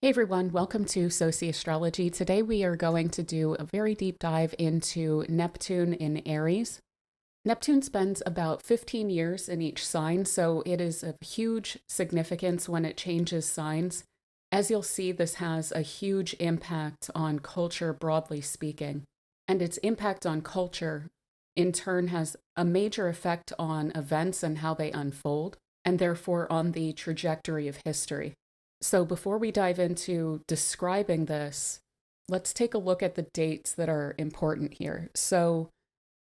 Hey everyone, welcome to Sociastrology. Today we are going to do a very deep dive into Neptune in Aries. Neptune spends about 15 years in each sign, so it is of huge significance when it changes signs. As you'll see, this has a huge impact on culture, broadly speaking. And its impact on culture, in turn, has a major effect on events and how they unfold, and therefore on the trajectory of history. So before we dive into describing this, let's take a look at the dates that are important here. So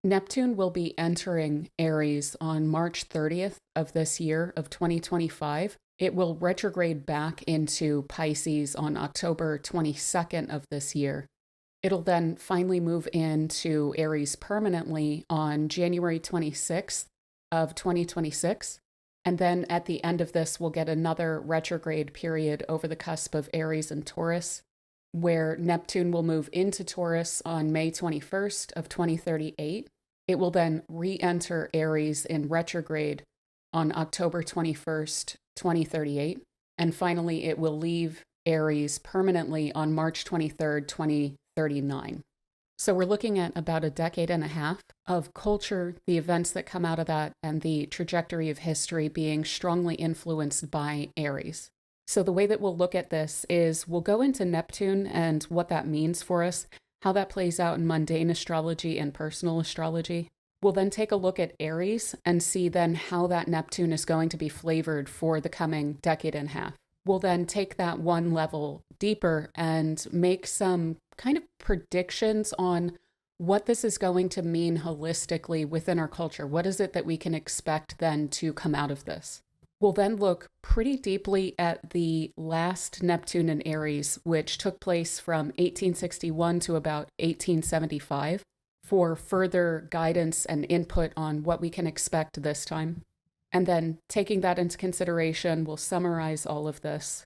Neptune will be entering Aries on March 30th of this year of 2025. It will retrograde back into Pisces on October 22nd of this year. It'll then finally move into Aries permanently on January 26th of 2026. And then at the end of this, we'll get another retrograde period over the cusp of Aries and Taurus, where Neptune will move into Taurus on May 21st of 2038. It will then re-enter Aries in retrograde on October 21st, 2038. And finally, it will leave Aries permanently on March 23rd, 2039. So we're looking at about a decade and a half of culture, the events that come out of that, and the trajectory of history being strongly influenced by Aries. So the way that we'll look at this is we'll go into Neptune and what that means for us, how that plays out in mundane astrology and personal astrology. We'll then take a look at Aries and see then how that Neptune is going to be flavored for the coming decade and a half. We'll then take that one level deeper and make some kind of predictions on what this is going to mean holistically within our culture. What is it that we can expect then to come out of this? We'll then look pretty deeply at the last Neptune in Aries, which took place from 1861 to about 1875, for further guidance and input on what we can expect this time. And then taking that into consideration, we'll summarize all of this,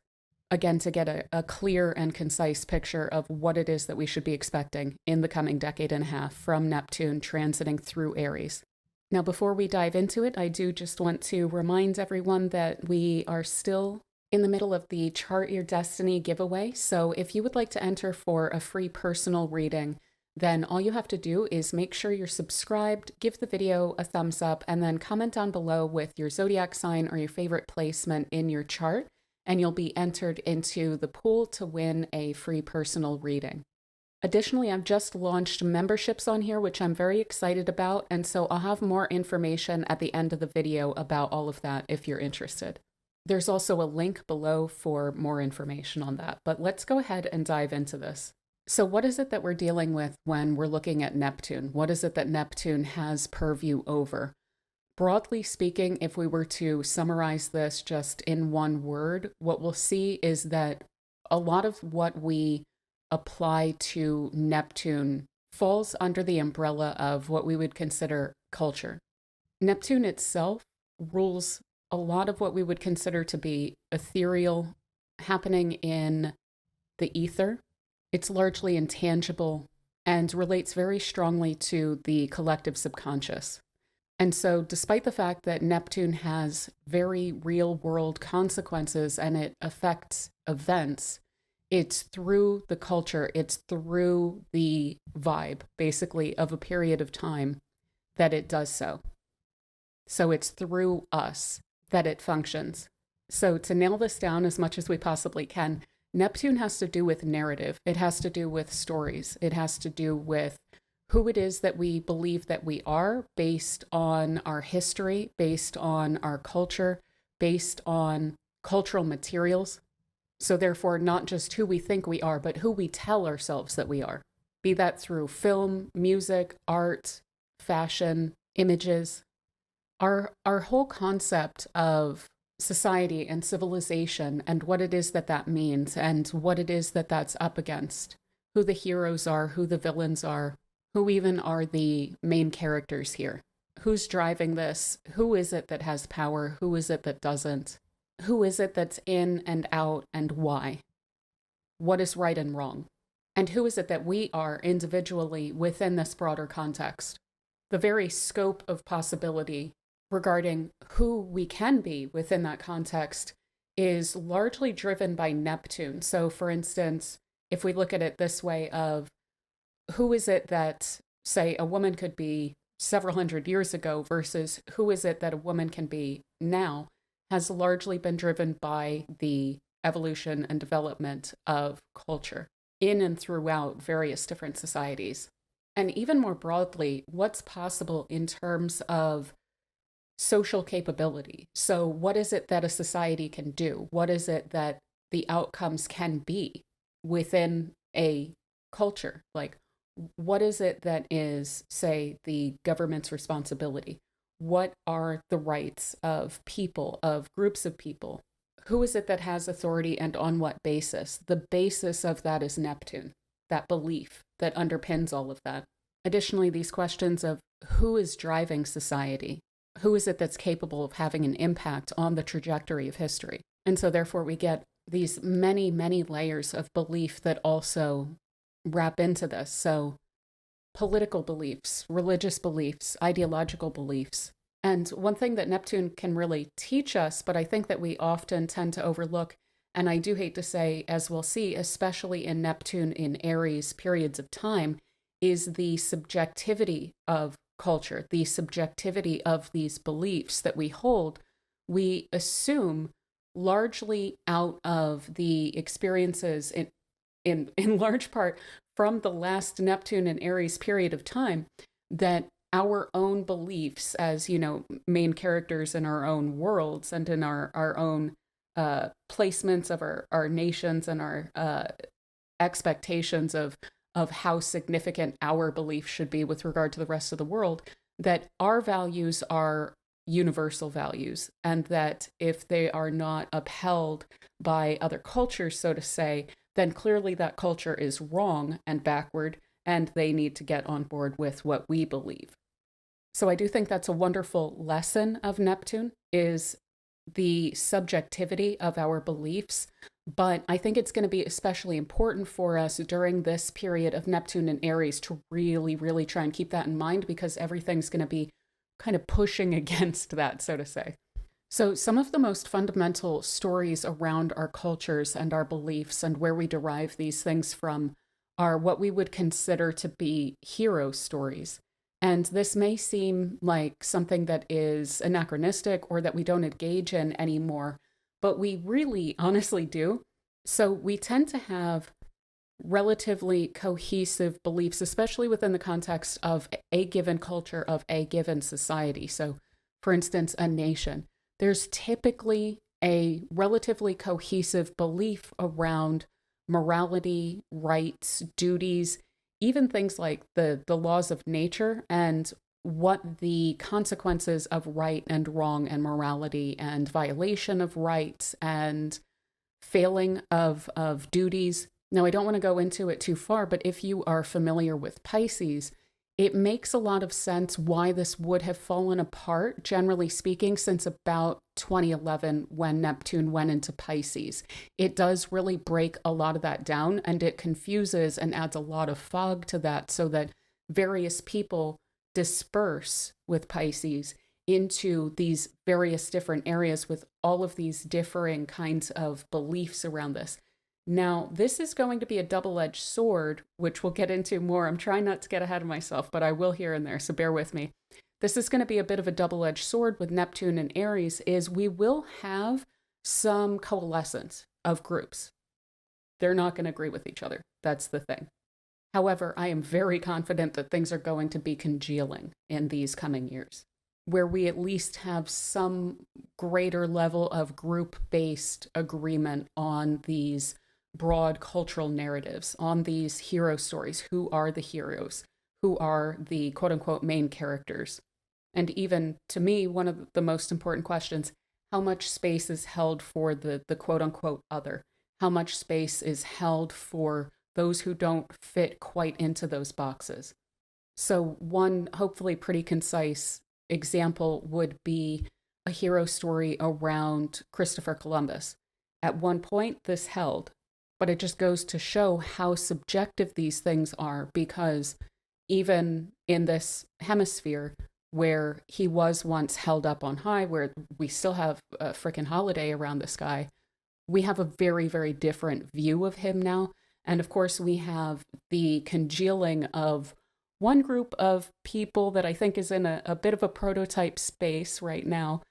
again, to get a clear and concise picture of what it is that we should be expecting in the coming decade and a half from Neptune transiting through Aries. Now, before we dive into it, I do just want to remind everyone that we are still in the middle of the Chart Your Destiny giveaway. So if you would like to enter for a free personal reading, then all you have to do is make sure you're subscribed, give the video a thumbs up, and then comment down below with your zodiac sign or your favorite placement in your chart, and you'll be entered into the pool to win a free personal reading. Additionally, I've just launched memberships on here, which I'm very excited about, and so I'll have more information at the end of the video about all of that if you're interested. There's also a link below for more information on that, but let's go ahead and dive into this. So what is it that we're dealing with when we're looking at Neptune? What is it that Neptune has purview over? Broadly speaking, if we were to summarize this just in one word, what we'll see is that a lot of what we apply to Neptune falls under the umbrella of what we would consider culture. Neptune itself rules a lot of what we would consider to be ethereal, happening in the ether. It's largely intangible and relates very strongly to the collective subconscious. And so despite the fact that Neptune has very real world consequences and it affects events, it's through the culture, it's through the vibe, basically, of a period of time that it does so. So it's through us that it functions. So to nail this down as much as we possibly can, Neptune has to do with narrative. It has to do with stories. It has to do with who it is that we believe that we are based on our history, based on our culture, based on cultural materials. So therefore, not just who we think we are, but who we tell ourselves that we are. Be that through film, music, art, fashion, images. Our whole concept of society and civilization and what it is that that means and what it is that that's up against, who the heroes are, who the villains are, who even are the main characters here. Who's driving this? Who is it that has power? Who is it that doesn't? Who is it that's in and out and why? What is right and wrong? And who is it that we are individually within this broader context? The very scope of possibility regarding who we can be within that context is largely driven by Neptune. So, for instance, if we look at it this way of who is it that, say, a woman could be several hundred years ago versus who is it that a woman can be now, has largely been driven by the evolution and development of culture in and throughout various different societies. And even more broadly, what's possible in terms of social capability. So, what is it that a society can do? What is it that the outcomes can be within a culture? Like, what is it that is, say, the government's responsibility? What are the rights of people, of groups of people? Who is it that has authority and on what basis? The basis of that is Neptune, that belief that underpins all of that. Additionally, these questions of who is driving society? Who is it that's capable of having an impact on the trajectory of history? And so therefore we get these many, many layers of belief that also wrap into this. So political beliefs, religious beliefs, ideological beliefs. And one thing that Neptune can really teach us, but I think that we often tend to overlook, and I do hate to say, as we'll see, especially in Neptune in Aries periods of time, is the subjectivity of culture, the subjectivity of these beliefs that we hold. We assume largely out of the experiences in large part from the last Neptune and Aries period of time that our own beliefs as, main characters in our own worlds and in our own placements of our nations and our expectations of how significant our belief should be with regard to the rest of the world, that our values are universal values, and that if they are not upheld by other cultures, so to say, then clearly that culture is wrong and backward, and they need to get on board with what we believe. So I do think that's a wonderful lesson of Neptune, is the subjectivity of our beliefs. But I think it's going to be especially important for us during this period of Neptune and Aries to really, really try and keep that in mind, because everything's going to be kind of pushing against that, so to say. So some of the most fundamental stories around our cultures and our beliefs and where we derive these things from are what we would consider to be hero stories. And this may seem like something that is anachronistic or that we don't engage in anymore, but we really honestly do. So we tend to have relatively cohesive beliefs, especially within the context of a given culture, of a given society. So, for instance, a nation. There's typically a relatively cohesive belief around morality, rights, duties, even things like the laws of nature and what the consequences of right and wrong and morality and violation of rights and failing of duties. Now, I don't want to go into it too far, but if you are familiar with Pisces, it makes a lot of sense why this would have fallen apart, generally speaking, since about 2011 when Neptune went into Pisces. It does really break a lot of that down, and it confuses and adds a lot of fog to that so that various people disperse with Pisces into these various different areas with all of these differing kinds of beliefs around this. Now, this is going to be a double-edged sword, which we'll get into more. I'm trying not to get ahead of myself, but I will here and there, so bear with me. This is going to be a bit of a double-edged sword with Neptune and Aries, is we will have some coalescence of groups. They're not going to agree with each other. That's the thing. However, I am very confident that things are going to be congealing in these coming years, where we at least have some greater level of group-based agreement on these broad cultural narratives, on these hero stories. Who are the heroes? Who are the quote-unquote main characters? And even to me, one of the most important questions, how much space is held for the quote-unquote other? How much space is held for those who don't fit quite into those boxes? So one hopefully pretty concise example would be a hero story around Christopher Columbus. At one point, this held, but it just goes to show how subjective these things are, because even in this hemisphere where he was once held up on high, where we still have a freaking holiday around this guy, we have a very, very different view of him now. And of course, we have the congealing of one group of people that I think is in a bit of a prototype space right now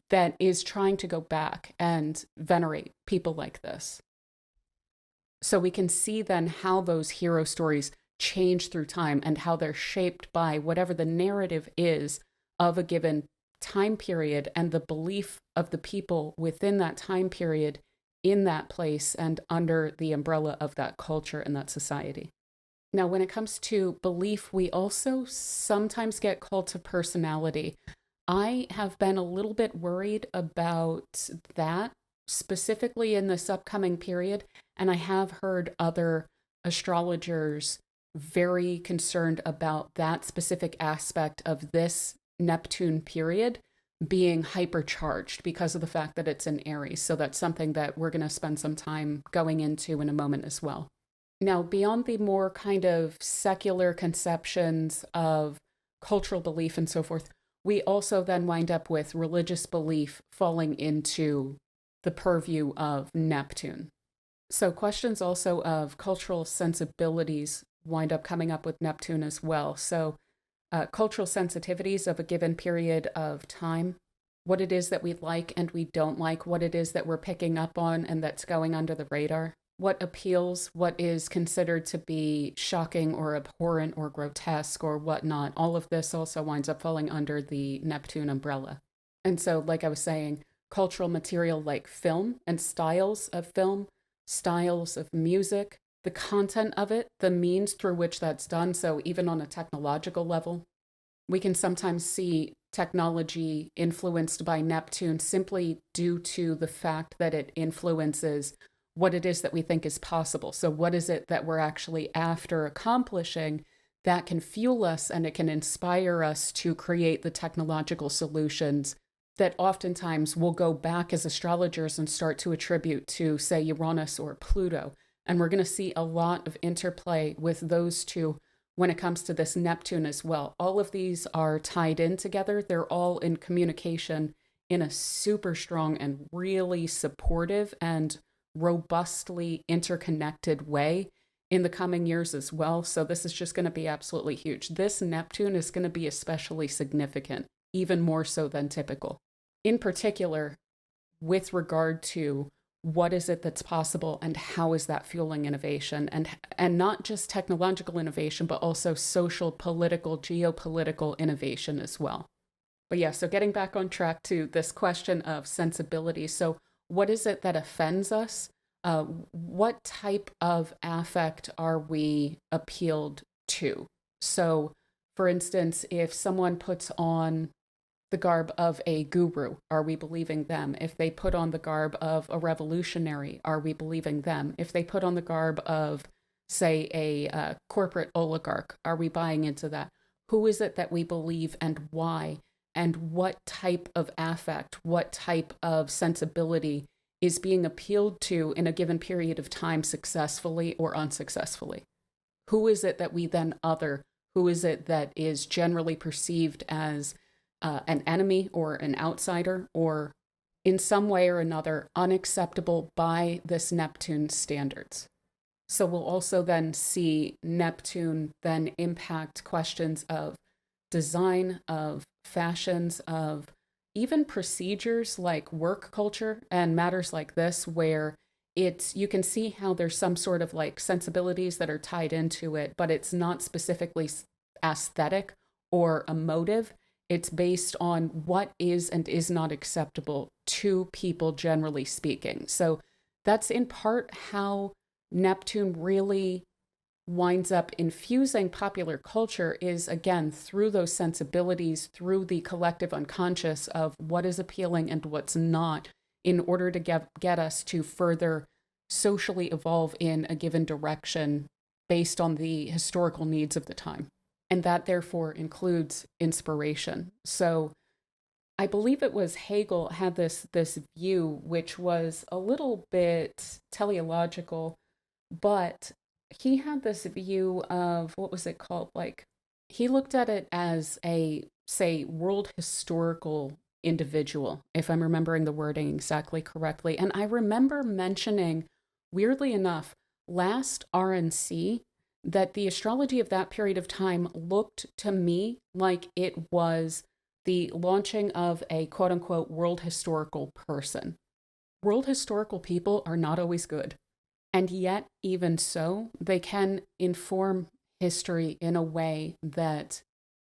that is trying to go back and venerate people like this. So we can see then how those hero stories change through time and how they're shaped by whatever the narrative is of a given time period and the belief of the people within that time period in that place and under the umbrella of that culture and that society. Now, when it comes to belief, we also sometimes get cult of personality. I have been a little bit worried about that, specifically in this upcoming period, and I have heard other astrologers very concerned about that specific aspect of this Neptune period being hypercharged because of the fact that it's in Aries. So that's something that we're going to spend some time going into in a moment as well. Now, beyond the more kind of secular conceptions of cultural belief and so forth, we also then wind up with religious belief falling into the purview of Neptune. So questions also of cultural sensibilities wind up coming up with Neptune as well. So cultural sensitivities of a given period of time, what it is that we like and we don't like, what it is that we're picking up on and that's going under the radar, what appeals, what is considered to be shocking or abhorrent or grotesque or whatnot. All of this also winds up falling under the Neptune umbrella. And so, like I was saying, cultural material like film and styles of film, styles of music, the content of it, the means through which that's done. So even on a technological level, we can sometimes see technology influenced by Neptune simply due to the fact that it influences what it is that we think is possible. So what is it that we're actually after accomplishing that can fuel us and it can inspire us to create the technological solutions that oftentimes we'll go back as astrologers and start to attribute to, say, Uranus or Pluto. And we're going to see a lot of interplay with those two when it comes to this Neptune as well. All of these are tied in together. They're all in communication in a super strong and really supportive and robustly interconnected way in the coming years as well. So this is just going to be absolutely huge. This Neptune is going to be especially significant, even more so than typical. In particular, with regard to what is it that's possible and how is that fueling innovation, and not just technological innovation, but also social, political, geopolitical innovation as well. But yeah, so getting back on track to this question of sensibility. So what is it that offends us? What type of affect are we appealed to? So for instance, if someone puts on the garb of a guru, are we believing them? If they put on the garb of a revolutionary, are we believing them? If they put on the garb of, say, a corporate oligarch, are we buying into that? Who is it that we believe and why? And what type of affect, what type of sensibility is being appealed to in a given period of time successfully or unsuccessfully? Who is it that we then other? Who is it that is generally perceived as an enemy or an outsider, or in some way or another unacceptable by this Neptune standards? So we'll also then see Neptune then impact questions of design, of fashions, of even procedures like work culture and matters like this, where you can see how there's some sort of like sensibilities that are tied into it, but it's not specifically aesthetic or emotive. It's based on what is and is not acceptable to people, generally speaking. So that's in part how Neptune really winds up infusing popular culture, is again through those sensibilities, through the collective unconscious of what is appealing and what's not, in order to get us to further socially evolve in a given direction based on the historical needs of the time. And that therefore includes inspiration. So I believe it was Hegel had this view, which was a little bit teleological, but he had this view of, what was it called? Like, he looked at it as a, say, world historical individual, if I'm remembering the wording exactly correctly. And I remember mentioning, weirdly enough, last RNC, that the astrology of that period of time looked to me like it was the launching of a quote unquote world historical person. World historical people are not always good. And yet, even so, they can inform history in a way that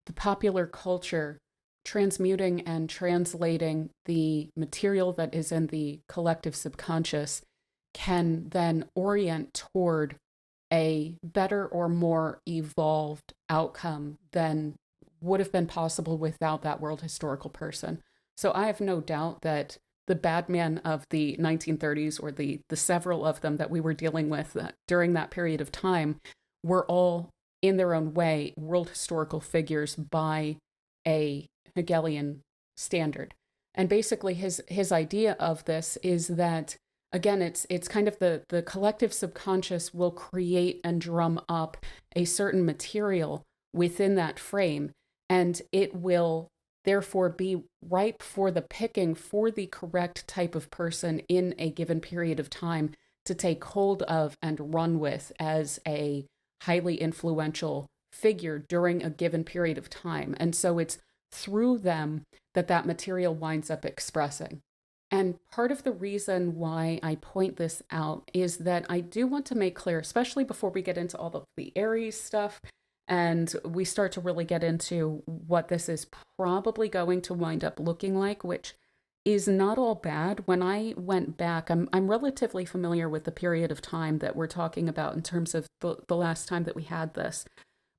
the popular culture, transmuting and translating the material that is in the collective subconscious, can then orient toward a better or more evolved outcome than would have been possible without that world historical person. So I have no doubt that the bad men of the 1930s, or the several of them that we were dealing with during that period of time, were all, in their own way, world historical figures by a Hegelian standard. And basically his idea of this is that, again, it's kind of the collective subconscious will create and drum up a certain material within that frame, and it will therefore be ripe for the picking for the correct type of person in a given period of time to take hold of and run with as a highly influential figure during a given period of time. And so it's through them that material winds up expressing. And part of the reason why I point this out is that I do want to make clear, especially before we get into all of the Aries stuff and we start to really get into what this is probably going to wind up looking like, which is not all bad. When I went back, I'm relatively familiar with the period of time that we're talking about in terms of the last time that we had this.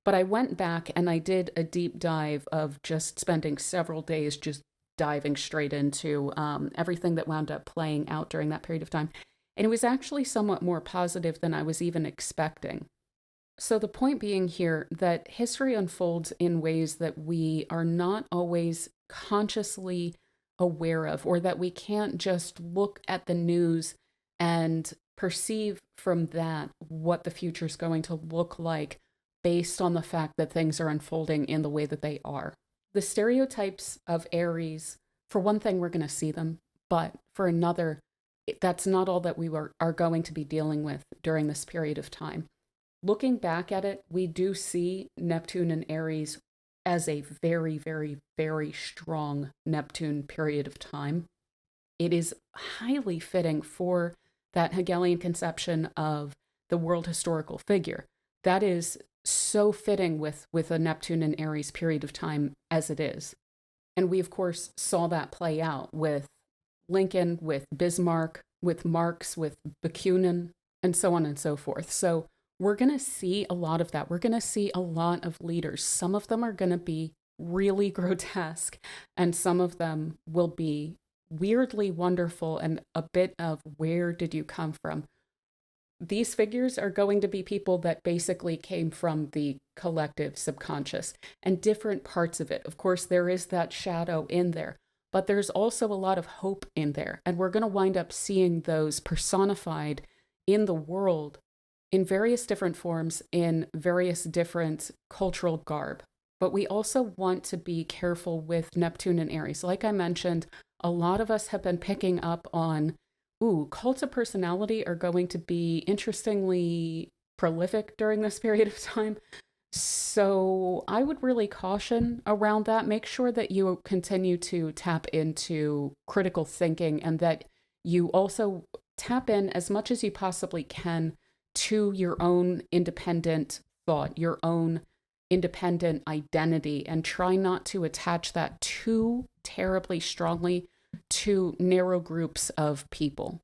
But I went back and I did a deep dive of just spending several days just diving straight into everything that wound up playing out during that period of time. And it was actually somewhat more positive than I was even expecting. So the point being here that history unfolds in ways that we are not always consciously aware of, or that we can't just look at the news and perceive from that what the future is going to look like based on the fact that things are unfolding in the way that they are. The stereotypes of Aries, for one thing, we're going to see them, but for another, that's not all that we are going to be dealing with during this period of time. Looking back at it, we do see Neptune and Aries as a very, very, very strong Neptune period of time. It is highly fitting for that Hegelian conception of the world historical figure. That is so fitting with a Neptune and Aries period of time as it is. And we, of course, saw that play out with Lincoln, with Bismarck, with Marx, with Bakunin, and so on and so forth. So we're going to see a lot of that. We're going to see a lot of leaders. Some of them are going to be really grotesque, and some of them will be weirdly wonderful and a bit of where did you come from? These figures are going to be people that basically came from the collective subconscious and different parts of it. Of course, there is that shadow in there, but there's also a lot of hope in there. And we're going to wind up seeing those personified in the world in various different forms, in various different cultural garb. But we also want to be careful with Neptune and Aries. Like I mentioned, a lot of us have been picking up on, cults of personality are going to be interestingly prolific during this period of time. So I would really caution around that. Make sure that you continue to tap into critical thinking, and that you also tap in as much as you possibly can to your own independent thought, your own independent identity, and try not to attach that too terribly strongly to narrow groups of people.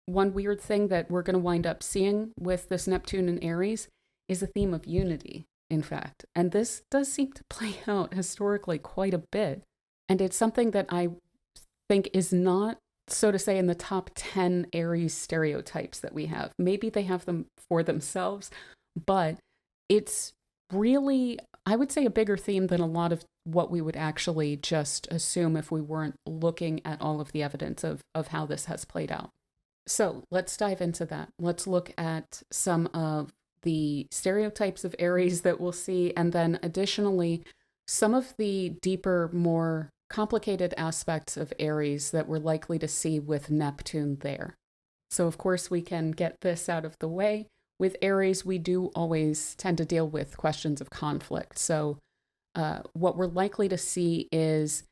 One weird thing that we're going to wind up seeing with this Neptune and Aries is a theme of unity, in fact. And this does seem to play out historically quite a bit. And it's something that I think is not, so to say, in the top 10 Aries stereotypes that we have. Maybe they have them for themselves, but it's really, I would say, a bigger theme than a lot of what we would actually just assume if we weren't looking at all of the evidence of how this has played out. So let's dive into that. Let's look at some of the stereotypes of Aries that we'll see, and then additionally, some of the deeper, more complicated aspects of Aries that we're likely to see with Neptune there. So of course we can get this out of the way. With Aries, we do always tend to deal with questions of conflict. So what we're likely to see is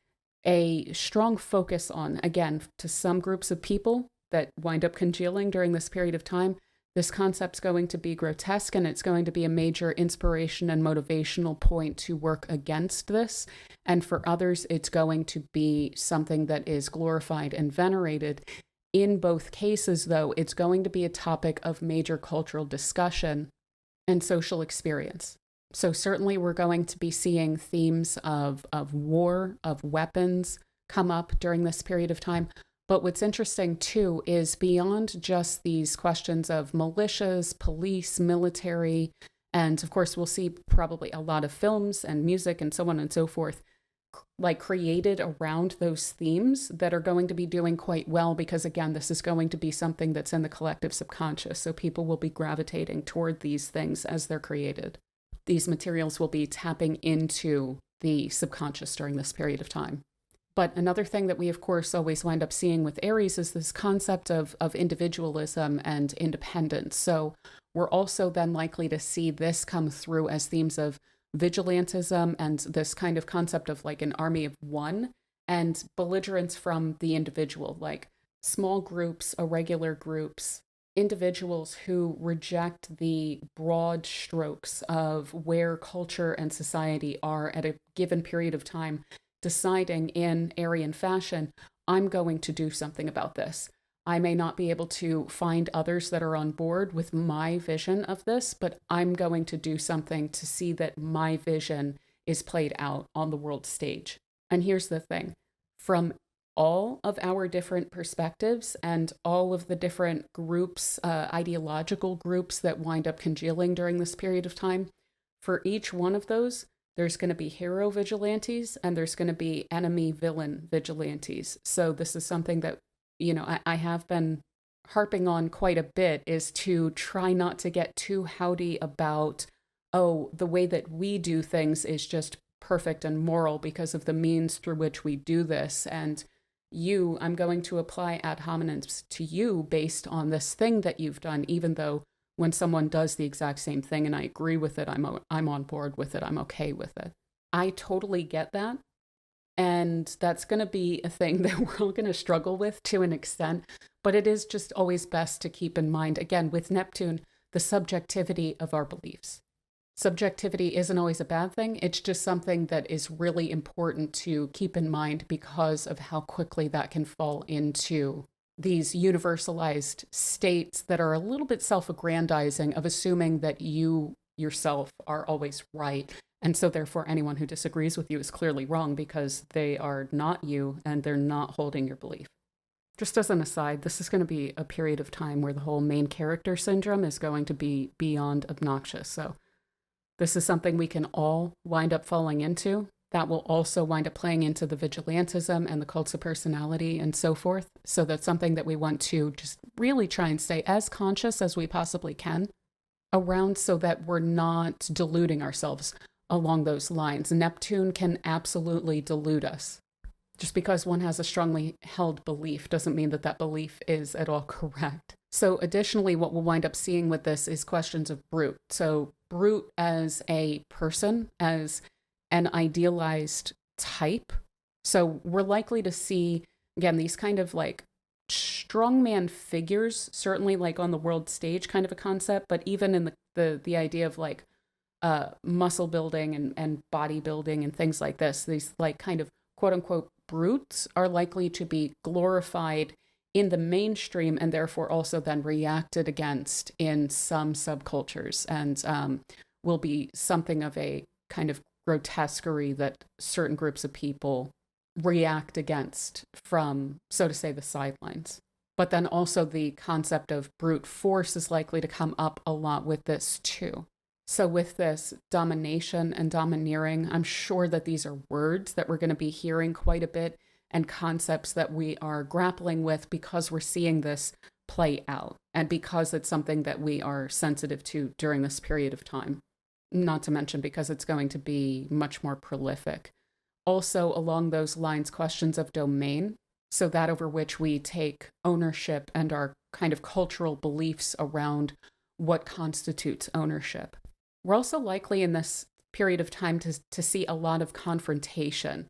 a strong focus on, again, to some groups of people that wind up congealing during this period of time, this concept's going to be grotesque, and it's going to be a major inspiration and motivational point to work against this. And for others, it's going to be something that is glorified and venerated. In both cases, though, it's going to be a topic of major cultural discussion and social experience. So certainly we're going to be seeing themes of war, of weapons come up during this period of time. But what's interesting, too, is beyond just these questions of militias, police, military, and of course, we'll see probably a lot of films and music and so on and so forth, like created around those themes that are going to be doing quite well because, again, this is going to be something that's in the collective subconscious. So people will be gravitating toward these things as they're created. These materials will be tapping into the subconscious during this period of time. But another thing that we, of course, always wind up seeing with Aries is this concept of individualism and independence. So we're also then likely to see this come through as themes of vigilantism and this kind of concept of like an army of one and belligerence from the individual, like small groups, irregular groups, individuals who reject the broad strokes of where culture and society are at a given period of time, deciding in Aryan fashion, I'm going to do something about this. I may not be able to find others that are on board with my vision of this, but I'm going to do something to see that my vision is played out on the world stage. And here's the thing, from all of our different perspectives and all of the different groups, ideological groups that wind up congealing during this period of time, for each one of those, there's going to be hero vigilantes and there's going to be enemy villain vigilantes. So this is something that, I have been harping on quite a bit, is to try not to get too howdy about, the way that we do things is just perfect and moral because of the means through which we do this. And I'm going to apply ad hominem to you based on this thing that you've done, even though when someone does the exact same thing and I agree with it, I'm on board with it, I'm okay with it. I totally get that. And that's going to be a thing that we're all going to struggle with to an extent. But it is just always best to keep in mind, again, with Neptune, the subjectivity of our beliefs. Subjectivity isn't always a bad thing. It's just something that is really important to keep in mind because of how quickly that can fall into these universalized states that are a little bit self-aggrandizing of assuming that you yourself are always right. And so therefore anyone who disagrees with you is clearly wrong because they are not you and they're not holding your belief. Just as an aside, this is going to be a period of time where the whole main character syndrome is going to be beyond obnoxious. So this is something we can all wind up falling into. That will also wind up playing into the vigilantism and the cults of personality and so forth. So that's something that we want to just really try and stay as conscious as we possibly can around so that we're not deluding ourselves along those lines. Neptune can absolutely delude us. Just because one has a strongly held belief doesn't mean that that belief is at all correct. So additionally, what we'll wind up seeing with this is questions of brute. So brute as a person, as an idealized type. So we're likely to see, again, these kind of like strongman figures, certainly like on the world stage kind of a concept, but even in the idea of like muscle building and bodybuilding and things like this, these like kind of quote unquote brutes are likely to be glorified in the mainstream and therefore also then reacted against in some subcultures and will be something of a kind of grotesquerie that certain groups of people react against from, so to say, the sidelines. But then also the concept of brute force is likely to come up a lot with this too. So with this domination and domineering, I'm sure that these are words that we're going to be hearing quite a bit and concepts that we are grappling with because we're seeing this play out and because it's something that we are sensitive to during this period of time. Not to mention because it's going to be much more prolific Also, along those lines, questions of domain. So, that over which we take ownership and our kind of cultural beliefs around what constitutes ownership. We're also likely in this period of time to see a lot of confrontation.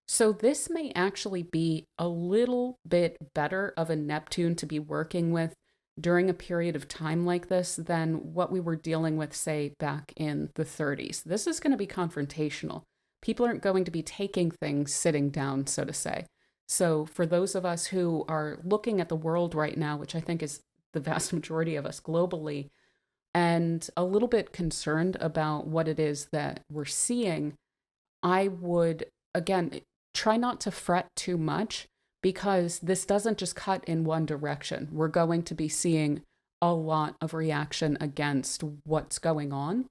So, this may actually be a little bit better of a Neptune to be working with during a period of time like this than what we were dealing with, say, back in the 30s. This is going to be confrontational. People aren't going to be taking things sitting down, so to say. So, for those of us who are looking at the world right now, which I think is the vast majority of us globally, and a little bit concerned about what it is that we're seeing, I would, again, try not to fret too much because this doesn't just cut in one direction. We're going to be seeing a lot of reaction against what's going on.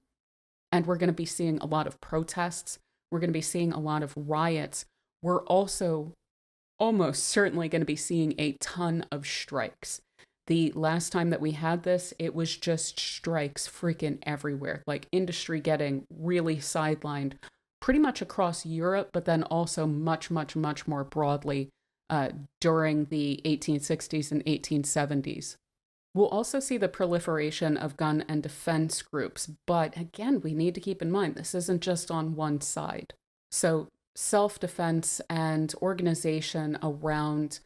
And we're going to be seeing a lot of protests. We're going to be seeing a lot of riots. We're also almost certainly going to be seeing a ton of strikes. The last time that we had this, it was just strikes freaking everywhere, like industry getting really sidelined pretty much across Europe, but then also much, much, much more broadly during the 1860s and 1870s. We'll also see the proliferation of gun and defense groups, but again, we need to keep in mind this isn't just on one side. So, self-defense and organization around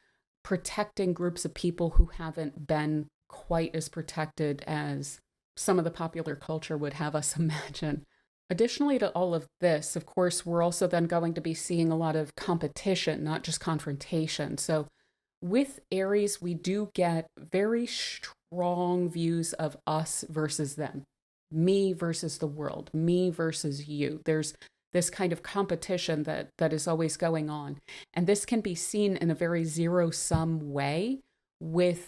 protecting groups of people who haven't been quite as protected as some of the popular culture would have us imagine. Additionally to all of this, of course, we're also then going to be seeing a lot of competition, not just confrontation. So with Aries, we do get very strong views of us versus them, me versus the world, me versus you. There's this kind of competition that is always going on. And this can be seen in a very zero-sum way with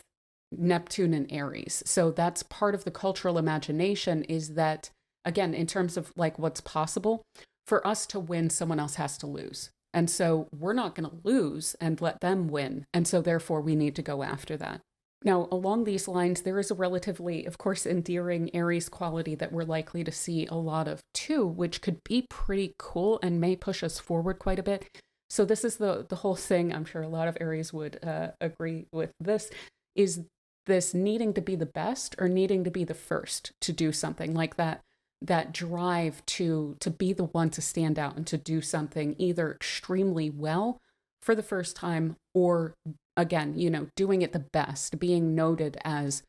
Neptune and Aries. So that's part of the cultural imagination, is that, again, in terms of like what's possible, for us to win, someone else has to lose. And so we're not going to lose and let them win. And so therefore we need to go after that. Now, along these lines, there is a relatively, of course, endearing Aries quality that we're likely to see a lot of too, which could be pretty cool and may push us forward quite a bit. So this is the whole thing, I'm sure a lot of Aries would agree with this, is this needing to be the best or needing to be the first to do something like that. That drive to be the one to stand out and to do something either extremely well for the first time or, again, doing it the best, being noted as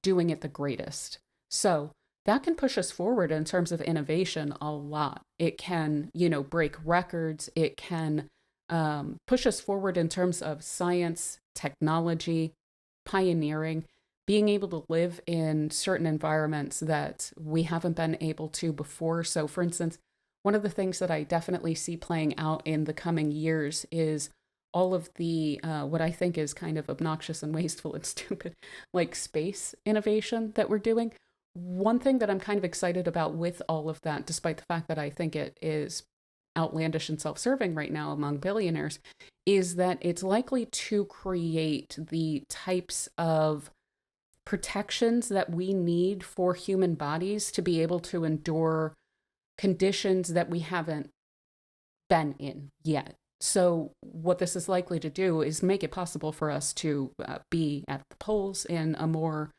doing it the greatest. So that can push us forward in terms of innovation a lot. It can, break records. It can push us forward in terms of science, technology, pioneering, being able to live in certain environments that we haven't been able to before. So, for instance, one of the things that I definitely see playing out in the coming years is all of the, what I think is kind of obnoxious and wasteful and stupid, like space innovation that we're doing. One thing that I'm kind of excited about with all of that, despite the fact that I think it is outlandish and self-serving right now among billionaires, is that it's likely to create the types of protections that we need for human bodies to be able to endure conditions that we haven't been in yet. So what this is likely to do is make it possible for us to be at the poles in a more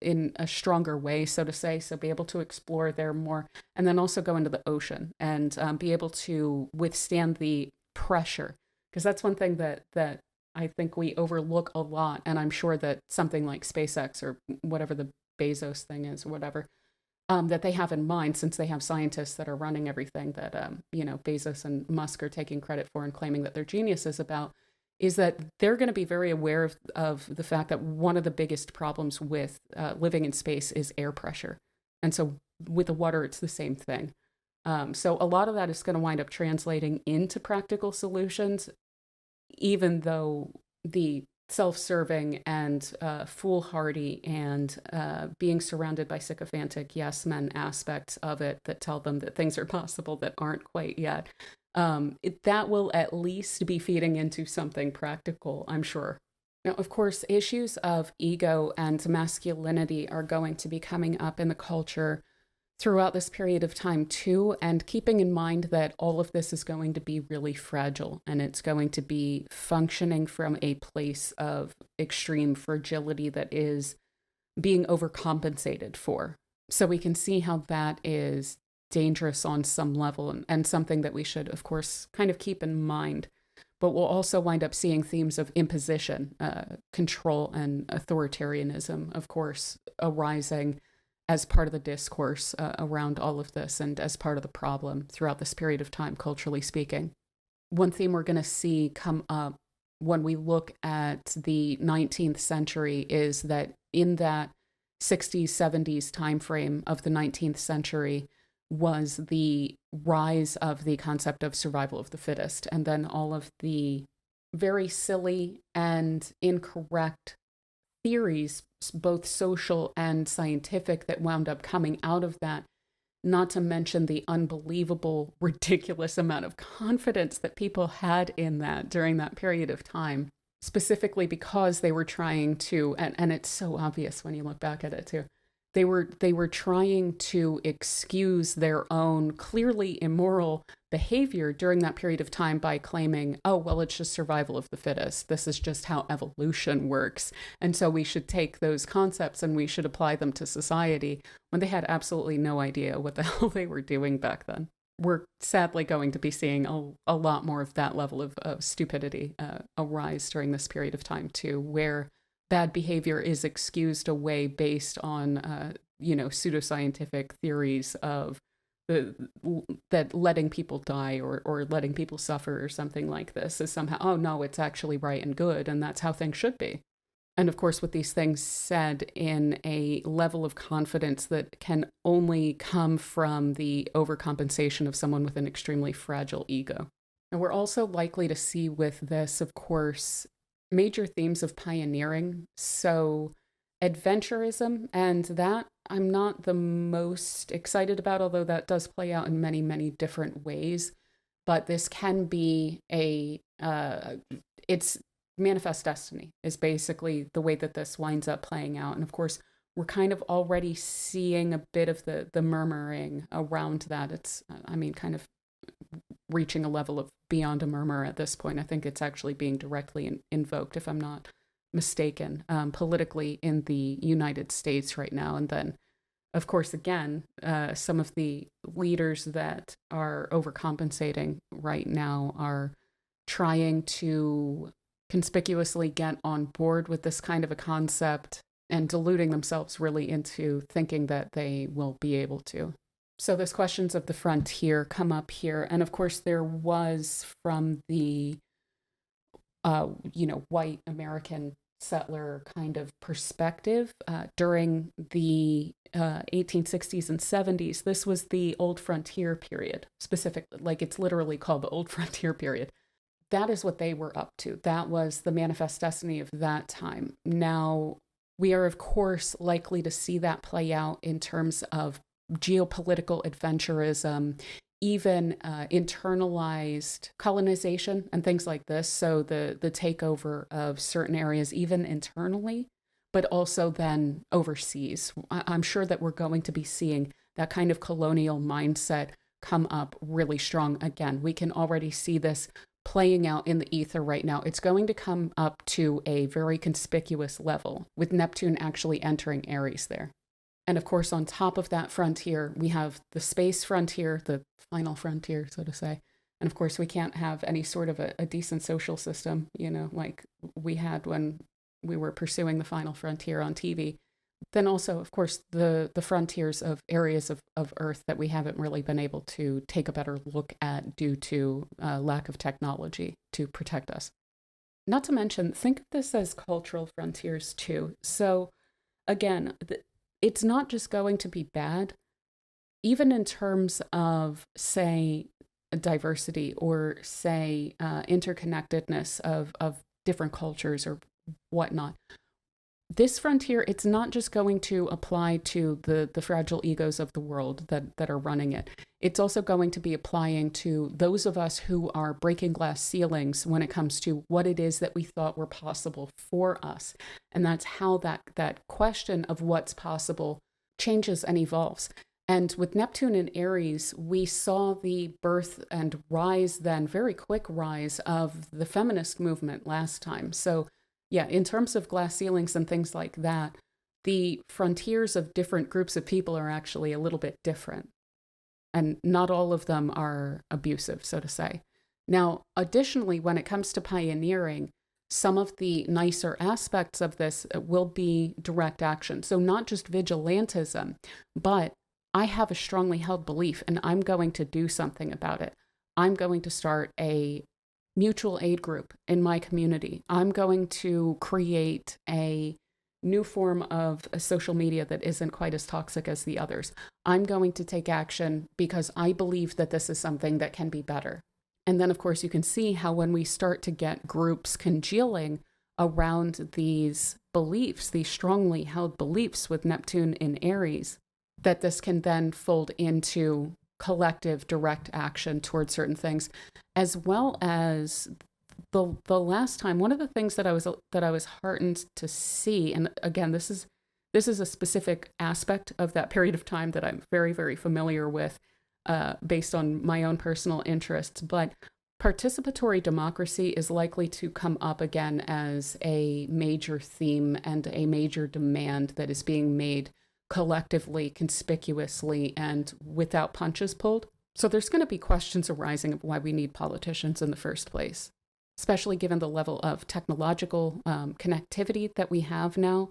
in a stronger way, so to say, so be able to explore there more, and then also go into the ocean and be able to withstand the pressure, because that's one thing that I think we overlook a lot, and I'm sure that something like SpaceX or whatever the Bezos thing is or whatever, that they have in mind, since they have scientists that are running everything that, Bezos and Musk are taking credit for and claiming that they're geniuses about, is that they're going to be very aware of the fact that one of the biggest problems with living in space is air pressure. And so with the water, it's the same thing. So a lot of that is going to wind up translating into practical solutions, even though the self-serving and foolhardy and being surrounded by sycophantic yes men aspects of it that tell them that things are possible that aren't quite yet, that will at least be feeding into something practical, I'm sure. Now, of course, issues of ego and masculinity are going to be coming up in the culture throughout this period of time too, and keeping in mind that all of this is going to be really fragile and it's going to be functioning from a place of extreme fragility that is being overcompensated for. So we can see how that is dangerous on some level, and something that we should, of course, kind of keep in mind. But we'll also wind up seeing themes of imposition, control, and authoritarianism, of course, arising as part of the discourse around all of this and as part of the problem throughout this period of time, culturally speaking. One theme we're going to see come up when we look at the 19th century is that in that 60s, 70s timeframe of the 19th century was the rise of the concept of survival of the fittest, and then all of the very silly and incorrect theories, both social and scientific, that wound up coming out of that, not to mention the unbelievable, ridiculous amount of confidence that people had in that during that period of time, specifically because they were trying to, and it's so obvious when you look back at it too, they were trying to excuse their own clearly immoral behavior during that period of time by claiming, oh, well, it's just survival of the fittest. This is just how evolution works. And so we should take those concepts and we should apply them to society, when they had absolutely no idea what the hell they were doing back then. We're sadly going to be seeing a lot more of that level of stupidity arise during this period of time too, where bad behavior is excused away based on, pseudoscientific theories of that letting people die or letting people suffer or something like this is somehow, oh no, it's actually right and good, and that's how things should be. And of course, with these things said in a level of confidence that can only come from the overcompensation of someone with an extremely fragile ego. And we're also likely to see with this, of course, major themes of pioneering. So adventurism, and that I'm not the most excited about, although that does play out in many, many different ways. But this can be it's manifest destiny is basically the way that this winds up playing out. And of course, we're kind of already seeing a bit of the murmuring around that. It's, kind of reaching a level of beyond a murmur at this point. I think it's actually being directly invoked, if I'm not mistaken, politically in the United States right now. And then, of course, again, some of the leaders that are overcompensating right now are trying to conspicuously get on board with this kind of a concept and deluding themselves really into thinking that they will be able to. So those questions of the frontier come up here. And of course, there was from the, white American settler kind of perspective during the 1860s and 70s. This was the Old Frontier period, specifically, like it's literally called the Old Frontier period. That is what they were up to. That was the manifest destiny of that time. Now, we are, of course, likely to see that play out in terms of geopolitical adventurism, even internalized colonization and things like this. So the takeover of certain areas, even internally, but also then overseas. I'm sure that we're going to be seeing that kind of colonial mindset come up really strong again. We can already see this playing out in the ether right now. It's going to come up to a very conspicuous level, with Neptune actually entering Aries there. And of course, on top of that frontier, we have the space frontier, the final frontier, so to say. And of course, we can't have any sort of a decent social system, like we had when we were pursuing the final frontier on TV. Then also, of course, the frontiers of areas of Earth that we haven't really been able to take a better look at due to lack of technology to protect us. Not to mention, think of this as cultural frontiers too. So again, it's not just going to be bad, even in terms of, say, diversity or, say, interconnectedness of different cultures or whatnot. This frontier, it's not just going to apply to the fragile egos of the world that are running it. It's also going to be applying to those of us who are breaking glass ceilings when it comes to what it is that we thought were possible for us. And that's how that question of what's possible changes and evolves. And with Neptune in Aries, we saw the birth and rise, then very quick rise of the feminist movement last time. So, yeah, in terms of glass ceilings and things like that, the frontiers of different groups of people are actually a little bit different. And not all of them are abusive, so to say. Now, additionally, when it comes to pioneering, some of the nicer aspects of this will be direct action. So, not just vigilantism, but I have a strongly held belief and I'm going to do something about it. I'm going to start a mutual aid group in my community. I'm going to create a new form of a social media that isn't quite as toxic as the others. I'm going to take action because I believe that this is something that can be better. And then, of course, you can see how when we start to get groups congealing around these beliefs, these strongly held beliefs with Neptune in Aries, that this can then fold into collective direct action towards certain things, as well as the last time. One of the things that I was heartened to see, and again, this is a specific aspect of that period of time that I'm very, very familiar with, based on my own personal interests, but participatory democracy is likely to come up again as a major theme and a major demand that is being made collectively, conspicuously, and without punches pulled. So there's going to be questions arising of why we need politicians in the first place, especially given the level of technological connectivity that we have now.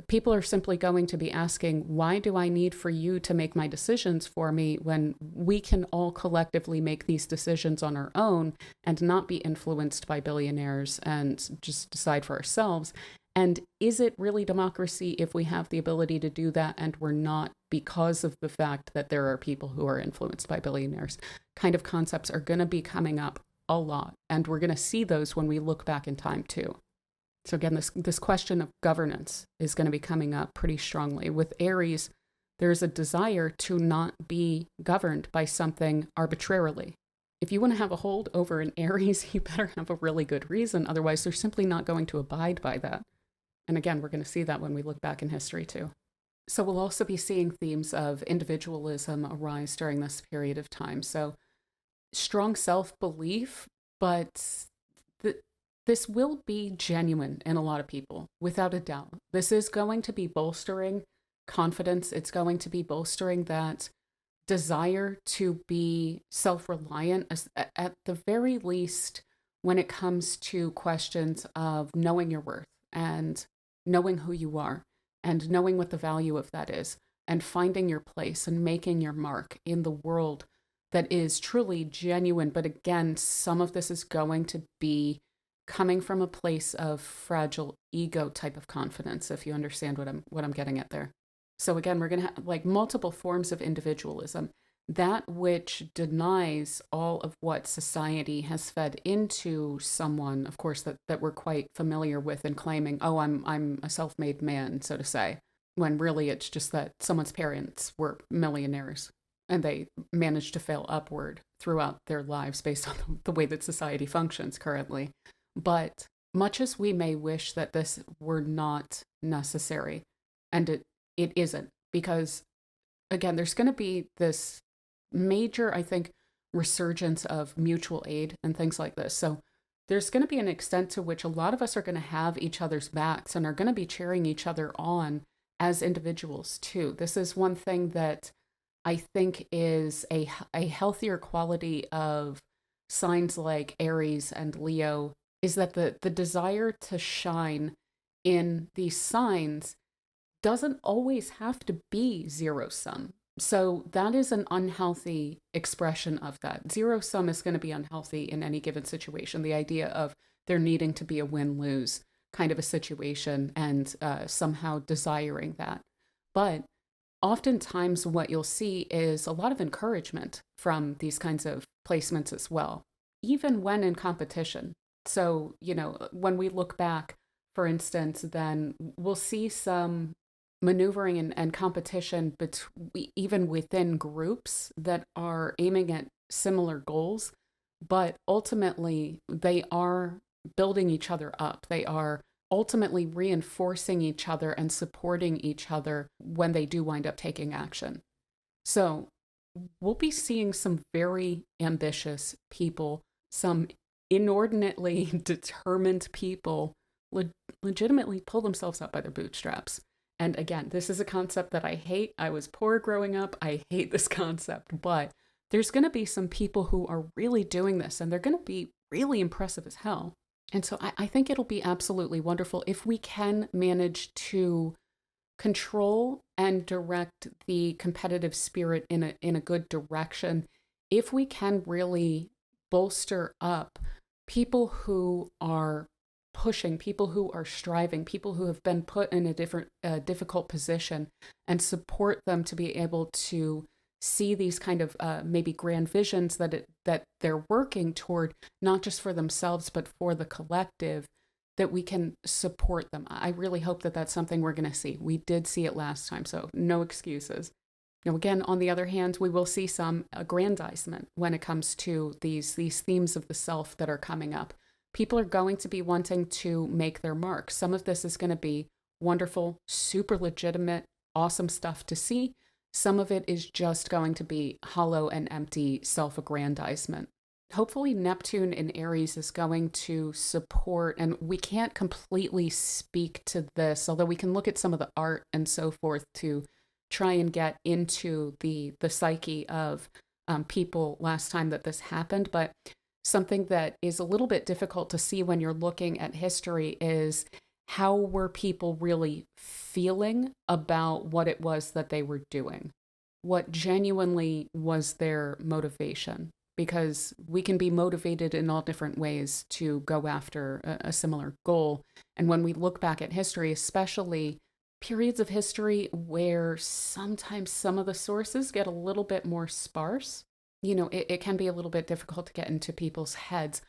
People are simply going to be asking, why do I need for you to make my decisions for me when we can all collectively make these decisions on our own and not be influenced by billionaires and just decide for ourselves? And is it really democracy if we have the ability to do that and we're not, because of the fact that there are people who are influenced by billionaires? Kind of concepts are going to be coming up a lot, and we're going to see those when we look back in time too. So again, this question of governance is going to be coming up pretty strongly. With Aries, there's a desire to not be governed by something arbitrarily. If you want to have a hold over an Aries, you better have a really good reason. Otherwise, they're simply not going to abide by that. And again, we're going to see that when we look back in history too. So we'll also be seeing themes of individualism arise during this period of time. So strong self-belief, but this will be genuine in a lot of people, without a doubt. This is going to be bolstering confidence. It's going to be bolstering that desire to be self-reliant, at the very least, when it comes to questions of knowing your worth and knowing who you are and knowing what the value of that is and finding your place and making your mark in the world that is truly genuine. But again, some of this is going to be coming from a place of fragile ego type of confidence, if you understand what I'm getting at there. So again, we're going to have like multiple forms of individualism, that which denies all of what society has fed into someone, of course, that we're quite familiar with, and claiming, oh, I'm a self-made man, so to say, when really it's just that someone's parents were millionaires and they managed to fail upward throughout their lives based on the way that society functions currently. But much as we may wish that this were not necessary, and it isn't, because again, there's going to be this major, I think, resurgence of mutual aid and things like this. So there's going to be an extent to which a lot of us are going to have each other's backs and are going to be cheering each other on as individuals too. This is one thing that I think is a healthier quality of signs like Aries and Leo, is that the desire to shine in these signs doesn't always have to be zero sum. So that is an unhealthy expression of that. Zero sum is going to be unhealthy in any given situation. The idea of there needing to be a win-lose kind of a situation and somehow desiring that. But oftentimes what you'll see is a lot of encouragement from these kinds of placements as well, even when in competition. So, when we look back, for instance, then we'll see some maneuvering and competition even within groups that are aiming at similar goals, but ultimately they are building each other up. They are ultimately reinforcing each other and supporting each other when they do wind up taking action. So we'll be seeing some very ambitious people, some inordinately determined people le- legitimately pull themselves up by their bootstraps. And again, this is a concept that I hate. I was poor growing up. I hate this concept, but there's going to be some people who are really doing this, and they're going to be really impressive as hell. And so I think it'll be absolutely wonderful if we can manage to control and direct the competitive spirit in a good direction. If we can really bolster up people who are pushing, people who are striving, people who have been put in a difficult position, and support them to be able to see these kind of maybe grand visions that they're working toward, not just for themselves but for the collective, that we can support them. I really hope that that's something we're going to see. We did see it last time, so no excuses. Again, on the other hand, we will see some aggrandizement when it comes to these themes of the self that are coming up. People are going to be wanting to make their mark. Some of this is going to be wonderful, super legitimate, awesome stuff to see. Some of it is just going to be hollow and empty self-aggrandizement. Hopefully Neptune in Aries is going to support, and we can't completely speak to this, although we can look at some of the art and so forth to try and get into the psyche of people last time that this happened. But something that is a little bit difficult to see when you're looking at history is how were people really feeling about what it was that they were doing? What genuinely was their motivation? Because we can be motivated in all different ways to go after a similar goal. And when we look back at history, especially periods of history where sometimes some of the sources get a little bit more sparse, it can be a little bit difficult to get into people's heads.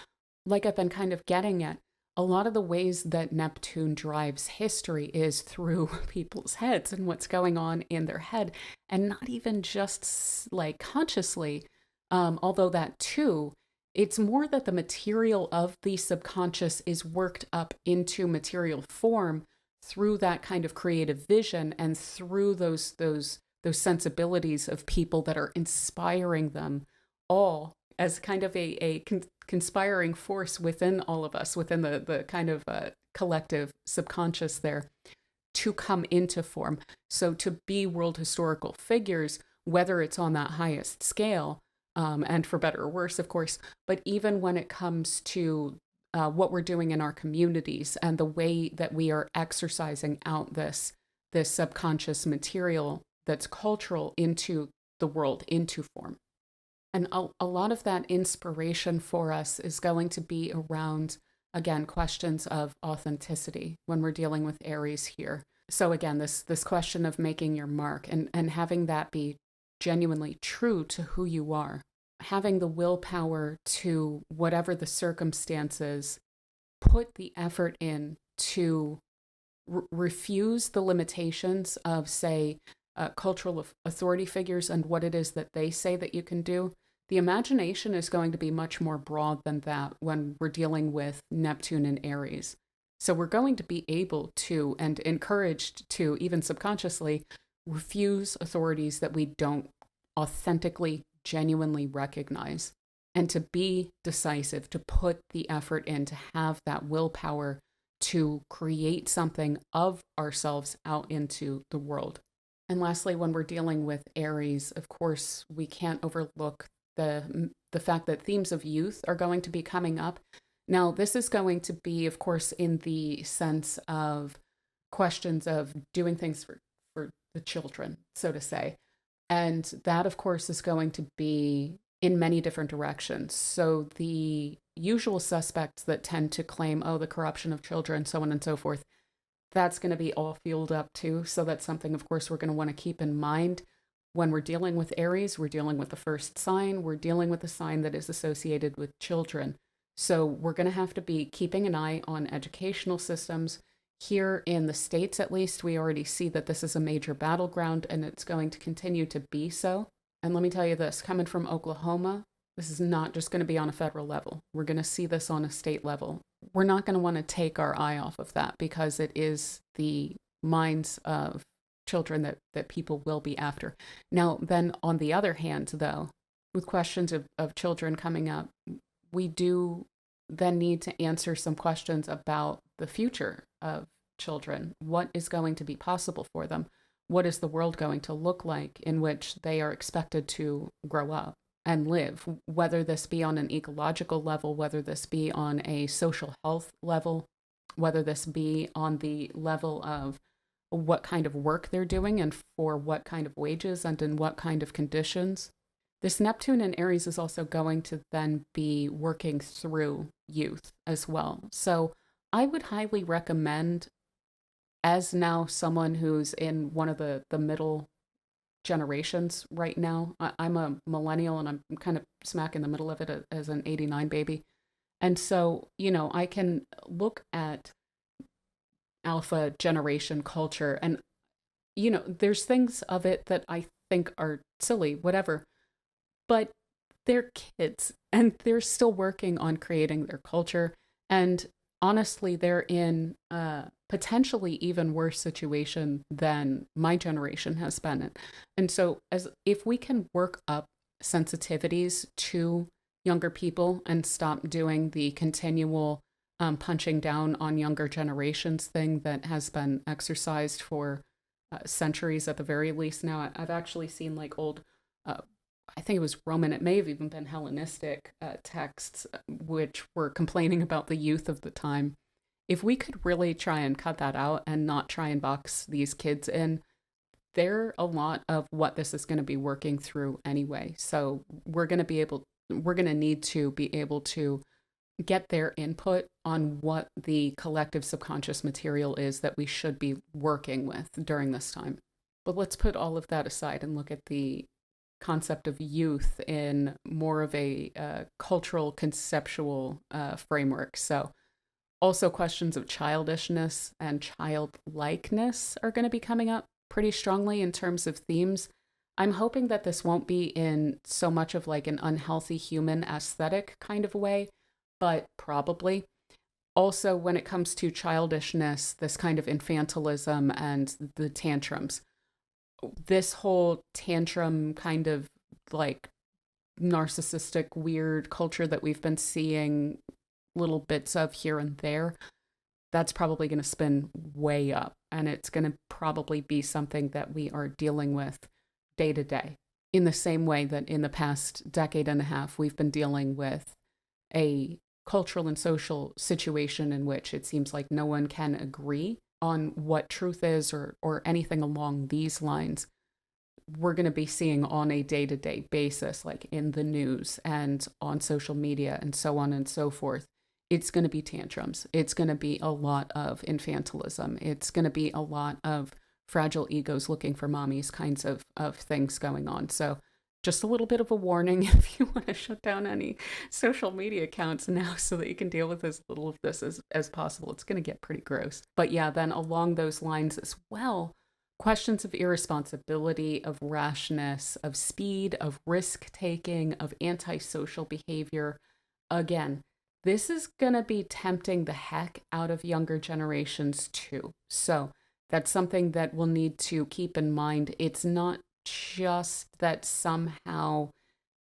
Like I've been kind of getting at, a lot of the ways that Neptune drives history is through people's heads and what's going on in their head, and not even just like consciously, although that too. It's more that the material of the subconscious is worked up into material form through that kind of creative vision and through those sensibilities of people that are inspiring them all as kind of a conspiring force within all of us, within the kind of collective subconscious there, to come into form. So to be world historical figures, whether it's on that highest scale, and for better or worse, of course, but even when it comes to what we're doing in our communities and the way that we are exercising out this subconscious material that's cultural into the world, into form. And a lot of that inspiration for us is going to be around, again, questions of authenticity when we're dealing with Aries here. So again, this question of making your mark and having that be genuinely true to who you are. Having the willpower to, whatever the circumstances, put the effort in to refuse the limitations of, say, cultural authority figures and what it is that they say that you can do. The imagination is going to be much more broad than that when we're dealing with Neptune and Aries. So we're going to be able to, and encouraged to, even subconsciously, refuse authorities that we don't authentically, genuinely recognize, and to be decisive, to put the effort in, to have that willpower to create something of ourselves out into the world. And lastly, when we're dealing with Aries, of course, we can't overlook the fact that themes of youth are going to be coming up. Now, this is going to be, of course, in the sense of questions of doing things for the children, so to say. And that, of course, is going to be in many different directions. So the usual suspects that tend to claim, oh, the corruption of children, so on and so forth, that's going to be all fueled up too. So that's something, of course, we're going to want to keep in mind. When we're dealing with Aries, we're dealing with the first sign. We're dealing with a sign that is associated with children. So we're going to have to be keeping an eye on educational systems. Here in the States, at least, we already see that this is a major battleground, and it's going to continue to be so. And let me tell you this, coming from Oklahoma, this is not just going to be on a federal level. We're going to see this on a state level. We're not going to want to take our eye off of that because it is the minds of children that people will be after. Now, then on the other hand, though, with questions of children coming up, we do then need to answer some questions about the future of children. What is going to be possible for them? What is the world going to look like in which they are expected to grow up and live, whether this be on an ecological level, whether this be on a social health level, whether this be on the level of what kind of work they're doing and for what kind of wages and in what kind of conditions. This Neptune in Aries is also going to then be working through youth as well. So I would highly recommend, as now someone who's in one of the middle generations right now, I'm a millennial and I'm kind of smack in the middle of it as an 89 baby. And so, I can look at alpha generation culture and, there's things of it that I think are silly, whatever, but they're kids and they're still working on creating their culture. And honestly, they're in a potentially even worse situation than my generation has been in. And so if we can work up sensitivities to younger people and stop doing the continual punching down on younger generations thing that has been exercised for centuries at the very least. Now, I've actually seen like old I think it was Roman, it may have even been Hellenistic texts, which were complaining about the youth of the time. If we could really try and cut that out and not try and box these kids in, they're a lot of what this is going to be working through anyway. So we're going to need to be able to get their input on what the collective subconscious material is that we should be working with during this time. But let's put all of that aside and look at the concept of youth in more of a cultural conceptual framework. So also questions of childishness and childlikeness are going to be coming up pretty strongly in terms of themes. I'm hoping that this won't be in so much of like an unhealthy human aesthetic kind of way, but probably. Also, when it comes to childishness, this kind of infantilism and the tantrums, this whole tantrum kind of like narcissistic, weird culture that we've been seeing little bits of here and there, that's probably going to spin way up. And it's going to probably be something that we are dealing with day to day, in the same way that in the past decade and a half, we've been dealing with a cultural and social situation in which it seems like no one can agree on what truth is or anything along these lines. We're going to be seeing on a day-to-day basis, like in the news and on social media and so on and so forth. It's going to be tantrums. It's going to be a lot of infantilism. It's going to be a lot of fragile egos looking for mommies kinds of things going on. So just a little bit of a warning if you want to shut down any social media accounts now so that you can deal with as little of this as possible. It's going to get pretty gross. But yeah, then along those lines as well, questions of irresponsibility, of rashness, of speed, of risk-taking, of antisocial behavior. Again, this is going to be tempting the heck out of younger generations too. So that's something that we'll need to keep in mind. It's not just that somehow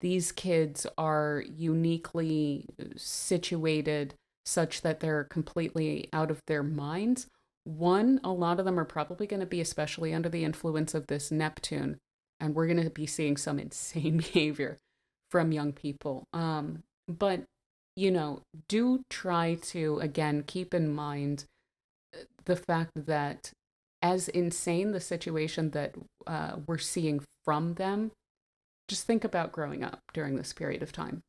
these kids are uniquely situated such that they're completely out of their minds. One, a lot of them are probably going to be especially under the influence of this Neptune, and we're going to be seeing some insane behavior from young people. But, do try to, again, keep in mind the fact that as insane the situation that we're seeing from them, just think about growing up during this period of time.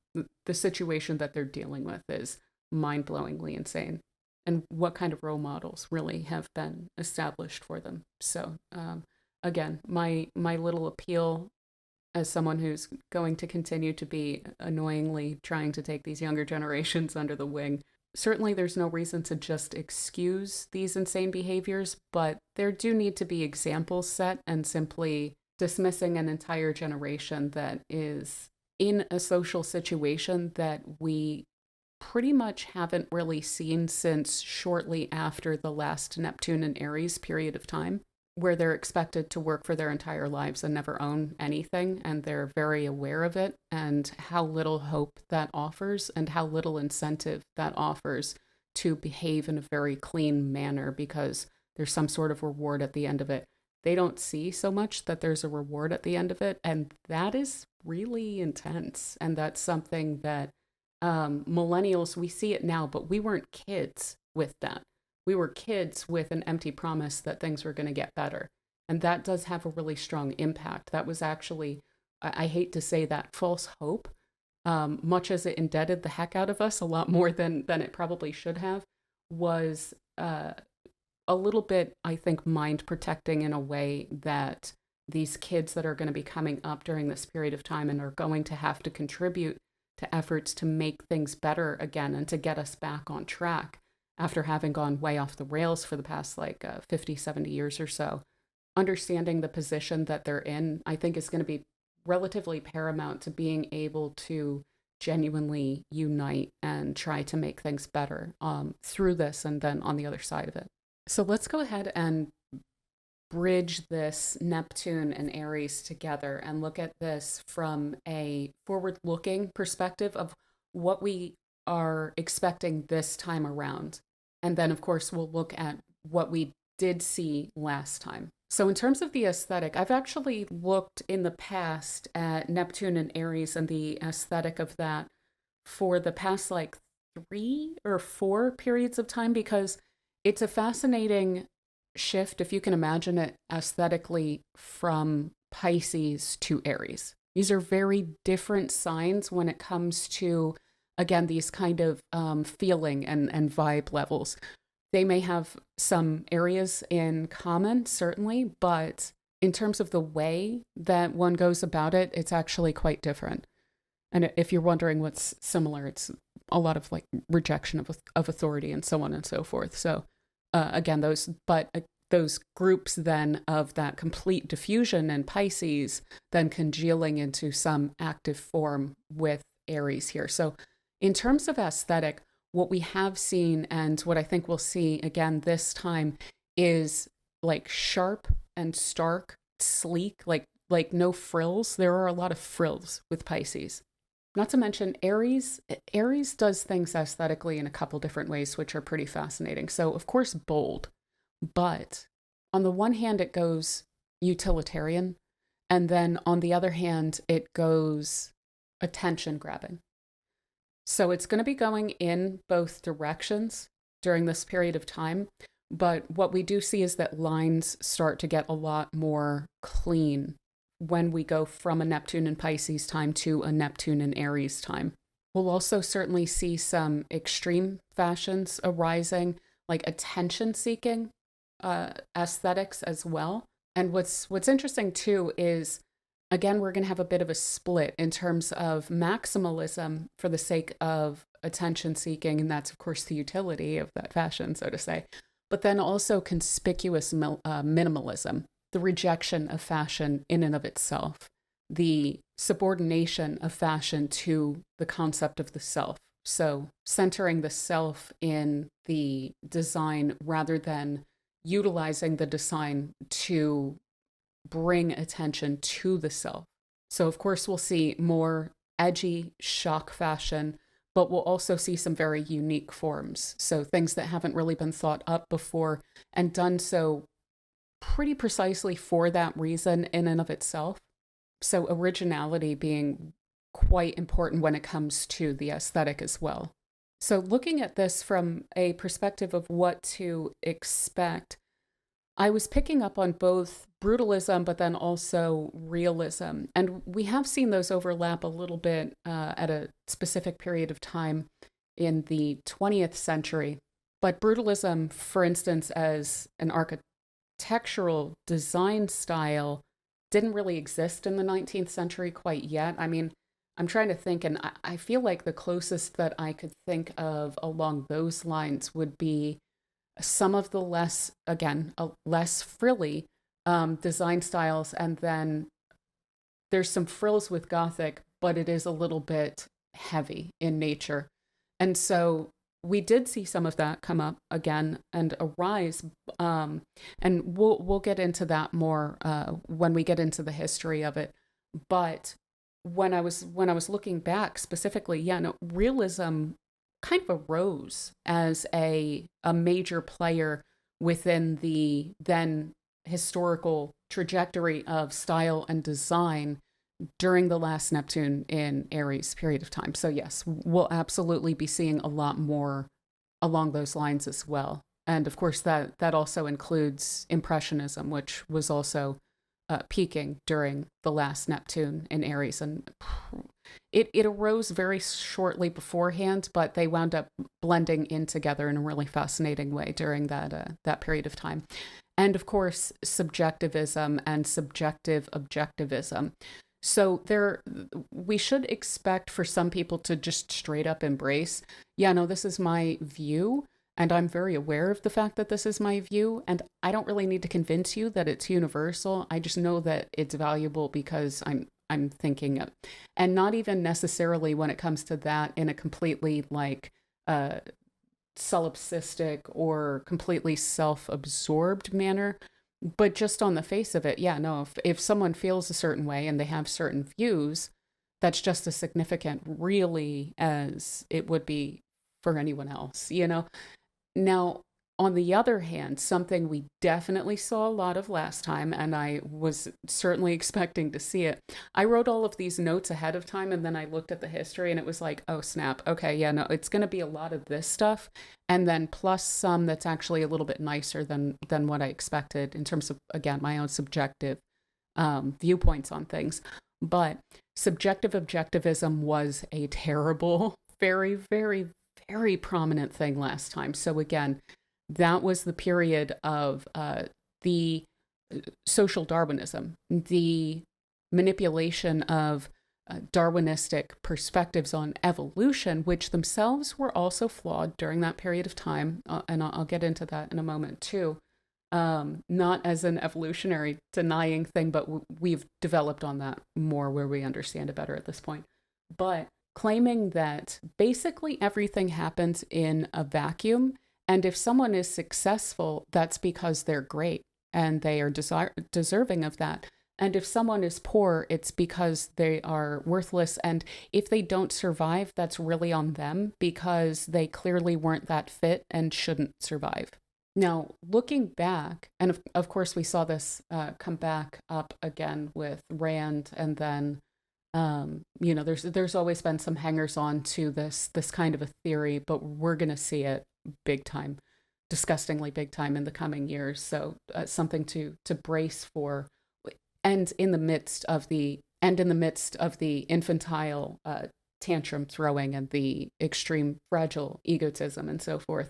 The situation that they're dealing with is mind-blowingly insane, and what kind of role models really have been established for them. So again, my little appeal as someone who's going to continue to be annoyingly trying to take these younger generations under the wing. Certainly there's no reason to just excuse these insane behaviors, but there do need to be examples set, and simply dismissing an entire generation that is in a social situation that we pretty much haven't really seen since shortly after the last Neptune and Aries period of time. where they're expected to work for their entire lives and never own anything, and they're very aware of it, and how little hope that offers and how little incentive that offers to behave in a very clean manner because there's some sort of reward at the end of it. They don't see so much that there's a reward at the end of it, and that is really intense. And that's something that millennials, we see it now, but we weren't kids with that. We were kids with an empty promise that things were going to get better. And that does have a really strong impact. That was actually, I hate to say that, false hope, much as it indebted the heck out of us, a lot more than it probably should have, was a little bit, I think, mind protecting in a way that these kids that are going to be coming up during this period of time and are going to have to contribute to efforts to make things better again and to get us back on track after having gone way off the rails for the past 50, 70 years or so. Understanding the position that they're in, I think, is going to be relatively paramount to being able to genuinely unite and try to make things better through this and then on the other side of it. So let's go ahead and bridge this Neptune and Aries together and look at this from a forward-looking perspective of what we are expecting this time around. And then, of course, we'll look at what we did see last time. So in terms of the aesthetic, I've actually looked in the past at Neptune and Aries and the aesthetic of that for the past 3 or 4 periods of time, because it's a fascinating shift, if you can imagine it aesthetically, from Pisces to Aries. These are very different signs when it comes to, again, these kind of feeling and vibe levels. They may have some areas in common, certainly, but in terms of the way that one goes about it, it's actually quite different. And if you're wondering what's similar, it's a lot of rejection of authority and so on and so forth. So again, those groups then of that complete diffusion in Pisces then congealing into some active form with Aries here. So in terms of aesthetic, what we have seen and what I think we'll see again this time is sharp and stark, sleek, like no frills. There are a lot of frills with Pisces. Not to mention Aries does things aesthetically in a couple different ways, which are pretty fascinating. So of course, bold, but on the one hand, it goes utilitarian. And then on the other hand, it goes attention grabbing. So it's going to be going in both directions during this period of time. But what we do see is that lines start to get a lot more clean when we go from a Neptune and Pisces time to a Neptune and Aries time. We'll also certainly see some extreme fashions arising, like attention-seeking aesthetics as well. And what's interesting too is, again, we're going to have a bit of a split in terms of maximalism for the sake of attention-seeking, and that's of course the utility of that fashion, so to say. But then also conspicuous minimalism, the rejection of fashion in and of itself, the subordination of fashion to the concept of the self. So centering the self in the design rather than utilizing the design to bring attention to the self. So of course we'll see more edgy shock fashion, but we'll also see some very unique forms. So things that haven't really been thought up before and done so pretty precisely for that reason in and of itself. So originality being quite important when it comes to the aesthetic as well. So looking at this from a perspective of what to expect, I was picking up on both brutalism, but then also realism. And we have seen those overlap a little bit at a specific period of time in the 20th century. But brutalism, for instance, as an architectural design style, didn't really exist in the 19th century quite yet. I mean, I'm trying to think, and I feel like the closest that I could think of along those lines would be some of the less frilly design styles. And then there's some frills with Gothic, but it is a little bit heavy in nature. And so we did see some of that come up again and arise, and we'll get into that more when we get into the history of it. But when I was looking back specifically, yeah, no, realism kind of arose as a major player within the then historical trajectory of style and design during the last Neptune in Aries period of time. So yes, we'll absolutely be seeing a lot more along those lines as well. And of course, that also includes Impressionism, which was also peaking during the last Neptune in Aries, and it arose very shortly beforehand, but they wound up blending in together in a really fascinating way during that period of time. And of course, subjectivism and subjective objectivism. So we should expect for some people to just straight up embrace, yeah, no, this is my view, and I'm very aware of the fact that this is my view, and I don't really need to convince you that it's universal. I just know that it's valuable because I'm thinking it. And not even necessarily when it comes to that in a completely like solipsistic or completely self-absorbed manner, but just on the face of it, yeah, no, if someone feels a certain way and they have certain views, that's just as significant really as it would be for anyone else, you know? Now, on the other hand, something we definitely saw a lot of last time, and I was certainly expecting to see it. I wrote all of these notes ahead of time, and then I looked at the history, and it was like, oh, snap. Okay, yeah, no, it's going to be a lot of this stuff, and then plus some that's actually a little bit nicer than what I expected in terms of, again, my own subjective viewpoints on things. But subjective objectivism was a terrible, very, very, very prominent thing last time. So again, that was the period of the social Darwinism, the manipulation of Darwinistic perspectives on evolution, which themselves were also flawed during that period of time. And I'll get into that in a moment too. Not as an evolutionary denying thing, but we've developed on that more where we understand it better at this point. But claiming that basically everything happens in a vacuum. And if someone is successful, that's because they're great and they are deserving of that. And if someone is poor, it's because they are worthless. And if they don't survive, that's really on them because they clearly weren't that fit and shouldn't survive. Now, looking back, and of course, we saw this come back up again with Rand, and then there's always been some hangers on to this kind of a theory, but we're gonna see it big time, disgustingly big time in the coming years. So something to brace for, and in the midst of the infantile tantrum throwing and the extreme fragile egotism and so forth.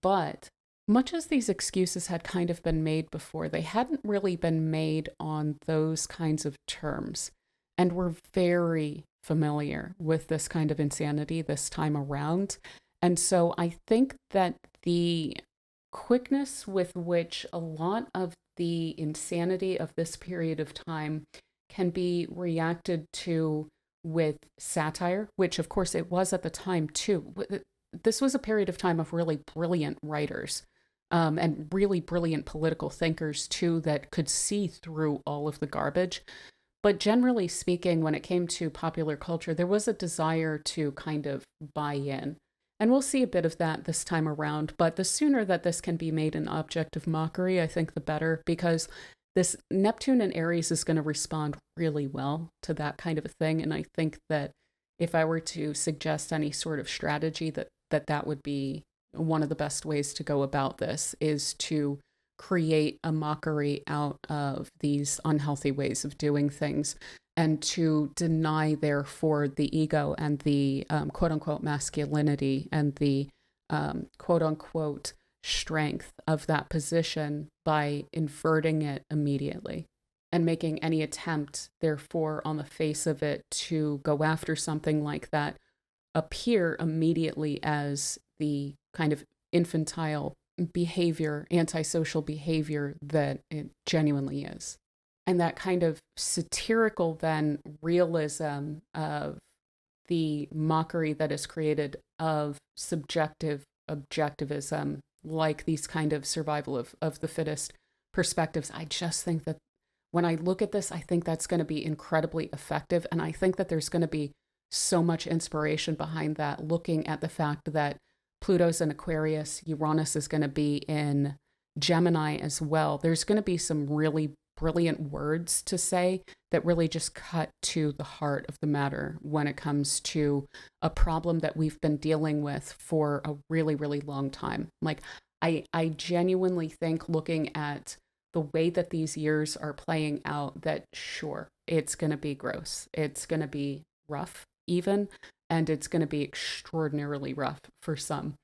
But much as these excuses had kind of been made before, they hadn't really been made on those kinds of terms. And we're very familiar with this kind of insanity this time around. And so I think that the quickness with which a lot of the insanity of this period of time can be reacted to with satire, which of course it was at the time too. This was a period of time of really brilliant writers. And really brilliant political thinkers too that could see through all of the garbage. But generally speaking, when it came to popular culture, there was a desire to kind of buy in. And we'll see a bit of that this time around. But the sooner that this can be made an object of mockery, I think the better, because this Neptune in Aries is going to respond really well to that kind of a thing. And I think that if I were to suggest any sort of strategy, that would be one of the best ways to go about this, is to create a mockery out of these unhealthy ways of doing things and to deny, therefore, the ego and the quote unquote masculinity and the quote unquote strength of that position by inverting it immediately and making any attempt, therefore, on the face of it to go after something like that appear immediately as the kind of infantile behavior, antisocial behavior that it genuinely is. And that kind of satirical then realism of the mockery that is created of subjective objectivism, like these kind of survival of the fittest perspectives. I just think that when I look at this, I think that's going to be incredibly effective. And I think that there's going to be so much inspiration behind that, looking at the fact that Pluto's in Aquarius, Uranus is going to be in Gemini as well. There's going to be some really brilliant words to say that really just cut to the heart of the matter when it comes to a problem that we've been dealing with for a really, really long time. Like, I genuinely think, looking at the way that these years are playing out, that sure, it's going to be gross. It's going to be rough even, and it's going to be extraordinarily rough for some.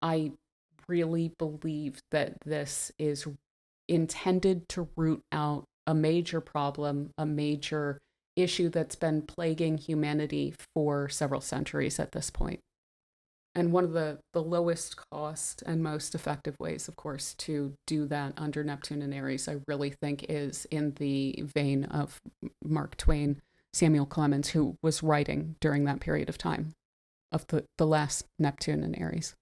I really believe that this is intended to root out a major problem, a major issue that's been plaguing humanity for several centuries at this point. And one of the lowest cost and most effective ways, of course, to do that under Neptune and Aries, I really think is in the vein of Mark Twain, Samuel Clemens, who was writing during that period of time of the last Neptune and Aries.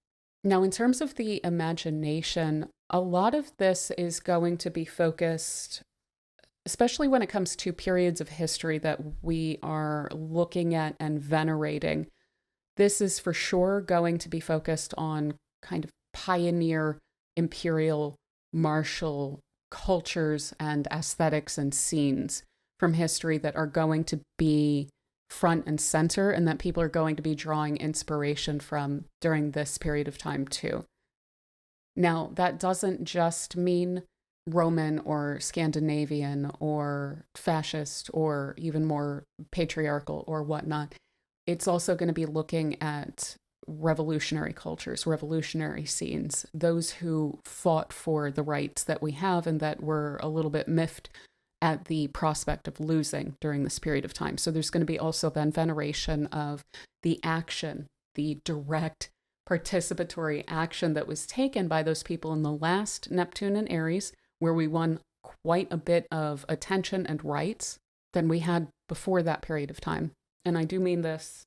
Now, in terms of the imagination, a lot of this is going to be focused, especially when it comes to periods of history that we are looking at and venerating. This is for sure going to be focused on kind of pioneer, imperial, martial cultures and aesthetics and scenes from history that are going to be front and center, and that people are going to be drawing inspiration from during this period of time too. Now, that doesn't just mean Roman or Scandinavian or fascist or even more patriarchal or whatnot. It's also going to be looking at revolutionary cultures, revolutionary scenes, those who fought for the rights that we have and that were a little bit miffed at the prospect of losing during this period of time. So there's going to be also then veneration of the action, the direct participatory action that was taken by those people in the last Neptune and Aries, where we won quite a bit of attention and rights than we had before that period of time. And I do mean this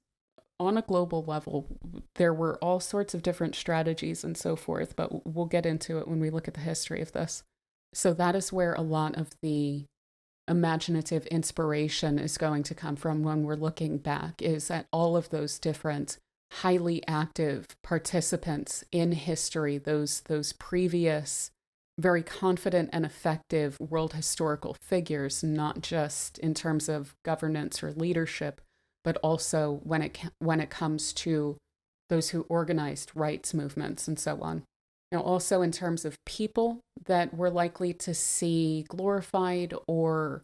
on a global level. There were all sorts of different strategies and so forth, but we'll get into it when we look at the history of this. So that is where a lot of the imaginative inspiration is going to come from when we're looking back, is at all of those different highly active participants in history, those previous very confident and effective world historical figures, not just in terms of governance or leadership, but also when it comes to those who organized rights movements and so on. Now, also in terms of people that we're likely to see glorified or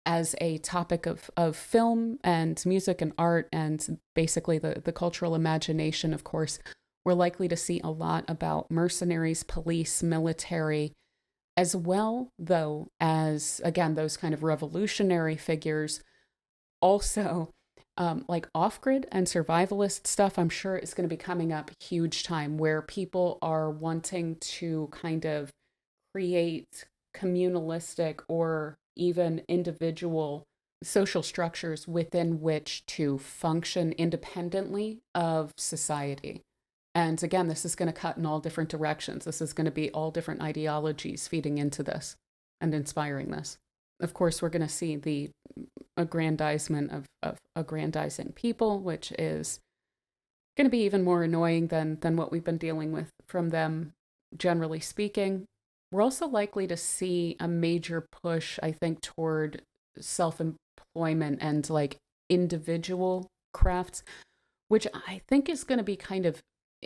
as a topic of film and music and art and basically the cultural imagination, of course, we're likely to see a lot about mercenaries, police, military, as well, though, as, again, those kind of revolutionary figures. Also, like off-grid and survivalist stuff, I'm sure is going to be coming up huge time, where people are wanting to kind of create communalistic or even individual social structures within which to function independently of society. And again, this is going to cut in all different directions. This is going to be all different ideologies feeding into this and inspiring this. Of course, we're going to see the aggrandizement of aggrandizing people, which is going to be even more annoying than what we've been dealing with from them, generally speaking. We're also likely to see a major push, I think, toward self-employment and like individual crafts, which I think is going to be kind of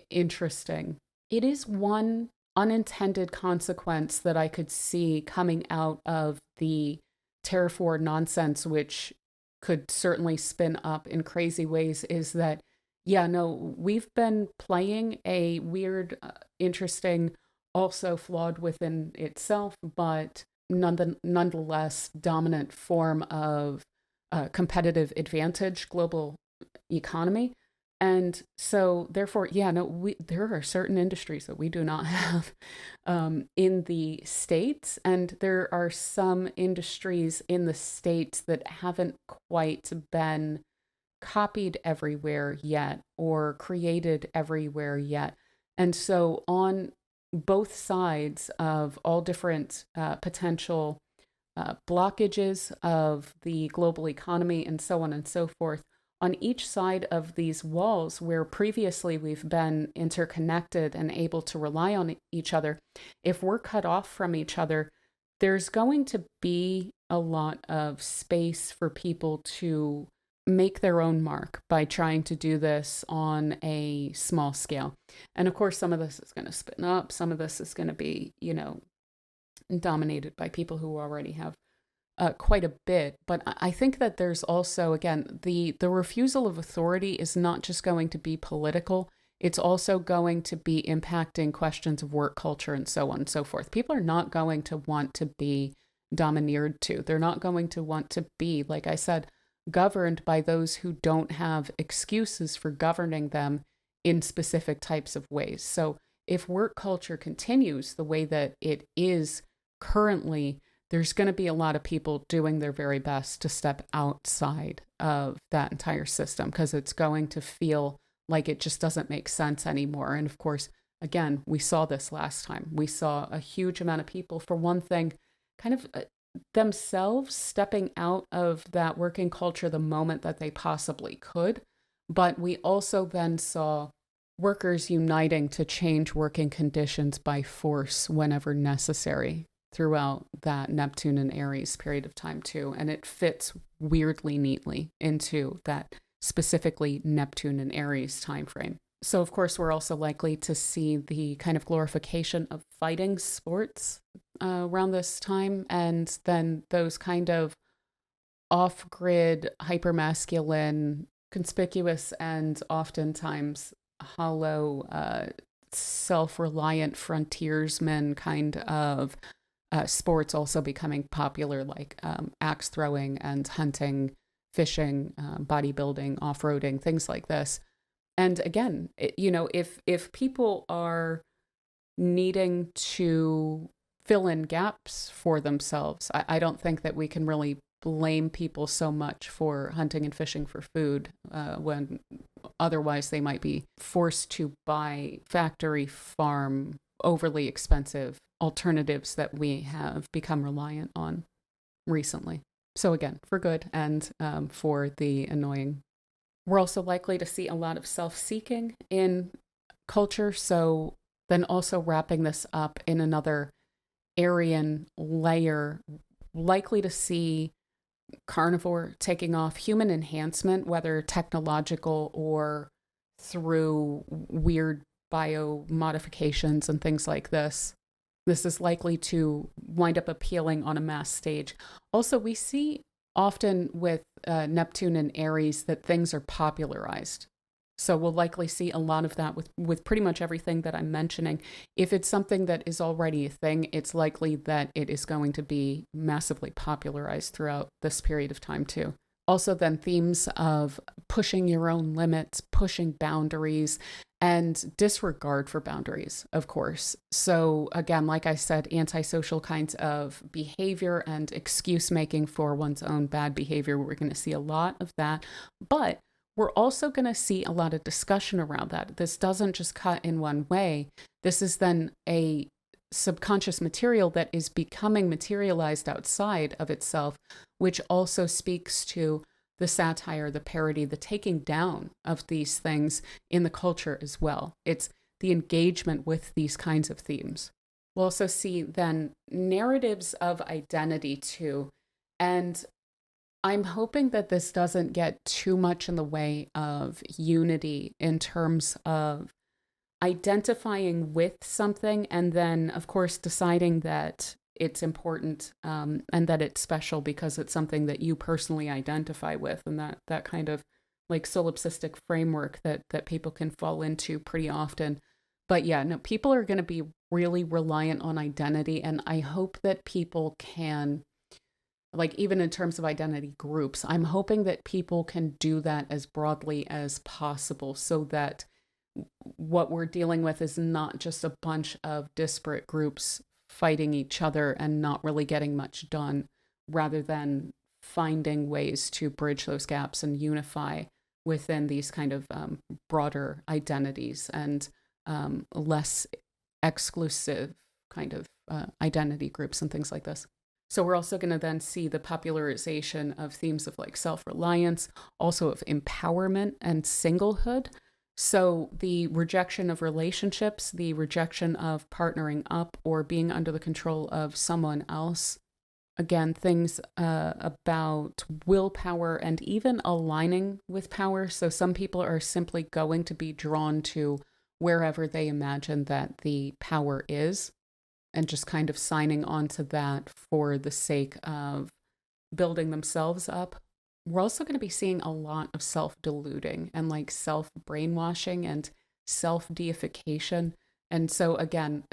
interesting. It is one unintended consequence that I could see coming out of the terraform nonsense, which could certainly spin up in crazy ways, is that, yeah, no, we've been playing a weird, interesting, also flawed within itself, but nonetheless dominant form of competitive advantage, global economy. And so therefore, yeah, no, there are certain industries that we do not have in the States, and there are some industries in the States that haven't quite been copied everywhere yet or created everywhere yet. And so on both sides of all different potential blockages of the global economy and so on and so forth, on each side of these walls where previously we've been interconnected and able to rely on each other, if we're cut off from each other, there's going to be a lot of space for people to make their own mark by trying to do this on a small scale. And of course, some of this is going to spin up. Some of this is going to be, dominated by people who already have quite a bit. But I think that there's also, again, the refusal of authority is not just going to be political. It's also going to be impacting questions of work culture and so on and so forth. People are not going to want to be domineered to. They're not going to want to be, like I said, governed by those who don't have excuses for governing them in specific types of ways. So if work culture continues the way that it is currently, there's going to be a lot of people doing their very best to step outside of that entire system because it's going to feel like it just doesn't make sense anymore. And of course, again, we saw this last time. We saw a huge amount of people, for one thing, kind of themselves stepping out of that working culture the moment that they possibly could. But we also then saw workers uniting to change working conditions by force whenever necessary throughout that Neptune and Aries period of time too. And it fits weirdly neatly into that specifically Neptune and Aries timeframe. So of course, we're also likely to see the kind of glorification of fighting sports around this time. And then those kind of off-grid, hypermasculine, conspicuous, and oftentimes hollow, self-reliant frontiersmen kind of sports also becoming popular, like axe throwing and hunting, fishing, bodybuilding, off-roading, things like this. And again, if people are needing to fill in gaps for themselves, I don't think that we can really blame people so much for hunting and fishing for food when otherwise they might be forced to buy factory farm, overly expensive alternatives that we have become reliant on recently. So again, for good and for the annoying. We're also likely to see a lot of self-seeking in culture. So then also wrapping this up in another Aryan layer, likely to see carnivore taking off, human enhancement, whether technological or through weird biomodifications and things like this. This is likely to wind up appealing on a mass stage. Also, we see often with Neptune and Aries that things are popularized. So we'll likely see a lot of that with pretty much everything that I'm mentioning. If it's something that is already a thing, it's likely that it is going to be massively popularized throughout this period of time too. Also then themes of pushing your own limits, pushing boundaries, and disregard for boundaries, of course. So again, like I said, antisocial kinds of behavior and excuse making for one's own bad behavior. We're going to see a lot of that, but we're also going to see a lot of discussion around that. This doesn't just cut in one way. This is then a subconscious material that is becoming materialized outside of itself, which also speaks to the satire, the parody, the taking down of these things in the culture as well. It's the engagement with these kinds of themes. We'll also see then narratives of identity too. And I'm hoping that this doesn't get too much in the way of unity in terms of identifying with something and then, of course, deciding that it's important and that it's special because it's something that you personally identify with, and that kind of like solipsistic framework that people can fall into pretty often. But yeah, no, people are going to be really reliant on identity, and I hope that people can, like even in terms of identity groups, I'm hoping that people can do that as broadly as possible so that what we're dealing with is not just a bunch of disparate groups fighting each other and not really getting much done, rather than finding ways to bridge those gaps and unify within these kind of broader identities and less exclusive kind of identity groups and things like this. So we're also going to then see the popularization of themes of like self-reliance, also of empowerment and singlehood. So the rejection of relationships, the rejection of partnering up or being under the control of someone else. Again, things about willpower and even aligning with power. So some people are simply going to be drawn to wherever they imagine that the power is, and just kind of signing on to that for the sake of building themselves up. We're also going to be seeing a lot of self-deluding and like self-brainwashing and self-deification. And so again,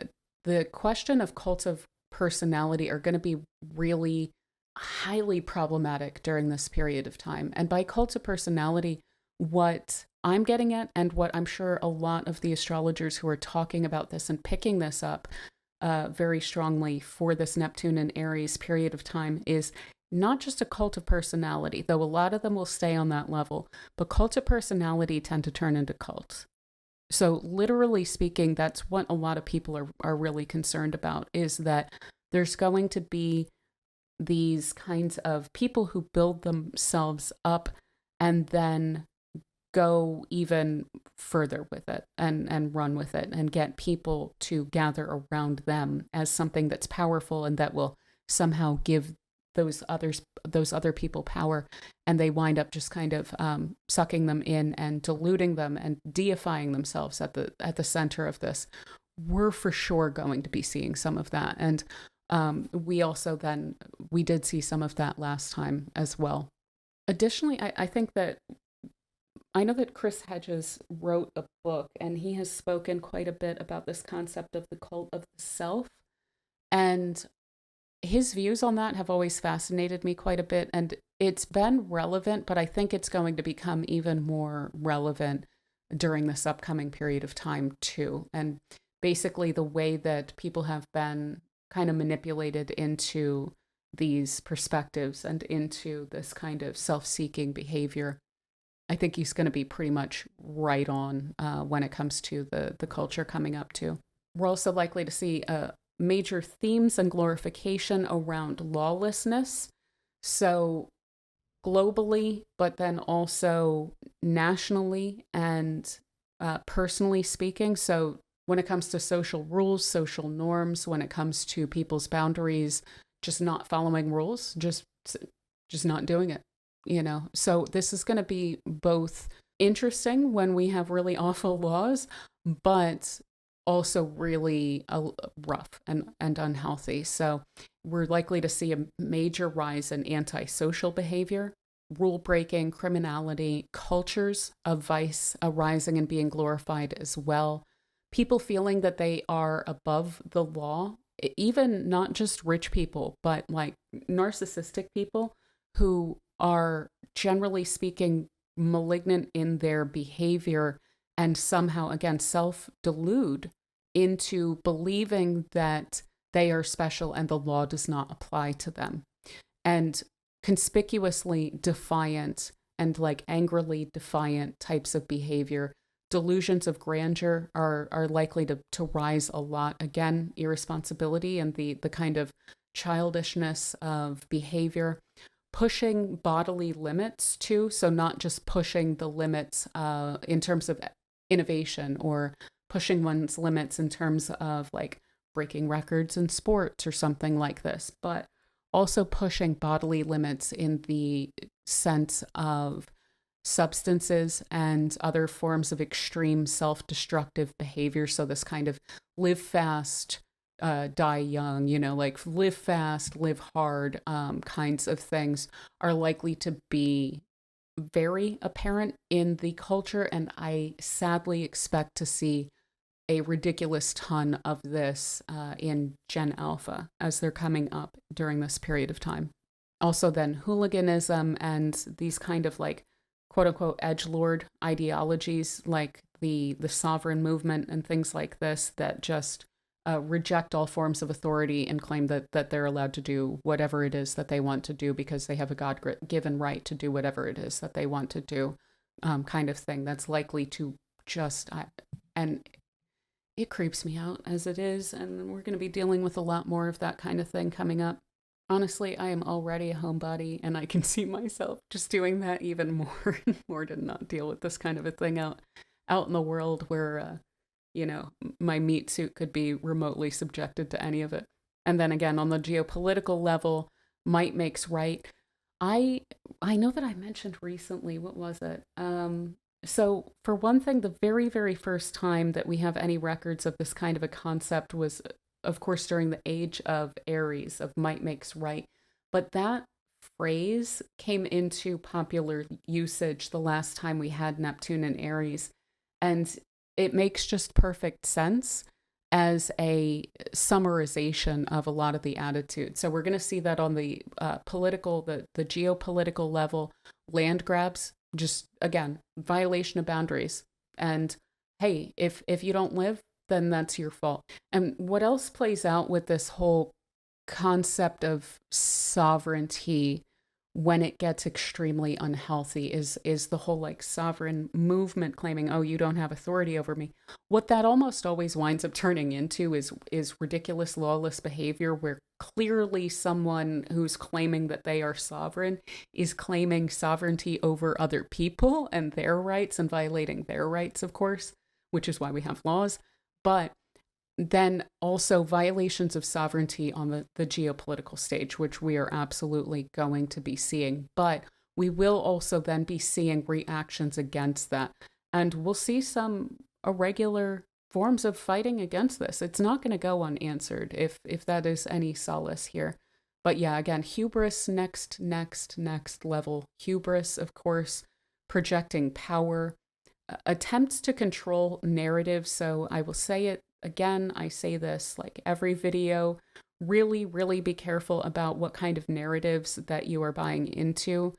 the question of cults of personality are going to be really highly problematic during this period of time. And by cult of personality, what I'm getting at, and what I'm sure a lot of the astrologers who are talking about this and picking this up very strongly for this Neptune and Aries period of time, is not just a cult of personality, though a lot of them will stay on that level, but cult of personality tend to turn into cults. So literally speaking, that's what a lot of people are really concerned about, is that there's going to be these kinds of people who build themselves up and then go even further with it and run with it and get people to gather around them as something that's powerful and that will somehow give those other people power, and they wind up just kind of sucking them in and diluting them and deifying themselves at the center of this. We're for sure going to be seeing some of that, and we did see some of that last time as well. Additionally, I think that I know that Chris Hedges wrote a book, and he has spoken quite a bit about this concept of the cult of the self, and his views on that have always fascinated me quite a bit, and it's been relevant, but I think it's going to become even more relevant during this upcoming period of time too. And basically the way that people have been kind of manipulated into these perspectives and into this kind of self-seeking behavior, I think he's going to be pretty much right on when it comes to the culture coming up too. We're also likely to see major themes and glorification around lawlessness. So globally, but then also nationally and personally speaking. So when it comes to social rules, social norms, when it comes to people's boundaries, just not following rules, just not doing it, you know. So this is going to be both interesting when we have really awful laws, but also really rough and unhealthy. So we're likely to see a major rise in antisocial behavior, rule breaking, criminality, cultures of vice arising and being glorified as well. People feeling that they are above the law, even not just rich people, but like narcissistic people who are generally speaking malignant in their behavior and somehow, again, self-delude into believing that they are special and the law does not apply to them. And conspicuously defiant and like angrily defiant types of behavior. Delusions of grandeur are likely to rise a lot. Again, irresponsibility and the kind of childishness of behavior. Pushing bodily limits too. So not just pushing the limits in terms of innovation or pushing one's limits in terms of like breaking records in sports or something like this, but also pushing bodily limits in the sense of substances and other forms of extreme self-destructive behavior. So this kind of live fast, die young, you know, like live fast, live hard kinds of things are likely to be very apparent in the culture. And I sadly expect to see a ridiculous ton of this in Gen Alpha as they're coming up during this period of time. Also then hooliganism and these kind of like quote unquote edgelord ideologies like the sovereign movement and things like this that just reject all forms of authority and claim that they're allowed to do whatever it is that they want to do because they have a God-given right to do whatever it is that they want to do. kind of thing that's likely to just, and it creeps me out as it is. And we're going to be dealing with a lot more of that kind of thing coming up. Honestly, I am already a homebody, and I can see myself just doing that even more and more to not deal with this kind of a thing out in the world where, my meat suit could be remotely subjected to any of it. And then again, on the geopolitical level, might makes right. I know that I mentioned recently, what was it? So for one thing, the very, very first time that we have any records of this kind of a concept was, of course, during the age of Aries, of might makes right. But that phrase came into popular usage the last time we had Neptune and Aries. And it makes just perfect sense as a summarization of a lot of the attitudes. So we're going to see that on the political, the geopolitical level, land grabs, just again, violation of boundaries. And hey, if you don't live, then that's your fault. And what else plays out with this whole concept of sovereignty when it gets extremely unhealthy is the whole like sovereign movement claiming, oh, you don't have authority over me. What that almost always winds up turning into is ridiculous lawless behavior where clearly someone who's claiming that they are sovereign is claiming sovereignty over other people and their rights and violating their rights, of course, which is why we have laws. But then also violations of sovereignty on the geopolitical stage, which we are absolutely going to be seeing. But we will also then be seeing reactions against that. And we'll see some irregular forms of fighting against this. It's not going to go unanswered if that is any solace here. But yeah, again, hubris, next level. Hubris, of course, projecting power, attempts to control narratives. So I will say it again, I say this like every video, really, really be careful about what kind of narratives that you are buying into.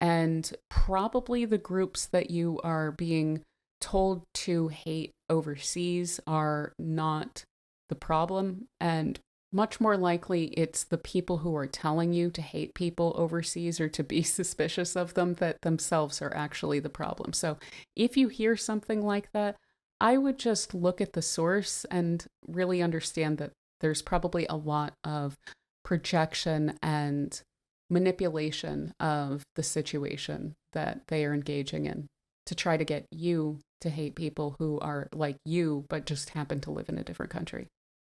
And probably the groups that you are being told to hate overseas are not the problem. And much more likely it's the people who are telling you to hate people overseas or to be suspicious of them that themselves are actually the problem. So if you hear something like that, I would just look at the source and really understand that there's probably a lot of projection and manipulation of the situation that they are engaging in to try to get you to hate people who are like you, but just happen to live in a different country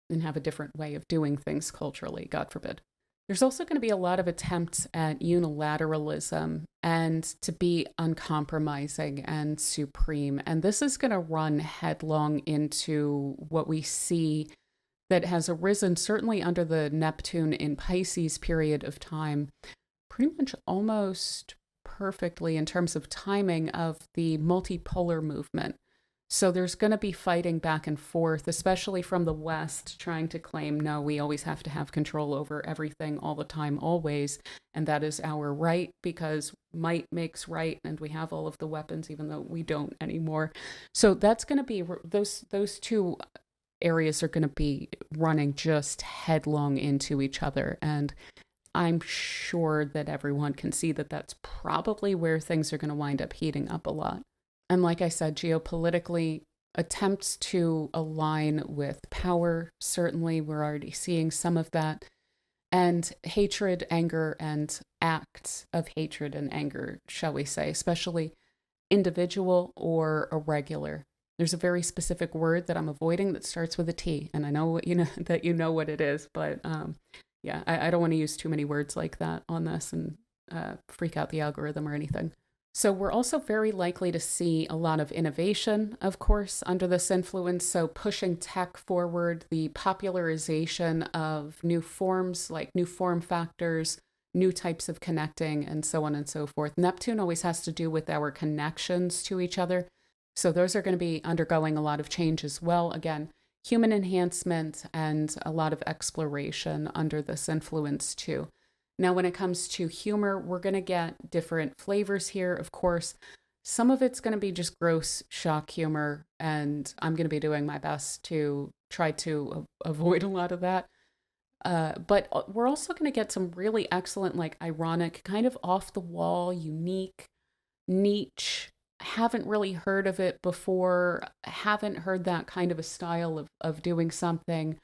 and have a different way of doing things culturally, God forbid. There's also going to be a lot of attempts at unilateralism and to be uncompromising and supreme. And this is going to run headlong into what we see that has arisen certainly under the Neptune in Pisces period of time, pretty much almost perfectly in terms of timing of the multipolar movement. So there's going to be fighting back and forth, especially from the West, trying to claim, no, we always have to have control over everything all the time, always. And that is our right because might makes right. And we have all of the weapons, even though we don't anymore. So that's going to be, those two areas are going to be running just headlong into each other. And I'm sure that everyone can see that that's probably where things are going to wind up heating up a lot. And like I said, geopolitically, attempts to align with power, certainly we're already seeing some of that, and hatred, anger, and acts of hatred and anger, shall we say, especially individual or irregular. There's a very specific word that I'm avoiding that starts with a T, and I know what that you know what it is, but yeah, I don't want to use too many words like that on this and freak out the algorithm or anything. So we're also very likely to see a lot of innovation, of course, under this influence. So pushing tech forward, the popularization of new forms, like new form factors, new types of connecting, and so on and so forth. Neptune always has to do with our connections to each other. So those are going to be undergoing a lot of change as well. Again, human enhancement and a lot of exploration under this influence too. Now, when it comes to humor, we're going to get different flavors here, of course. Some of it's going to be just gross shock humor, and I'm going to be doing my best to try to avoid a lot of that. But we're also going to get some really excellent, like ironic, kind of off the wall, unique, niche haven't really heard of it before, haven't heard that kind of a style of doing something,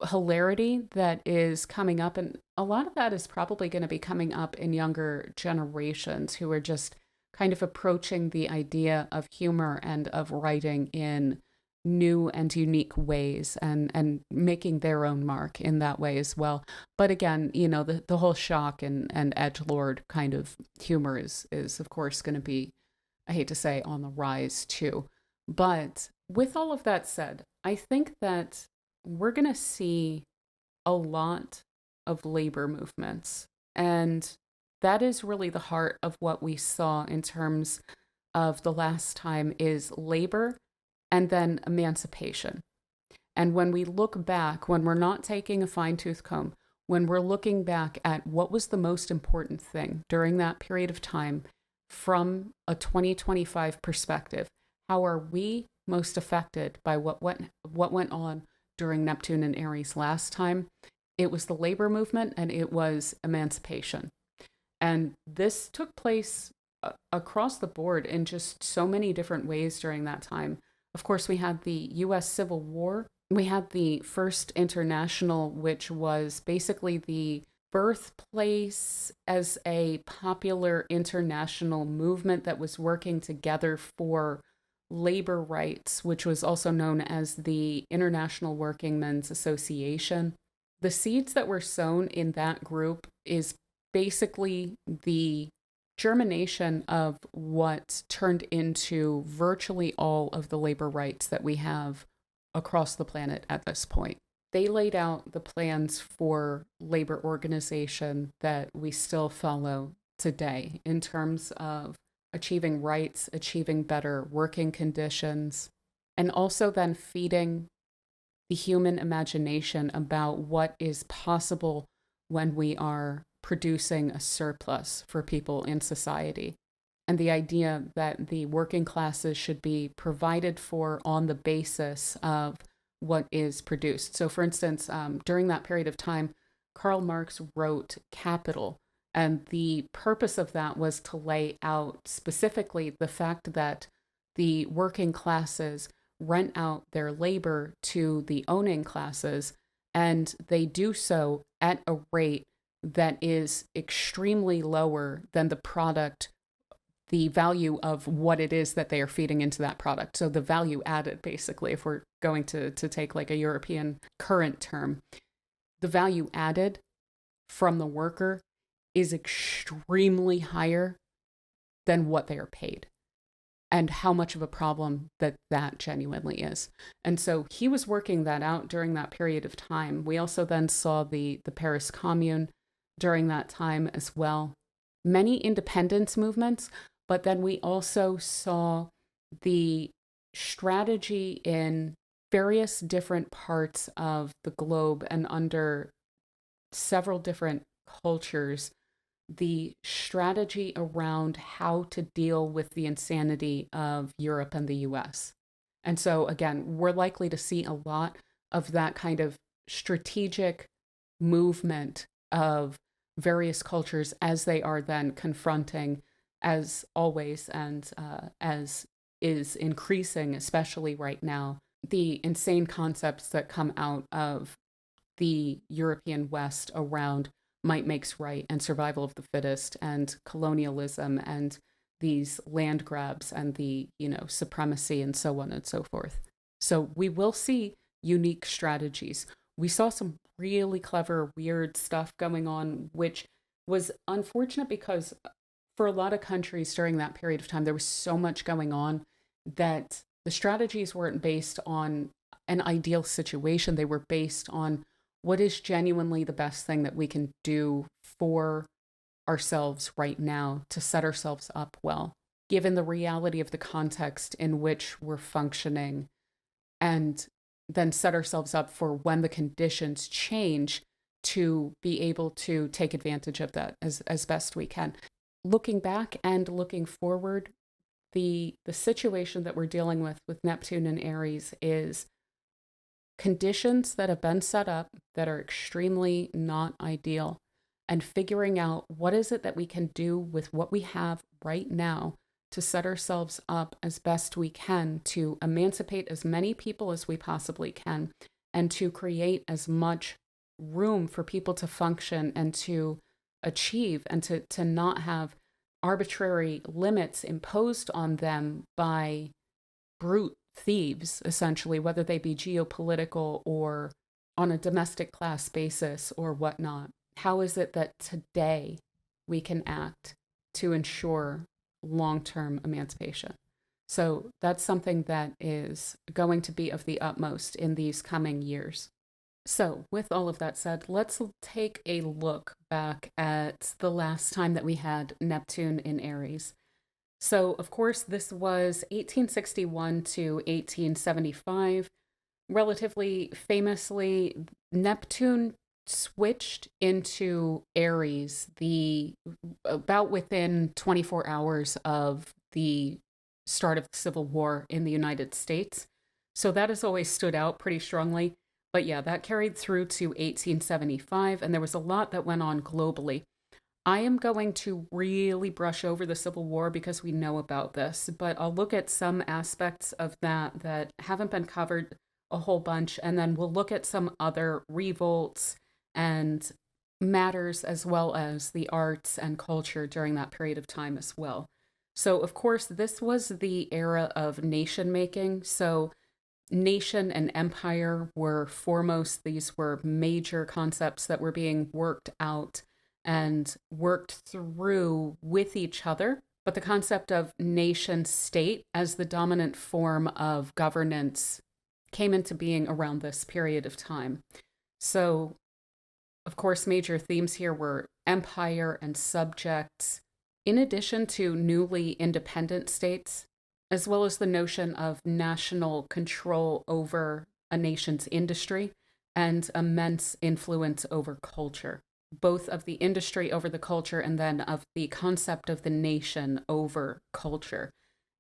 hilarity that is coming up. And a lot of that is probably going to be coming up in younger generations who are just kind of approaching the idea of humor and of writing in new and unique ways, and making their own mark in that way as well. But again, the whole shock and edgelord kind of humor is of course going to be, I hate to say, on the rise too. But with all of that said, I think that we're going to see a lot of labor movements. And that is really the heart of what we saw in terms of the last time, is labor and then emancipation. And when we look back, when we're not taking a fine tooth comb, when we're looking back at what was the most important thing during that period of time from a 2025 perspective, how are we most affected by what went on during Neptune and Aries last time? It was the labor movement and it was emancipation. And this took place across the board in just so many different ways during that time. Of course, we had the US Civil War. We had the First International, which was basically the birthplace as a popular international movement that was working together for labor rights, which was also known as the International Workingmen's Association. The seeds that were sown in that group is basically the germination of what turned into virtually all of the labor rights that we have across the planet at this point. They laid out the plans for labor organization that we still follow today in terms of achieving rights, achieving better working conditions, and also then feeding the human imagination about what is possible when we are producing a surplus for people in society. And the idea that the working classes should be provided for on the basis of what is produced. So, for instance, during that period of time, Karl Marx wrote Capital. And the purpose of that was to lay out specifically the fact that the working classes rent out their labor to the owning classes, and they do so at a rate that is extremely lower than the product, the value of what it is that they are feeding into that product. So the value added, basically, if we're going to take like a European current term, the value added from the worker is extremely higher than what they are paid, and how much of a problem that genuinely is. And so he was working that out during that period of time. We also then saw the Paris Commune during that time as well. Many independence movements, but then we also saw the strategy in various different parts of the globe and under several different cultures, the strategy around how to deal with the insanity of Europe and the US. And so, again, we're likely to see a lot of that kind of strategic movement of various cultures as they are then confronting, as always, and as is increasing, especially right now, the insane concepts that come out of the European West around might makes right and survival of the fittest and colonialism and these land grabs and the, supremacy and so on and so forth. So we will see unique strategies. We saw some really clever, weird stuff going on, which was unfortunate because for a lot of countries during that period of time, there was so much going on that the strategies weren't based on an ideal situation. They were based on what is genuinely the best thing that we can do for ourselves right now to set ourselves up well, given the reality of the context in which we're functioning, and then set ourselves up for when the conditions change to be able to take advantage of that as best we can. Looking back and looking forward, the situation that we're dealing with Neptune and Aries is conditions that have been set up that are extremely not ideal, and figuring out what is it that we can do with what we have right now to set ourselves up as best we can to emancipate as many people as we possibly can and to create as much room for people to function and to achieve and to not have arbitrary limits imposed on them by brute thieves, essentially, whether they be geopolitical or on a domestic class basis or whatnot. How is it that today we can act to ensure long-term emancipation? So that's something that is going to be of the utmost in these coming years. So, with all of that said, let's take a look back at the last time that we had Neptune in Aries. So, of course, this was 1861 to 1875. Relatively famously, Neptune switched into Aries the about within 24 hours of the start of the Civil War in the United States. So that has always stood out pretty strongly. But yeah, that carried through to 1875, and there was a lot that went on globally. I am going to really brush over the Civil War because we know about this, but I'll look at some aspects of that haven't been covered a whole bunch, and then we'll look at some other revolts and matters as well as the arts and culture during that period of time as well. So, of course, this was the era of nation making. So, nation and empire were foremost. These were major concepts that were being worked out and worked through with each other. But the concept of nation state as the dominant form of governance came into being around this period of time. So, of course, major themes here were empire and subjects, in addition to newly independent states, as well as the notion of national control over a nation's industry and immense influence over culture, both of the industry over the culture and then of the concept of the nation over culture.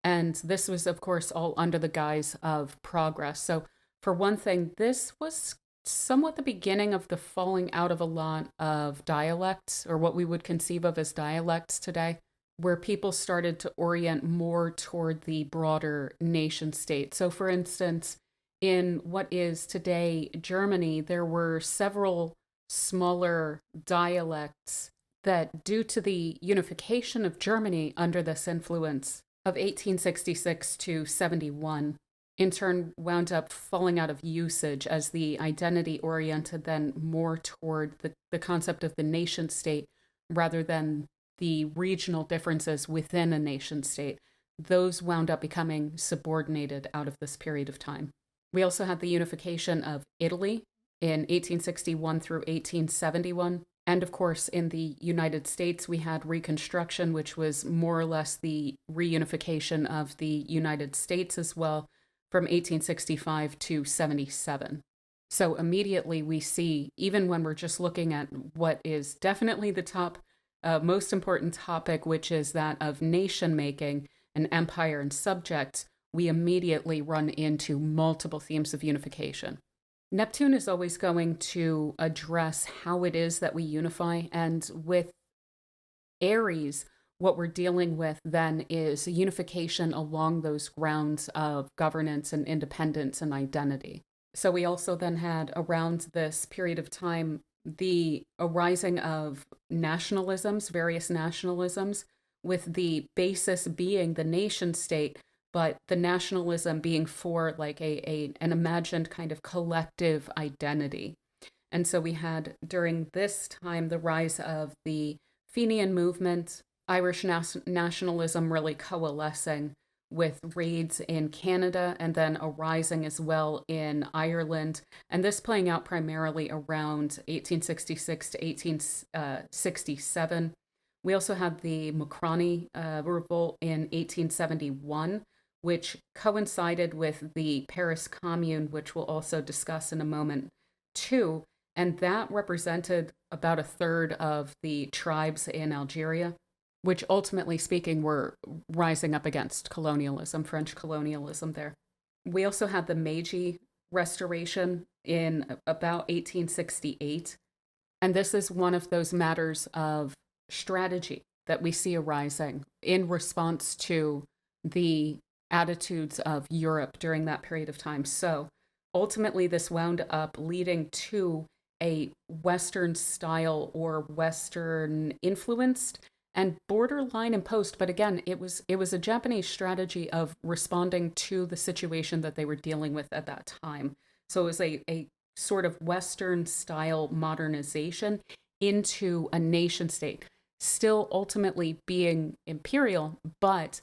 And this was, of course, all under the guise of progress. So, for one thing, this was somewhat the beginning of the falling out of a lot of dialects, or what we would conceive of as dialects today, where people started to orient more toward the broader nation state. So, for instance, in what is today Germany, there were several smaller dialects that, due to the unification of Germany under this influence of 1866 to 71, in turn wound up falling out of usage as the identity oriented then more toward the concept of the nation state rather than the regional differences within a nation state. Those wound up becoming subordinated out of this period of time. We also had the unification of Italy in 1861 through 1871. And of course, in the United States, we had Reconstruction, which was more or less the reunification of the United States as well, from 1865 to 77. So immediately we see, even when we're just looking at what is definitely the top, most important topic, which is that of nation making and empire and subjects, we immediately run into multiple themes of unification. Neptune is always going to address how it is that we unify, and with Aries, what we're dealing with then is a unification along those grounds of governance and independence and identity. So we also then had around this period of time the arising of nationalisms, various nationalisms, with the basis being the nation state, but the nationalism being for like an imagined kind of collective identity. And so we had during this time the rise of the Fenian movement, Irish nationalism really coalescing with raids in Canada and then a rising as well in Ireland. And this playing out primarily around 1866 to 1867. We also had the Mucrani revolt in 1871, which coincided with the Paris Commune, which we'll also discuss in a moment too. And that represented about a third of the tribes in Algeria, which ultimately speaking were rising up against colonialism, French colonialism there. We also had the Meiji Restoration in about 1868. And this is one of those matters of strategy. that we see arising in response to the attitudes of Europe during that period of time. So ultimately, this wound up leading to a Western style or Western influenced and borderline imposed. But again, it was a Japanese strategy of responding to the situation that they were dealing with at that time. So it was a sort of Western style modernization into a nation state, still ultimately being imperial, but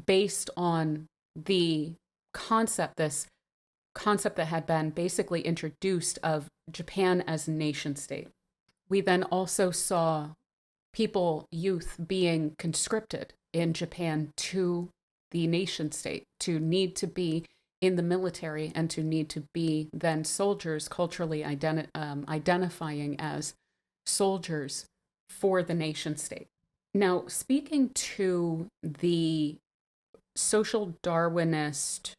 based on the concept, this concept that had been basically introduced of Japan as a nation state. We then also saw people, youth, being conscripted in Japan to the nation state, to need to be in the military and to need to be then soldiers, culturally identifying as soldiers for the nation state. Now, speaking to the social Darwinist,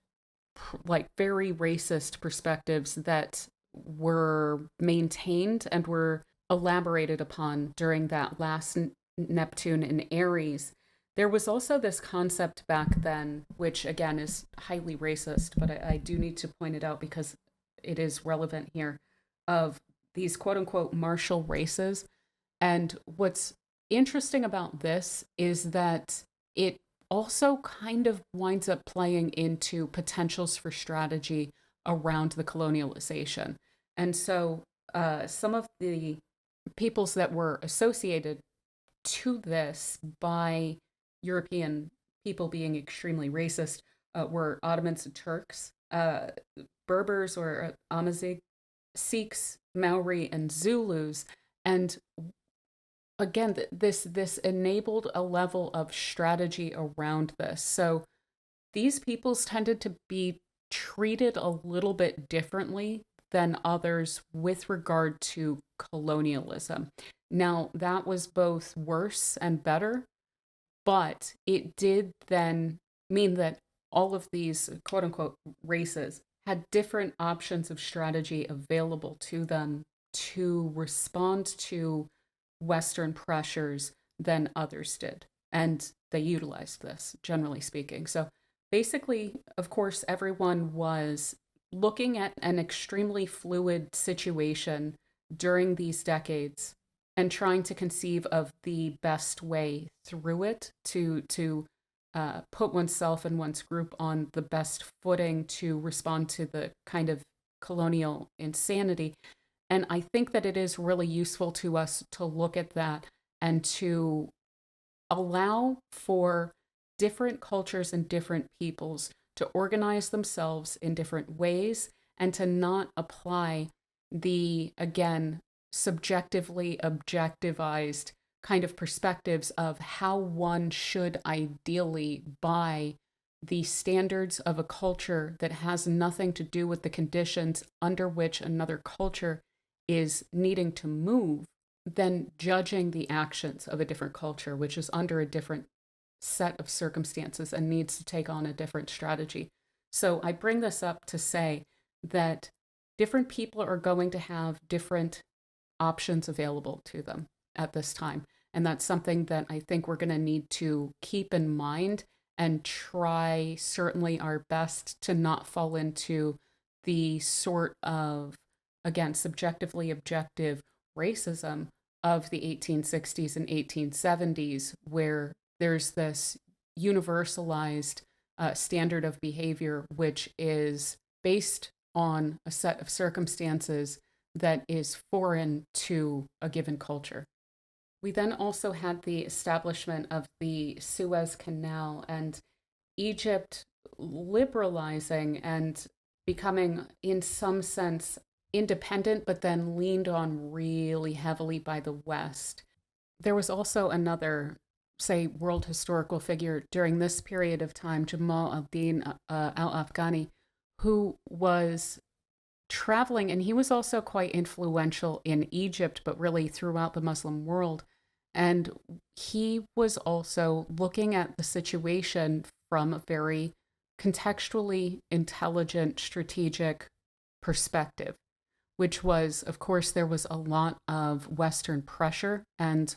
like very racist perspectives that were maintained and were elaborated upon during that last Neptune in Aries, there was also this concept back then, which again is highly racist, but I do need to point it out because it is relevant here, of these quote unquote martial races. And what's interesting about this is that it also kind of winds up playing into potentials for strategy around the colonialization. And so some of the peoples that were associated to this by European people being extremely racist were Ottomans and Turks, Berbers or Amazigh, Sikhs, Maori, and Zulus. And again, this enabled a level of strategy around this. So these peoples tended to be treated a little bit differently than others with regard to colonialism. Now, that was both worse and better, but it did then mean that all of these quote unquote races had different options of strategy available to them to respond to Western pressures than others did. And they utilized this, generally speaking. So basically, of course, everyone was looking at an extremely fluid situation during these decades and trying to conceive of the best way through it to put oneself and one's group on the best footing to respond to the kind of colonial insanity. And I think that it is really useful to us to look at that and to allow for different cultures and different peoples to organize themselves in different ways and to not apply the, again, subjectively objectivized kind of perspectives of how one should ideally buy the standards of a culture that has nothing to do with the conditions under which another culture is needing to move, then judging the actions of a different culture, which is under a different set of circumstances and needs to take on a different strategy. So I bring this up to say that different people are going to have different options available to them at this time. And that's something that I think we're going to need to keep in mind and try certainly our best to not fall into the sort of, again, subjectively objective racism of the 1860s and 1870s, where there's this universalized standard of behavior, which is based on a set of circumstances that is foreign to a given culture. We then also had the establishment of the Suez Canal and Egypt liberalizing and becoming, in some sense, independent, but then leaned on really heavily by the West. There was also another, say, world historical figure during this period of time, Jamal al-Din al-Afghani, who was traveling, and he was also quite influential in Egypt, but really throughout the Muslim world. And he was also looking at the situation from a very contextually intelligent, strategic perspective, which was, of course, there was a lot of Western pressure and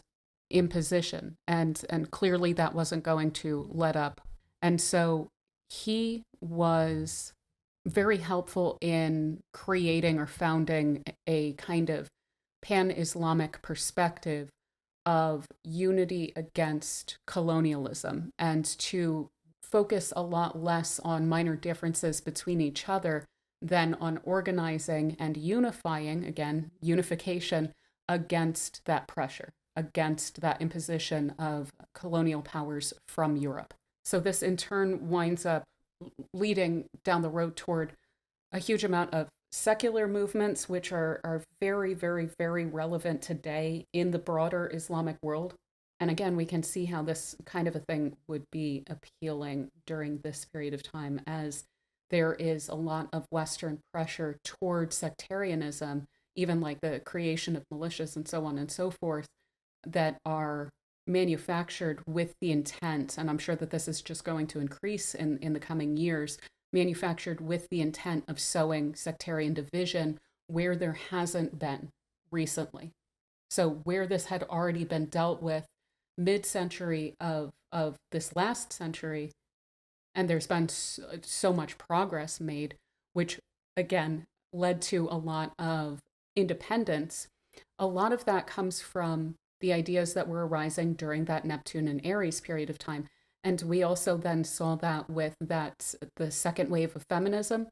imposition, and clearly that wasn't going to let up. And so he was very helpful in creating or founding a kind of pan-Islamic perspective of unity against colonialism, and to focus a lot less on minor differences between each other than on organizing and unifying, again, unification against that pressure, against that imposition of colonial powers from Europe. So this in turn winds up leading down the road toward a huge amount of secular movements, which are very, very, very relevant today in the broader Islamic world. And again, we can see how this kind of a thing would be appealing during this period of time, as there is a lot of Western pressure toward sectarianism, even like the creation of militias and so on and so forth, that are manufactured with the intent, and I'm sure that this is just going to increase in the coming years, manufactured with the intent of sowing sectarian division where there hasn't been recently. So where this had already been dealt with mid-century of this last century, and there's been so much progress made, which again led to a lot of independence. A lot of that comes from the ideas that were arising during that Neptune and Aries period of time. And we also then saw that with the second wave of feminism.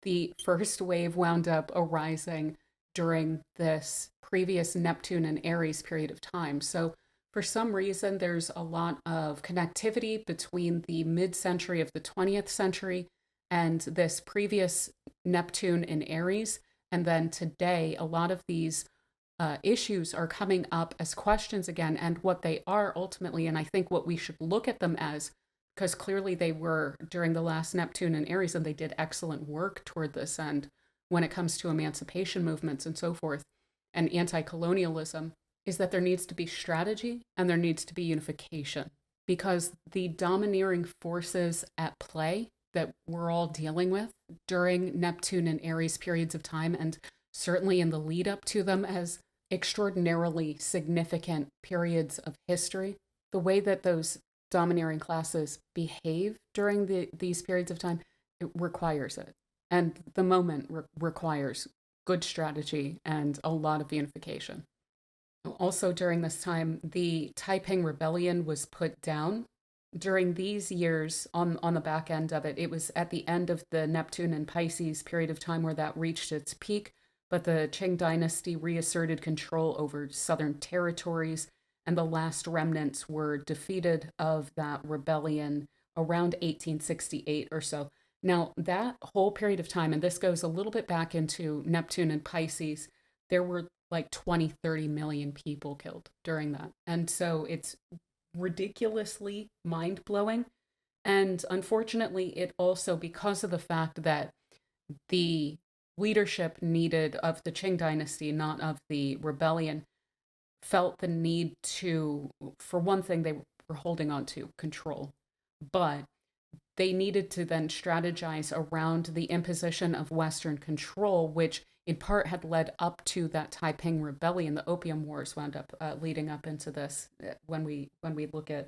The first wave wound up arising during this previous Neptune and Aries period of time. So for some reason, there's a lot of connectivity between the mid-century of the 20th century and this previous Neptune in Aries. And then today, a lot of these issues are coming up as questions again, and what they are ultimately, and I think what we should look at them as, because clearly they were during the last Neptune and Aries, and they did excellent work toward this end when it comes to emancipation movements and so forth, and anti-colonialism, is that there needs to be strategy and there needs to be unification, because the domineering forces at play that we're all dealing with during Neptune and Aries periods of time, and certainly in the lead up to them as extraordinarily significant periods of history, the way that those domineering classes behave during these periods of time, it requires it. And the moment requires good strategy and a lot of unification. Also during this time, the Taiping Rebellion was put down. During these years, on the back end of it, it was at the end of the Neptune and Pisces period of time where that reached its peak, but the Qing dynasty reasserted control over southern territories, and the last remnants were defeated of that rebellion around 1868 or so. Now, that whole period of time, and this goes a little bit back into Neptune and Pisces, there were like 20, 30 million people killed during that. And so it's ridiculously mind-blowing. And unfortunately, it also, because of the fact that the leadership needed of the Qing dynasty, not of the rebellion, felt the need to, for one thing, they were holding on to control, but they needed to then strategize around the imposition of Western control, which in part had led up to that Taiping Rebellion. The Opium Wars wound up leading up into this when we look at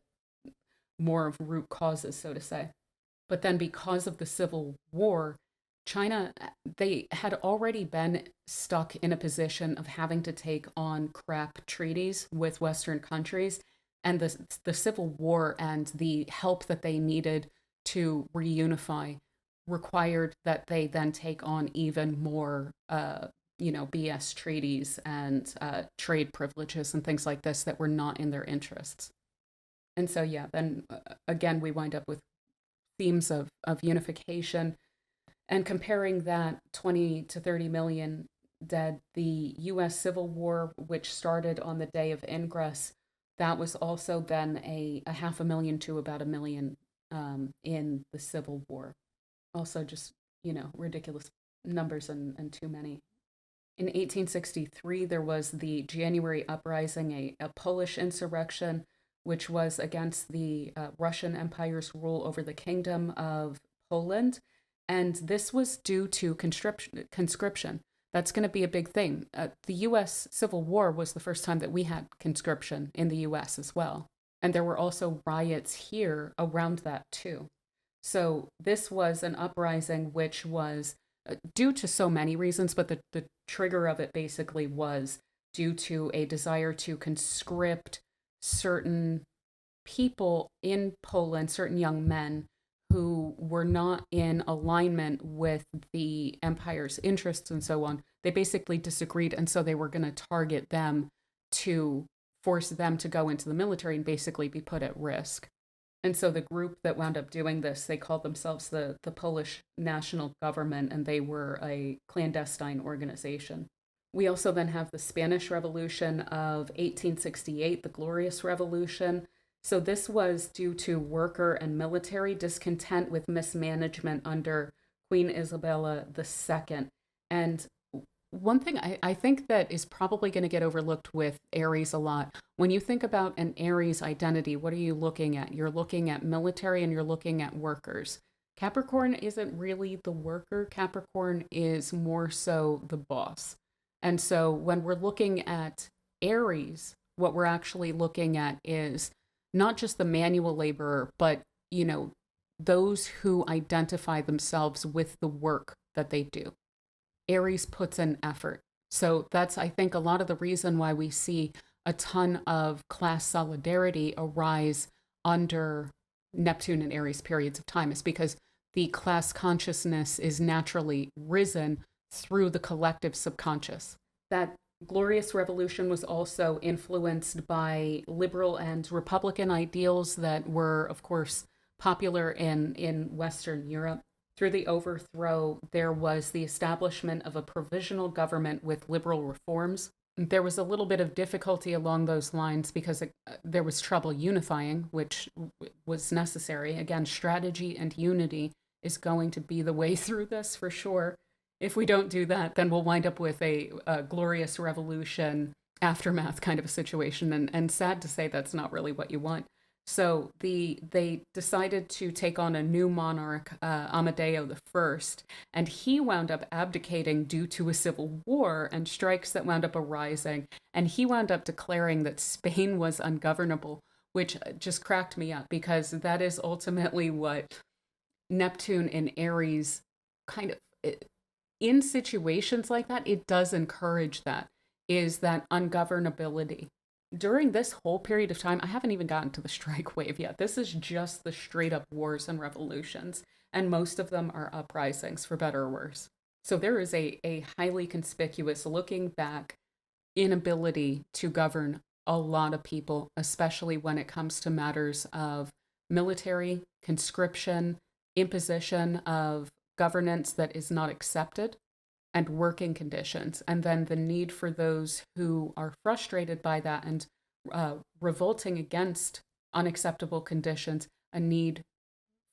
more of root causes, so to say. But then because of the Civil War, China, they had already been stuck in a position of having to take on crap treaties with Western countries, and the Civil War and the help that they needed to reunify required that they then take on even more, BS treaties and trade privileges and things like this that were not in their interests. And so, yeah, then again, we wind up with themes of unification. And comparing that 20 to 30 million dead, the US Civil War, which started on the day of Ingress, that was also then a 500,000 to about 1 million in the Civil War. Also just, ridiculous numbers and too many. In 1863, there was the January Uprising, a Polish insurrection, which was against the Russian Empire's rule over the Kingdom of Poland. And this was due to conscription. That's going to be a big thing. The US Civil War was the first time that we had conscription in the US as well. And there were also riots here around that too. So this was an uprising which was due to so many reasons, but the trigger of it basically was due to a desire to conscript certain people in Poland, certain young men who were not in alignment with the empire's interests and so on. They basically disagreed, and so they were going to target them to force them to go into the military and basically be put at risk. And so the group that wound up doing this, they called themselves the Polish National Government, and they were a clandestine organization. We also then have the Spanish Revolution of 1868, the Glorious Revolution. So this was due to worker and military discontent with mismanagement under Queen Isabella II. And one thing I think that is probably going to get overlooked with Aries a lot, when you think about an Aries identity, what are you looking at? You're looking at military and you're looking at workers. Capricorn isn't really the worker. Capricorn is more so the boss. And so when we're looking at Aries, what we're actually looking at is not just the manual laborer, but, those who identify themselves with the work that they do. Aries puts in effort. So that's, I think, a lot of the reason why we see a ton of class solidarity arise under Neptune and Aries periods of time is because the class consciousness is naturally risen through the collective subconscious. That Glorious Revolution was also influenced by liberal and Republican ideals that were, of course, popular in Western Europe. Through the overthrow, there was the establishment of a provisional government with liberal reforms. There was a little bit of difficulty along those lines because there was trouble unifying, which was necessary. Again, strategy and unity is going to be the way through this for sure. If we don't do that, then we'll wind up with a glorious revolution aftermath kind of a situation. And sad to say, that's not really what you want. So they decided to take on a new monarch, Amadeo I, and he wound up abdicating due to a civil war and strikes that wound up arising. And he wound up declaring that Spain was ungovernable, which just cracked me up because that is ultimately what Neptune in Aries kind of, in situations like that, it does encourage that, is that ungovernability. During this whole period of time, I haven't even gotten to the strike wave yet. This is just the straight up wars and revolutions, and most of them are uprisings, for better or worse. So there is a highly conspicuous, looking back, inability to govern a lot of people, especially when it comes to matters of military, conscription, imposition of governance that is not accepted, and working conditions, and then the need for those who are frustrated by that and revolting against unacceptable conditions, a need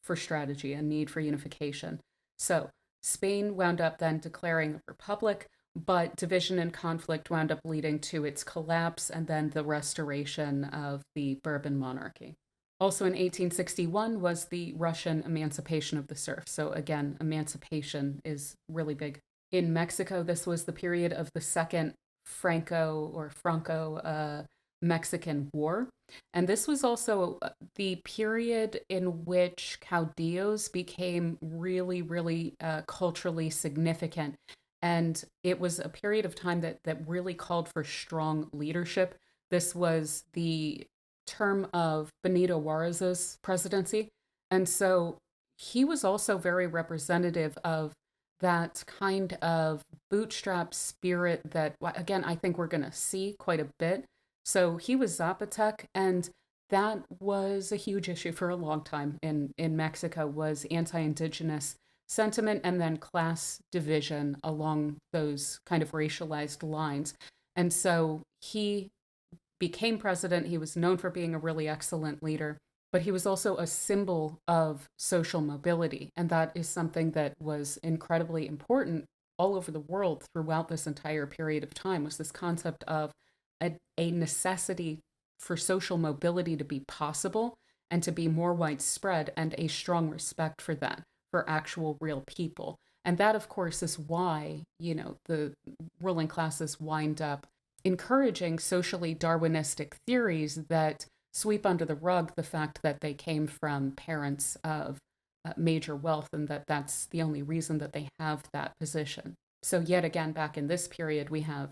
for strategy, a need for unification. So Spain wound up then declaring a republic, but division and conflict wound up leading to its collapse and then the restoration of the Bourbon monarchy. Also in 1861 was the Russian emancipation of the serfs. So again, emancipation is really big. In Mexico, this was the period of the Second Franco Mexican War. And this was also the period in which caudillos became really, really culturally significant. And it was a period of time that really called for strong leadership. This was the term of Benito Juarez's presidency. And so he was also very representative of that kind of bootstrap spirit that, again, I think we're going to see quite a bit. So he was Zapotec, and that was a huge issue for a long time in Mexico, was anti-indigenous sentiment and then class division along those kind of racialized lines. And so he became president. He was known for being a really excellent leader, but he was also a symbol of social mobility. And that is something that was incredibly important all over the world throughout this entire period of time, was this concept of a necessity for social mobility to be possible and to be more widespread, and a strong respect for that, for actual real people. And that, of course, is why, the ruling classes wind up encouraging socially Darwinistic theories that sweep under the rug the fact that they came from parents of major wealth and that that's the only reason that they have that position. So, yet again, back in this period, we have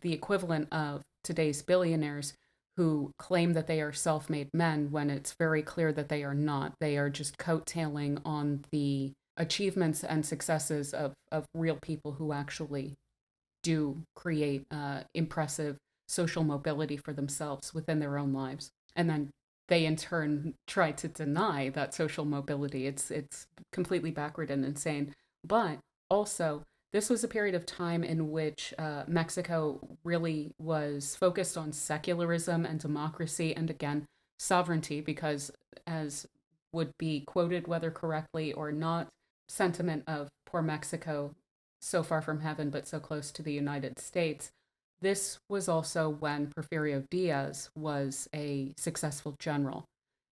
the equivalent of today's billionaires who claim that they are self made men when it's very clear that they are not. They are just coattailing on the achievements and successes of real people who actually do create impressive social mobility for themselves within their own lives. And then they in turn try to deny that social mobility. It's completely backward and insane. But also, this was a period of time in which Mexico really was focused on secularism and democracy and again sovereignty, because as would be quoted, whether correctly or not, sentiment of poor Mexico, so far from heaven but so close to the United States. This was also when Porfirio Diaz was a successful general.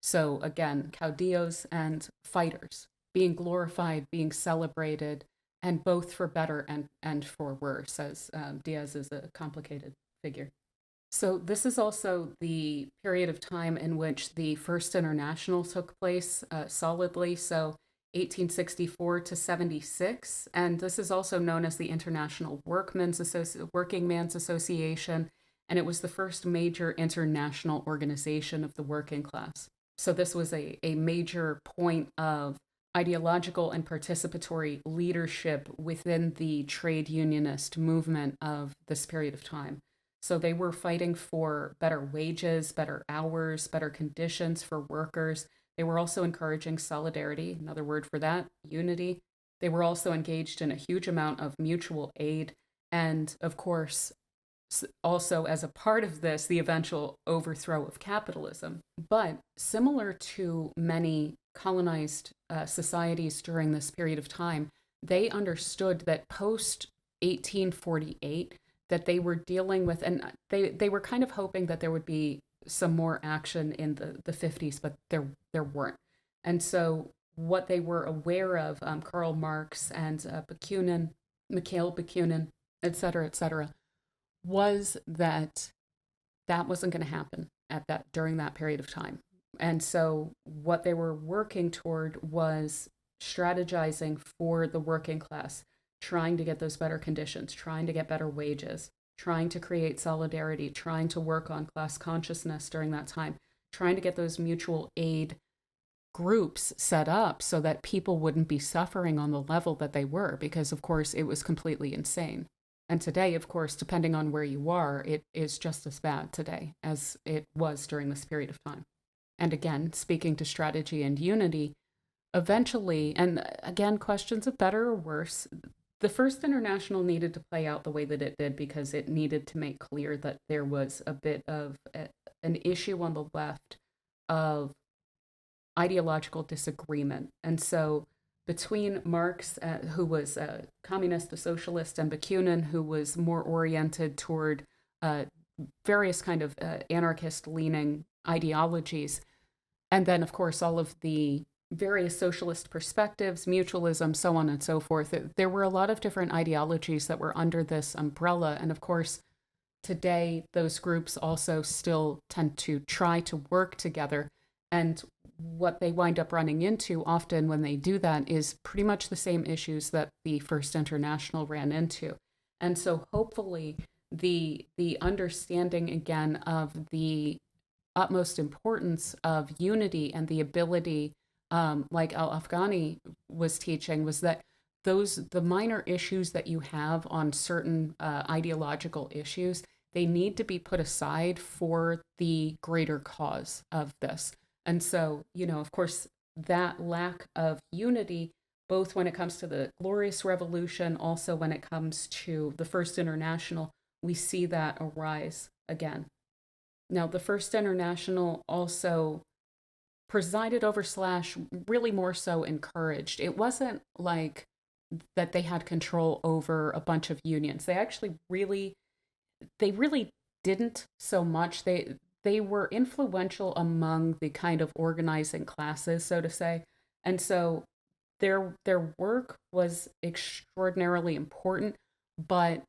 So again, caudillos and fighters being glorified, being celebrated, and both for better and for worse, as Diaz is a complicated figure. So this is also the period of time in which the First International took place solidly. So 1864 to 76, and this is also known as the International Working Man's Association, and it was the first major international organization of the working class. So this was a major point of ideological and participatory leadership within the trade unionist movement of this period of time. So they were fighting for better wages, better hours, better conditions for workers. They were also encouraging solidarity, another word for that, unity. They were also engaged in a huge amount of mutual aid. And of course, also as a part of this, the eventual overthrow of capitalism. But similar to many colonized societies during this period of time, they understood that post 1848, that they were dealing with, and they were kind of hoping that there would be some more action in the 50s, but there weren't. And so what they were aware of, Karl Marx and Bakunin, Mikhail Bakunin, et cetera, was that that wasn't going to happen at that during that period of time. And so what they were working toward was strategizing for the working class, trying to get those better conditions, trying to get better wages, trying to create solidarity, trying to work on class consciousness during that time, trying to get those mutual aid groups set up so that people wouldn't be suffering on the level that they were, because of course it was completely insane. And today, of course, depending on where you are, it is just as bad today as it was during this period of time. And again, speaking to strategy and unity, eventually, and again, questions of better or worse, the First International needed to play out the way that it did because it needed to make clear that there was a bit of an issue on the left of ideological disagreement. And so between Marx, who was a communist, a socialist, and Bakunin, who was more oriented toward various kind of anarchist-leaning ideologies, and then, of course, all of the various socialist perspectives, mutualism, so on and so forth. There were a lot of different ideologies that were under this umbrella. And of course, today, those groups also still tend to try to work together. And what they wind up running into often when they do that is pretty much the same issues that the First International ran into. And so hopefully the understanding again of the utmost importance of unity and the ability, like Al-Afghani was teaching, was that the minor issues that you have on certain ideological issues, they need to be put aside for the greater cause of this. And so, of course, that lack of unity, both when it comes to the Glorious Revolution, also when it comes to the First International, we see that arise again. Now, the First International also presided over / really more so encouraged. It wasn't like that they had control over a bunch of unions. They really didn't so much. They were influential among the kind of organizing classes, so to say. And so their work was extraordinarily important, but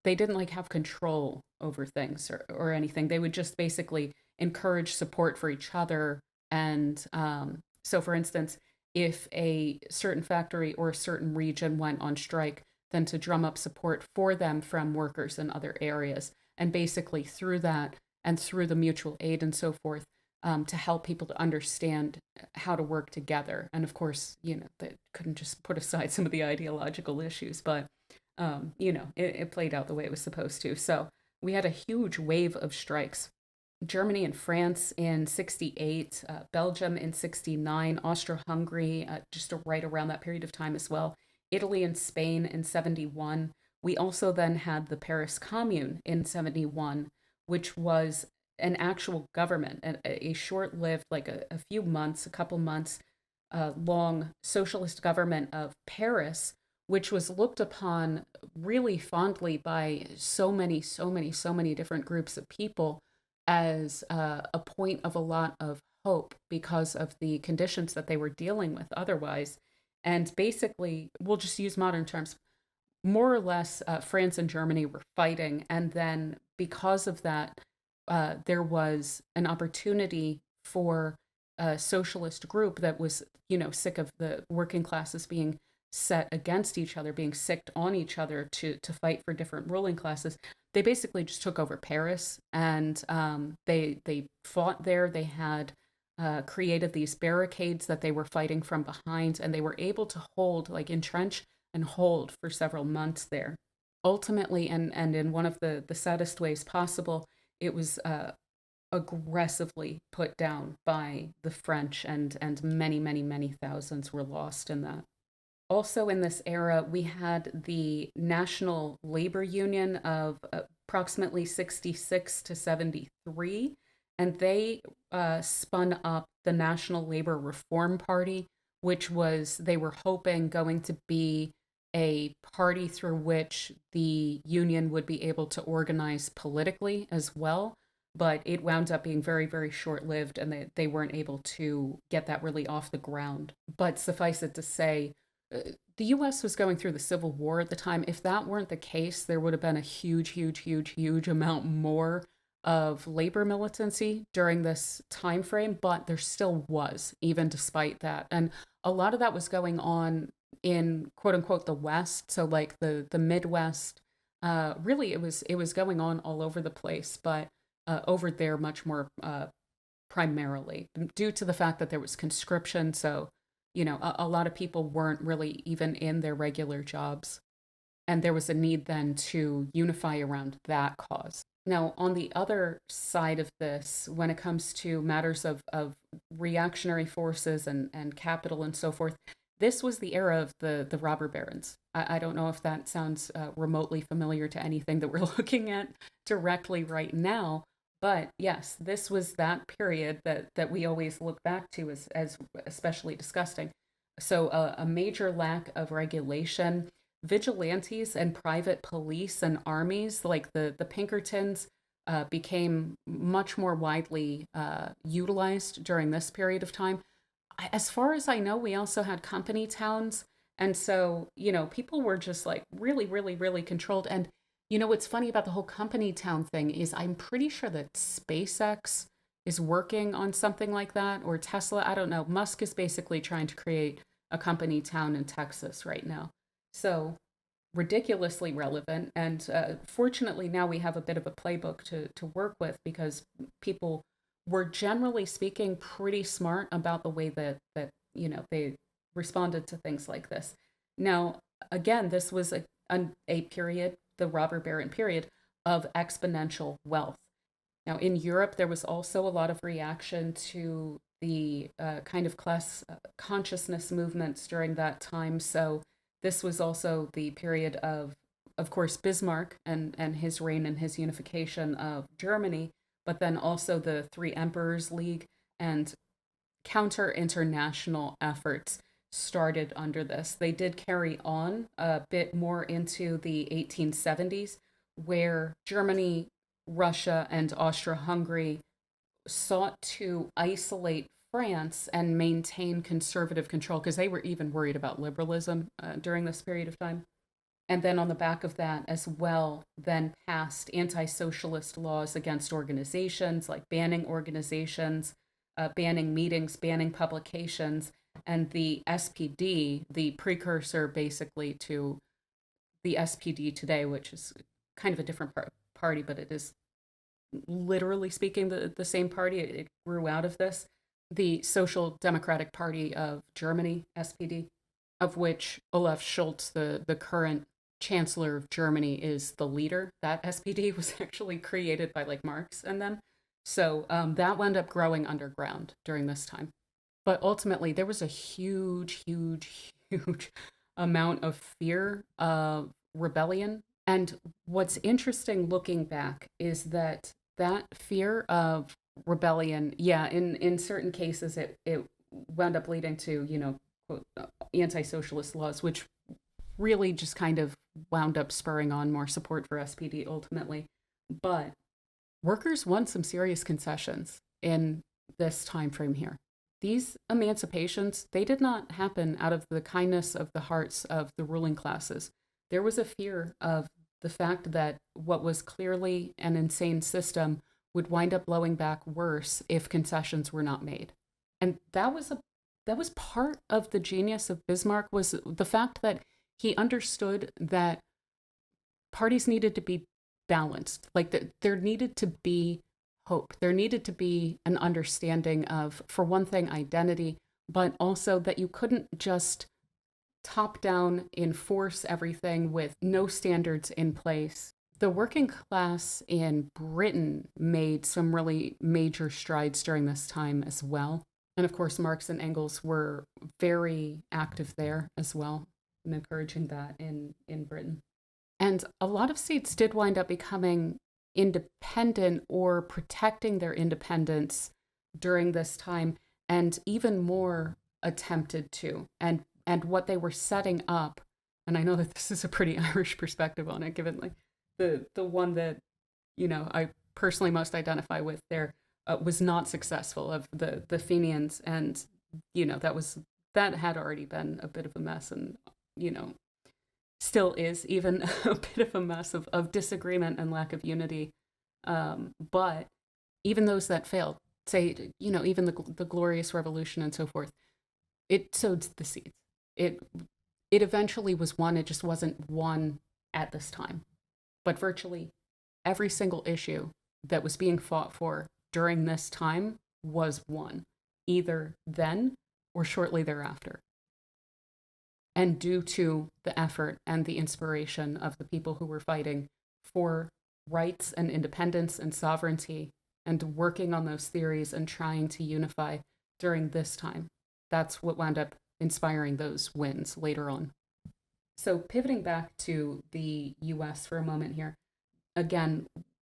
they didn't like have control over things or anything. They would just basically encourage support for each other. And so, for instance, if a certain factory or a certain region went on strike, then to drum up support for them from workers in other areas. And basically, through that and through the mutual aid and so forth, to help people to understand how to work together. And of course, they couldn't just put aside some of the ideological issues, but it played out the way it was supposed to. So we had a huge wave of strikes. Germany and France in 68, Belgium in 69, Austria-Hungary just right around that period of time as well, Italy and Spain in 71. We also then had the Paris Commune in 71, which was an actual government, a short-lived, like a few months, a couple months long socialist government of Paris, which was looked upon really fondly by so many different groups of people as a point of a lot of hope because of the conditions that they were dealing with otherwise. And basically, we'll just use modern terms, more or less, France and Germany were fighting. And then because of that, there was an opportunity for a socialist group that was, sick of the working classes being set against each other, being sicked on each other to fight for different ruling classes. They basically just took over Paris, and they fought there. They had created these barricades that they were fighting from behind, and they were able to hold, like entrench and hold for several months there. Ultimately, and in one of the saddest ways possible, it was aggressively put down by the French, and many thousands were lost in that. Also, in this era, we had the National Labor Union of approximately 66 to 73, and they spun up the National Labor Reform Party, which was, they were hoping, going to be a party through which the union would be able to organize politically as well. But it wound up being very short lived, and they weren't able to get that really off the ground. But suffice it to say, uh, the US was going through the Civil War at the time. If that weren't the case, there would have been a huge amount more of labor militancy during this time frame, but there still was, even despite that. And a lot of that was going on in quote unquote the West, so like the Midwest. Really, it was going on all over the place, but over there much more primarily due to the fact that there was conscription. So, a lot of people weren't really even in their regular jobs. And there was a need then to unify around that cause. Now, on the other side of this, when it comes to matters of reactionary forces and capital and so forth, this was the era of the robber barons. I don't know if that sounds remotely familiar to anything that we're looking at directly right now, but yes, this was that period that we always look back to as especially disgusting. So a major lack of regulation, vigilantes and private police and armies like the Pinkertons became much more widely utilized during this period of time. As far as I know, we also had company towns. And so, people were just like really controlled. And, what's funny about the whole company town thing is I'm pretty sure that SpaceX is working on something like that, or Tesla. I don't know. Musk is basically trying to create a company town in Texas right now. So ridiculously relevant. And fortunately, now we have a bit of a playbook to work with because people were generally speaking pretty smart about the way that they responded to things like this. Now, again, this was a period, the robber baron period, of exponential wealth. Now, in Europe, there was also a lot of reaction to the kind of class consciousness movements during that time. So this was also the period of course, Bismarck and his reign and his unification of Germany, but then also the Three Emperors League and counter international efforts started under this. They did carry on a bit more into the 1870s, where Germany, Russia, and Austria Hungary sought to isolate France and maintain conservative control because they were even worried about liberalism during this period of time. And then on the back of that as well, then passed anti-socialist laws against organizations, like banning organizations, banning meetings, banning publications, and the SPD, the precursor basically to the SPD today, which is kind of a different party, but it is literally speaking the same party. It grew out of this. The Social Democratic Party of Germany, SPD, of which Olaf Scholz, the current chancellor of Germany, is the leader. That SPD was actually created by like Marx and them. So that wound up growing underground during this time. But ultimately, there was a huge, huge, huge amount of fear of rebellion. And what's interesting looking back is that that fear of rebellion, yeah, in certain cases, it wound up leading to, quote, anti-socialist laws, which really just kind of wound up spurring on more support for SPD ultimately. But workers won some serious concessions in this time frame here. These emancipations, they did not happen out of the kindness of the hearts of the ruling classes. There was a fear of the fact that what was clearly an insane system would wind up blowing back worse if concessions were not made. And that was part of the genius of Bismarck, was the fact that he understood that parties needed to be balanced. Like there needed to be hope. There needed to be an understanding of, for one thing, identity, but also that you couldn't just top down enforce everything with no standards in place. The working class in Britain made some really major strides during this time as well. And of course, Marx and Engels were very active there as well, and encouraging that in Britain. And a lot of states did wind up becoming independent or protecting their independence during this time, and even more attempted to. And what they were setting up, and I know that this is a pretty Irish perspective on it, given like the one that I personally most identify with there was not successful, of the Fenians, and that had already been a bit of a mess, and still is even a bit of a mess of disagreement and lack of unity. But even those that failed, say, even the Glorious Revolution and so forth, it sowed the seeds. It eventually was won. It just wasn't won at this time. But virtually every single issue that was being fought for during this time was won, either then or shortly thereafter. And due to the effort and the inspiration of the people who were fighting for rights and independence and sovereignty, and working on those theories and trying to unify during this time. That's what wound up inspiring those wins later on. So pivoting back to the US for a moment here, again,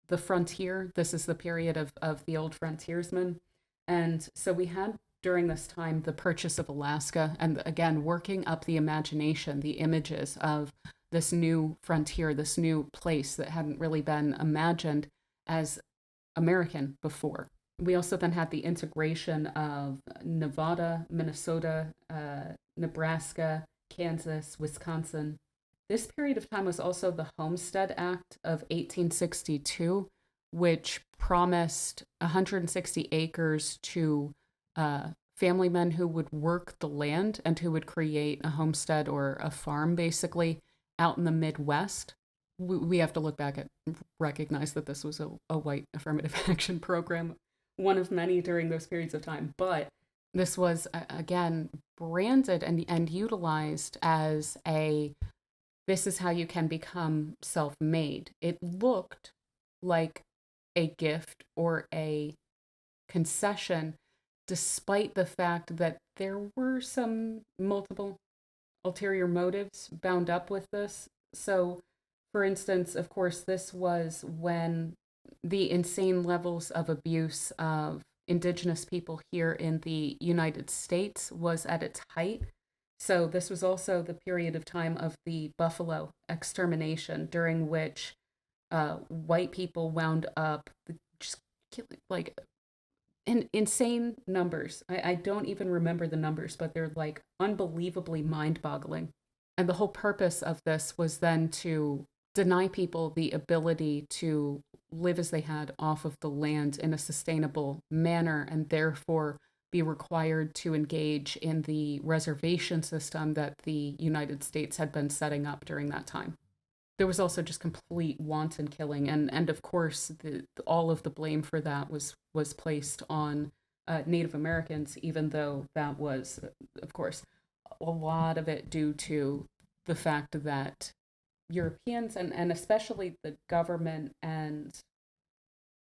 the frontier, this is the period of the old frontiersmen. And so we had during this time the purchase of Alaska, and again, working up the imagination, the images of this new frontier, this new place that hadn't really been imagined as American before. We also then had the integration of Nevada, Minnesota, Nebraska, Kansas, Wisconsin. This period of time was also the Homestead Act of 1862, which promised 160 acres to family men who would work the land and who would create a homestead or a farm, basically, out in the Midwest. We have to look back at recognize that this was a white affirmative action program, one of many during those periods of time. But this was, again, branded and utilized as this is how you can become self-made. It looked like a gift or a concession, despite the fact that there were some multiple ulterior motives bound up with this. So, for instance, of course, this was when the insane levels of abuse of indigenous people here in the United States was at its height. So this was also the period of time of the Buffalo extermination, during which white people wound up just killing, like insane numbers. I don't even remember the numbers, but they're like unbelievably mind-boggling. And the whole purpose of this was then to deny people the ability to live as they had off of the land in a sustainable manner, and therefore be required to engage in the reservation system that the United States had been setting up during that time. There was also just complete wanton killing, and of course all of the blame for that was placed on Native Americans, even though that was, of course, a lot of it due to the fact that Europeans and especially the government and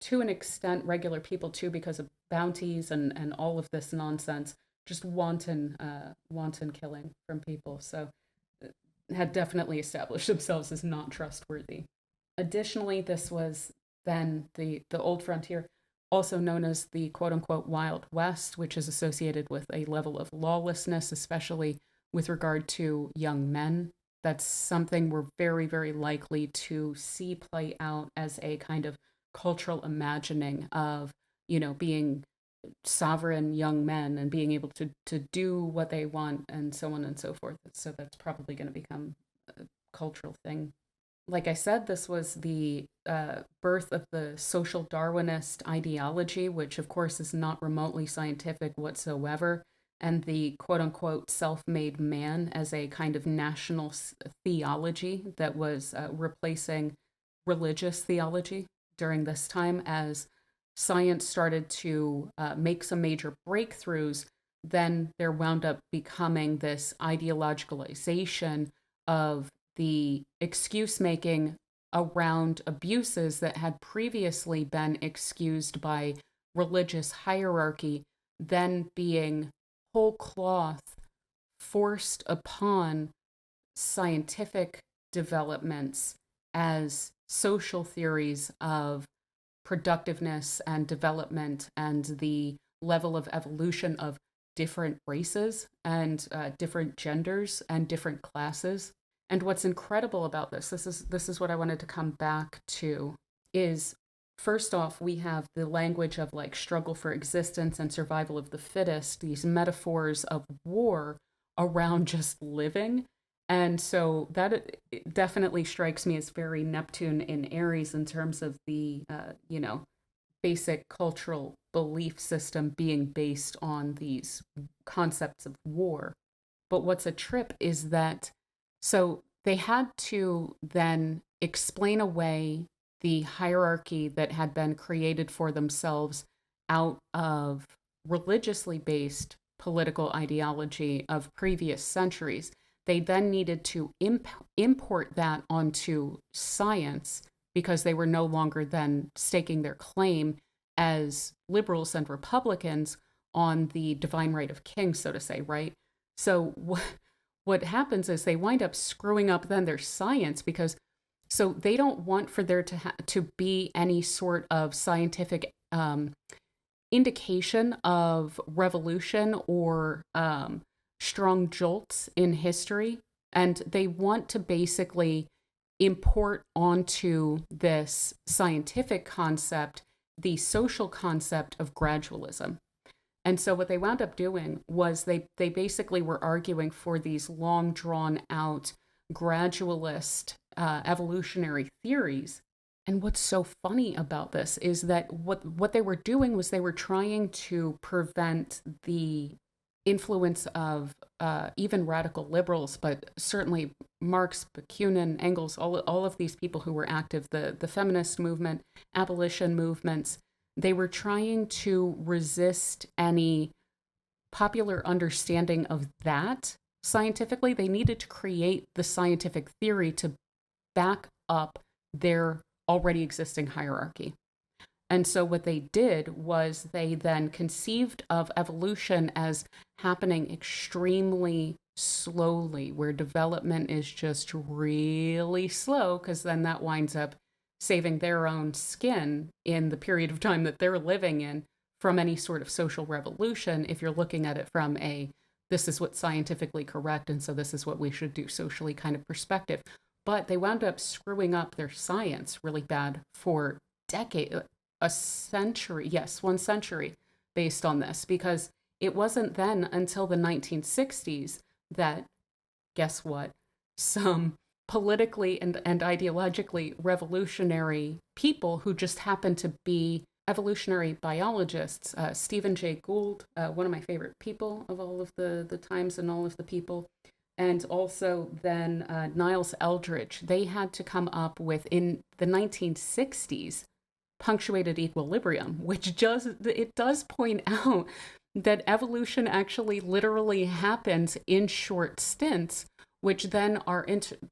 to an extent regular people too, because of bounties and all of this nonsense, just wanton killing from people. So had definitely established themselves as not trustworthy. Additionally, this was then the old frontier, also known as the quote unquote Wild West, which is associated with a level of lawlessness, especially with regard to young men. That's something we're very, very likely to see play out as a kind of cultural imagining of, being sovereign young men and being able to do what they want and so on and so forth. So that's probably going to become a cultural thing. Like I said, this was the birth of the social Darwinist ideology, which of course is not remotely scientific whatsoever, and the quote unquote self made man as a kind of national theology that was replacing religious theology during this time as science started to make some major breakthroughs. Then there wound up becoming this ideologicalization of the excuse making around abuses that had previously been excused by religious hierarchy, then being whole cloth forced upon scientific developments as social theories of productiveness and development and the level of evolution of different races and different genders and different classes. And what's incredible about this is what I wanted to come back to, is first off, we have the language of like struggle for existence and survival of the fittest, these metaphors of war around just living. And so that it definitely strikes me as very Neptune in Aries in terms of the, basic cultural belief system being based on these concepts of war. But what's a trip is that, so they had to then explain away the hierarchy that had been created for themselves out of religiously based political ideology of previous centuries. They then needed to import that onto science because they were no longer then staking their claim as liberals and Republicans on the divine right of kings, so to say, right? So what happens is they wind up screwing up then their science because so they don't want for there to be any sort of scientific indication of revolution or strong jolts in history. And they want to basically import onto this scientific concept the social concept of gradualism. And so what they wound up doing was they basically were arguing for these long drawn out gradualist evolutionary theories. And what's so funny about this is that what they were doing was they were trying to prevent the influence of even radical liberals, but certainly Marx, Bakunin, Engels, all of these people who were active, the feminist movement, abolition movements, they were trying to resist any popular understanding of that scientifically. They needed to create the scientific theory to back up their already existing hierarchy. And so what they did was they then conceived of evolution as happening extremely slowly, where development is just really slow, because then that winds up saving their own skin in the period of time that they're living in from any sort of social revolution, if you're looking at it from a this is what's scientifically correct and so this is what we should do socially kind of perspective. But they wound up screwing up their science really bad for decades, a century, yes, 1 century. based on this, because it wasn't then until the 1960s that, guess what, some politically and ideologically revolutionary people who just happened to be evolutionary biologists, Stephen Jay Gould, one of my favorite people of all of the times and all of the people, and also then Niles Eldredge, they had to come up with, in the 1960s, punctuated equilibrium, which it does point out that evolution actually literally happens in short stints, which then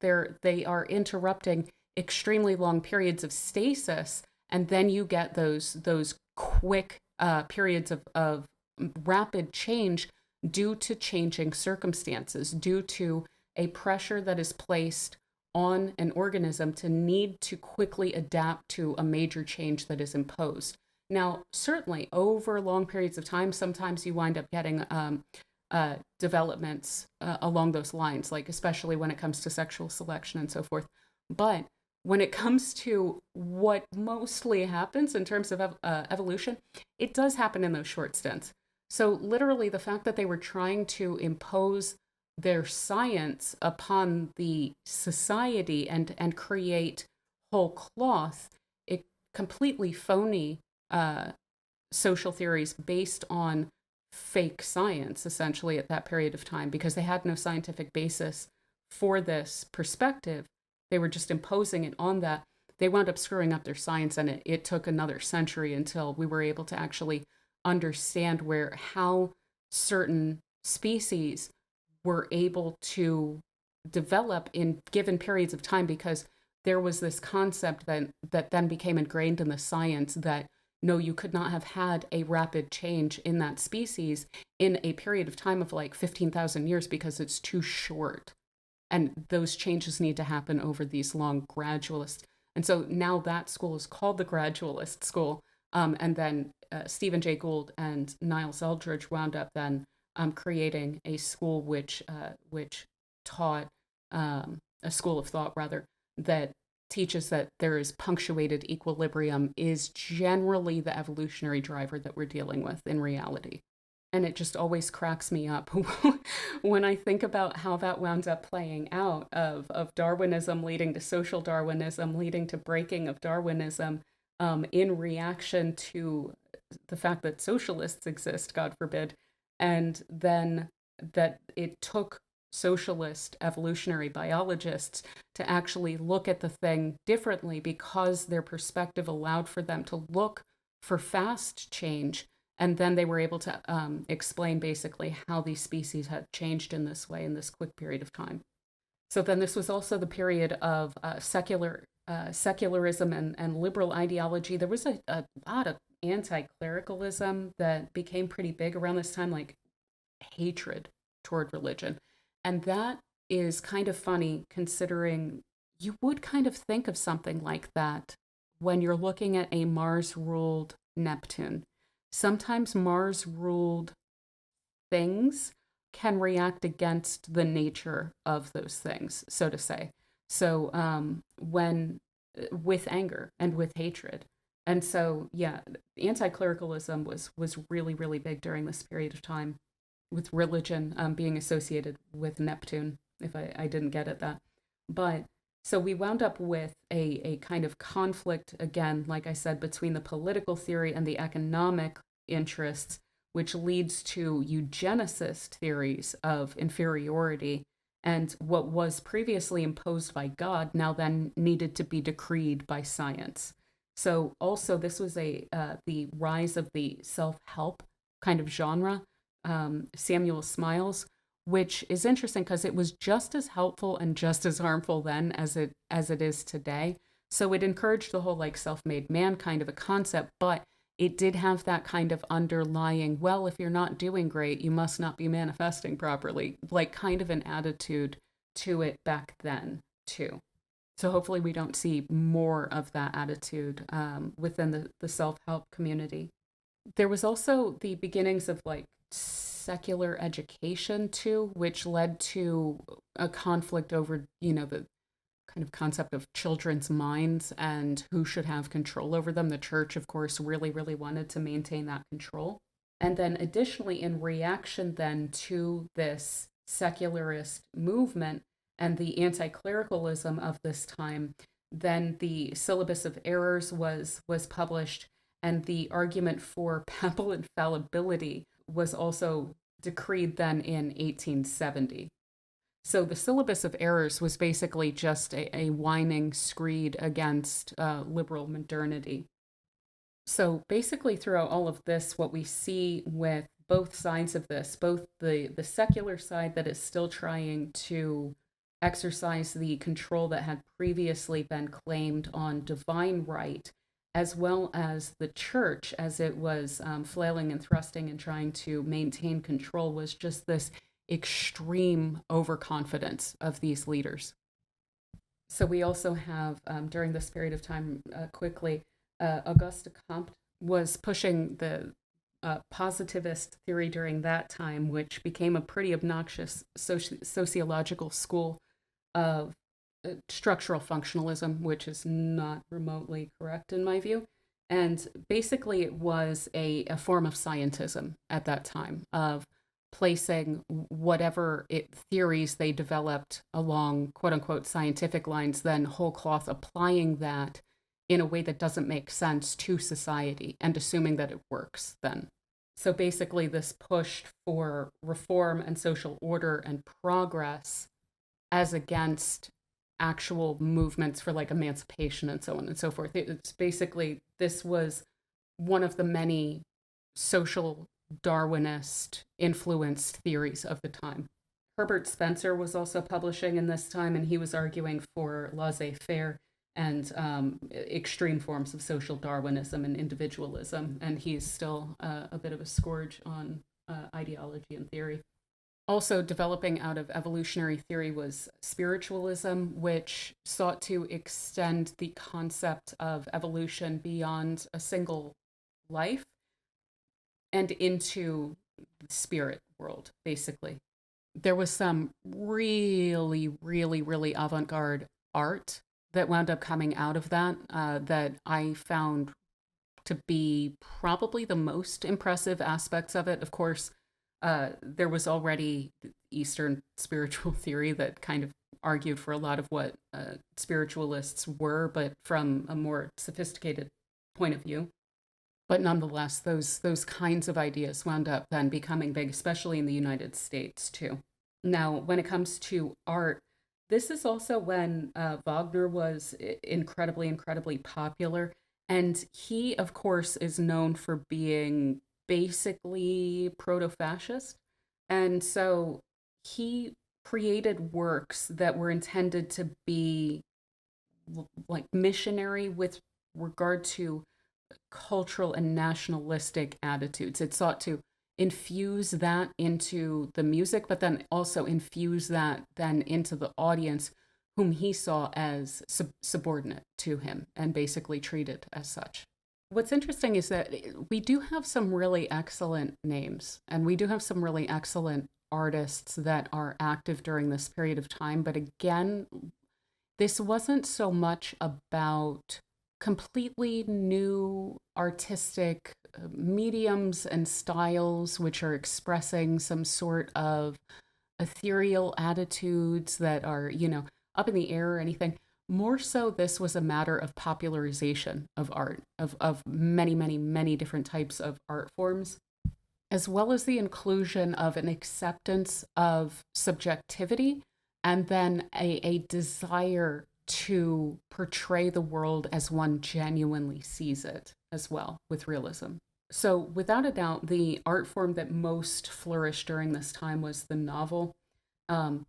they are interrupting extremely long periods of stasis, and then you get those quick periods of rapid change due to changing circumstances, due to a pressure that is placed on an organism to need to quickly adapt to a major change that is imposed. Now, certainly over long periods of time, sometimes you wind up getting developments along those lines, like especially when it comes to sexual selection and so forth. But when it comes to what mostly happens in terms of evolution, it does happen in those short stints. So literally the fact that they were trying to impose their science upon the society and create whole cloth, it completely phony social theories based on fake science, essentially, at that period of time, because they had no scientific basis for this perspective. They were just imposing it on that. They wound up screwing up their science, and it took another century until we were able to actually understand how certain species were able to develop in given periods of time, because there was this concept that then became ingrained in the science that no, you could not have had a rapid change in that species in a period of time of like 15,000 years because it's too short. And those changes need to happen over these long gradualist. And so now that school is called the gradualist school. And then Stephen Jay Gould and Niles Eldredge wound up then creating a school which taught a school of thought rather that teaches that there is punctuated equilibrium is generally the evolutionary driver that we're dealing with in reality. And it just always cracks me up when I think about how that wound up playing out of Darwinism leading to social Darwinism, leading to breaking of Darwinism in reaction to the fact that socialists exist, God forbid, and then that it took socialist evolutionary biologists to actually look at the thing differently because their perspective allowed for them to look for fast change. And then they were able to explain basically how these species had changed in this way in this quick period of time. So then this was also the period of secularism and liberal ideology. There was a lot of anti-clericalism that became pretty big around this time, like hatred toward religion. And that is kind of funny considering you would kind of think of something like that when you're looking at a Mars-ruled Neptune. Sometimes Mars-ruled things can react against the nature of those things, so to say. So when with anger and with hatred. And so, yeah, anti-clericalism was really, really big during this period of time, with religion being associated with Neptune, if I didn't get at that. But so we wound up with a kind of conflict, again, like I said, between the political theory and the economic interests, which leads to eugenicist theories of inferiority. And what was previously imposed by God now then needed to be decreed by science. So also this was the rise of the self-help kind of genre. Samuel Smiles, which is interesting because it was just as helpful and just as harmful then as it is today. So it encouraged the whole like self-made man kind of a concept, but it did have that kind of underlying, well, if you're not doing great, you must not be manifesting properly, like kind of an attitude to it back then too. So hopefully we don't see more of that attitude within the self-help community. There was also the beginnings of like secular education too, which led to a conflict over, the kind of concept of children's minds and who should have control over them. The church, of course, really, really wanted to maintain that control. And then additionally, in reaction then to this secularist movement and the anti-clericalism of this time, then the syllabus of errors was published, and the argument for papal infallibility was also decreed then in 1870. So the syllabus of errors was basically just a whining screed against liberal modernity. So basically, throughout all of this, what we see with both sides of this, both the secular side that is still trying to exercise the control that had previously been claimed on divine right, as well as the church as it was flailing and thrusting and trying to maintain control, was just this extreme overconfidence of these leaders. So we also have, during this period of time, quickly, Auguste Comte was pushing the positivist theory during that time, which became a pretty obnoxious sociological school of structural functionalism, which is not remotely correct in my view. And basically, it was a form of scientism at that time, of placing whatever theories they developed along quote unquote scientific lines, then whole cloth applying that in a way that doesn't make sense to society and assuming that it works then. So basically, this push for reform and social order and progress as against actual movements for like emancipation and so on and so forth. It's basically, this was one of the many social Darwinist influenced theories of the time. Herbert Spencer was also publishing in this time, and he was arguing for laissez faire and extreme forms of social Darwinism and individualism. And he's still a bit of a scourge on ideology and theory. Also developing out of evolutionary theory was spiritualism, which sought to extend the concept of evolution beyond a single life and into the spirit world, basically. There was some really, really, really avant-garde art that wound up coming out of that that I found to be probably the most impressive aspects of it. Of course, there was already Eastern spiritual theory that kind of argued for a lot of what spiritualists were, but from a more sophisticated point of view. But nonetheless, those kinds of ideas wound up then becoming big, especially in the United States too. Now, when it comes to art, this is also when Wagner was incredibly, incredibly popular. And he, of course, is known for being basically proto-fascist. And so he created works that were intended to be like missionary with regard to cultural and nationalistic attitudes. It sought to infuse that into the music, but then also infuse that then into the audience, whom he saw as subordinate to him and basically treated as such. What's interesting is that we do have some really excellent names, and we do have some really excellent artists that are active during this period of time. But again, this wasn't so much about completely new artistic mediums and styles which are expressing some sort of ethereal attitudes that are, up in the air or anything. More so, this was a matter of popularization of art, of many, many, many different types of art forms, as well as the inclusion of an acceptance of subjectivity and then a desire to portray the world as one genuinely sees it as well with realism. So without a doubt, the art form that most flourished during this time was the novel.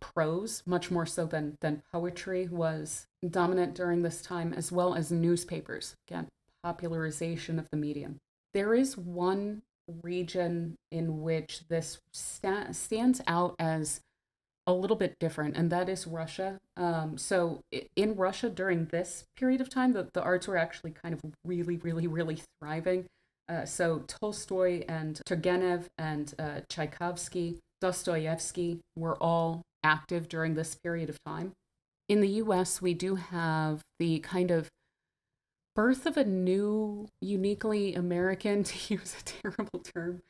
Prose, much more so than poetry, was dominant during this time, as well as newspapers. Again, popularization of the medium. There is one region in which this stands out as a little bit different, and that is Russia. So in Russia during this period of time, the arts were actually kind of really, really, really thriving. So Tolstoy and Turgenev and Tchaikovsky, Dostoevsky were all active during this period of time. In the US, we do have the kind of birth of a new, uniquely American, to use a terrible term,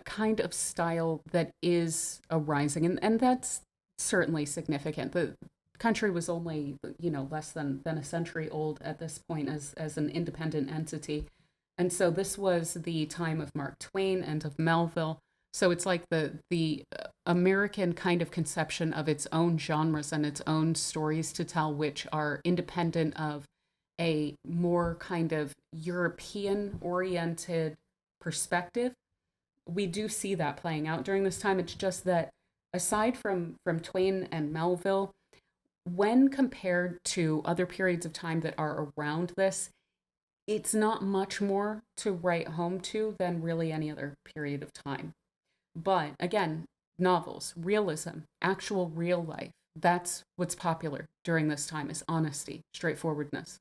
kind of style that is arising, and that's certainly significant. The country was only, less than a century old at this point as an independent entity. And so this was the time of Mark Twain and of Melville. So it's like the American kind of conception of its own genres and its own stories to tell, which are independent of a more kind of European oriented perspective. We do see that playing out during this time. It's just that aside from Twain and Melville, when compared to other periods of time that are around this, it's not much more to write home to than really any other period of time. But again, novels, realism, actual real life, that's what's popular during this time is honesty, straightforwardness.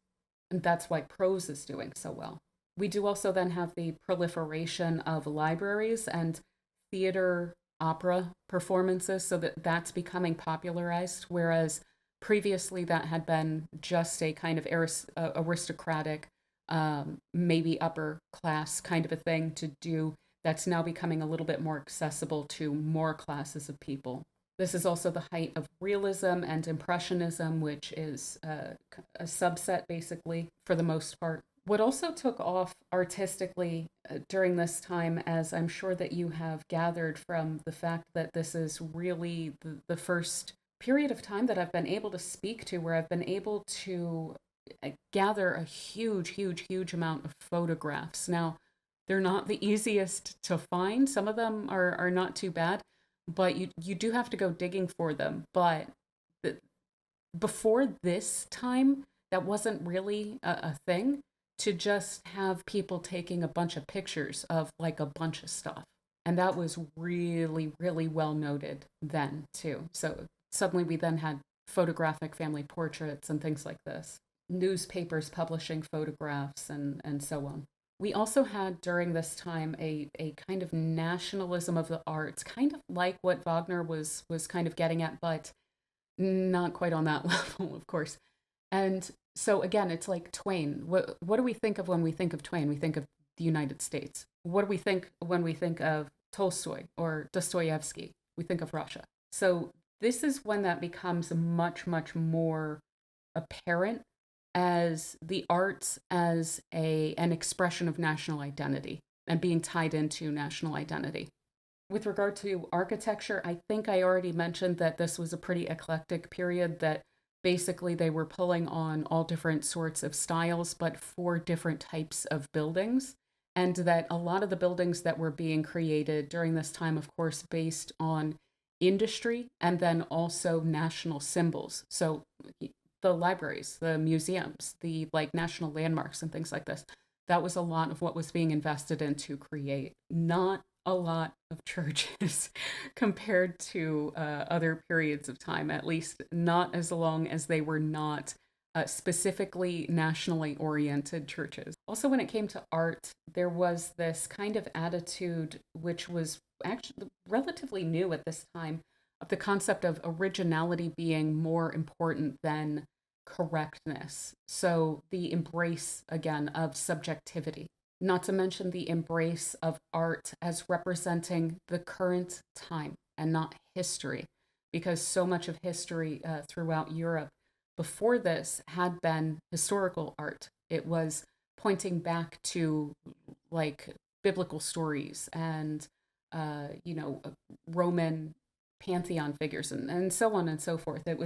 And that's why prose is doing so well. We do also then have the proliferation of libraries and theater opera performances, so that's becoming popularized, whereas previously that had been just a kind of aristocratic, maybe upper class kind of a thing to do. That's now becoming a little bit more accessible to more classes of people. This is also the height of realism and impressionism, which is a subset basically for the most part. What also took off artistically during this time, as I'm sure that you have gathered from the fact that this is really the first period of time that I've been able to speak to, where I've been able to gather a huge, huge, huge amount of photographs. Now, they're not the easiest to find. Some of them are not too bad, but you do have to go digging for them. But the, before this time, that wasn't really a thing, to just have people taking a bunch of pictures of like a bunch of stuff. And that was really, really well noted then, too. So suddenly we then had photographic family portraits and things like this, newspapers publishing photographs and so on. We also had during this time a kind of nationalism of the arts, kind of like what Wagner was kind of getting at, but not quite on that level, of course. And so again, it's like Twain. What do we think of when we think of Twain? We think of the United States. What do we think when we think of Tolstoy or Dostoevsky? We think of Russia. So this is when that becomes much, much more apparent as the arts as an expression of national identity and being tied into national identity. With regard to architecture, I think I already mentioned that this was a pretty eclectic period, that basically they were pulling on all different sorts of styles, but for different types of buildings. And that a lot of the buildings that were being created during this time, of course, based on industry and then also national symbols. So the libraries, the museums, the like national landmarks and things like this, that was a lot of what was being invested in to create. Not a lot of churches compared to other periods of time, at least not as long as they were not specifically nationally oriented churches. Also, when it came to art, there was this kind of attitude, which was actually relatively new at this time, of the concept of originality being more important than correctness. So the embrace, again, of subjectivity, not to mention the embrace of art as representing the current time and not history, because so much of history throughout Europe before this had been historical art. It was pointing back to like biblical stories and, Roman pantheon figures and so on and so forth. It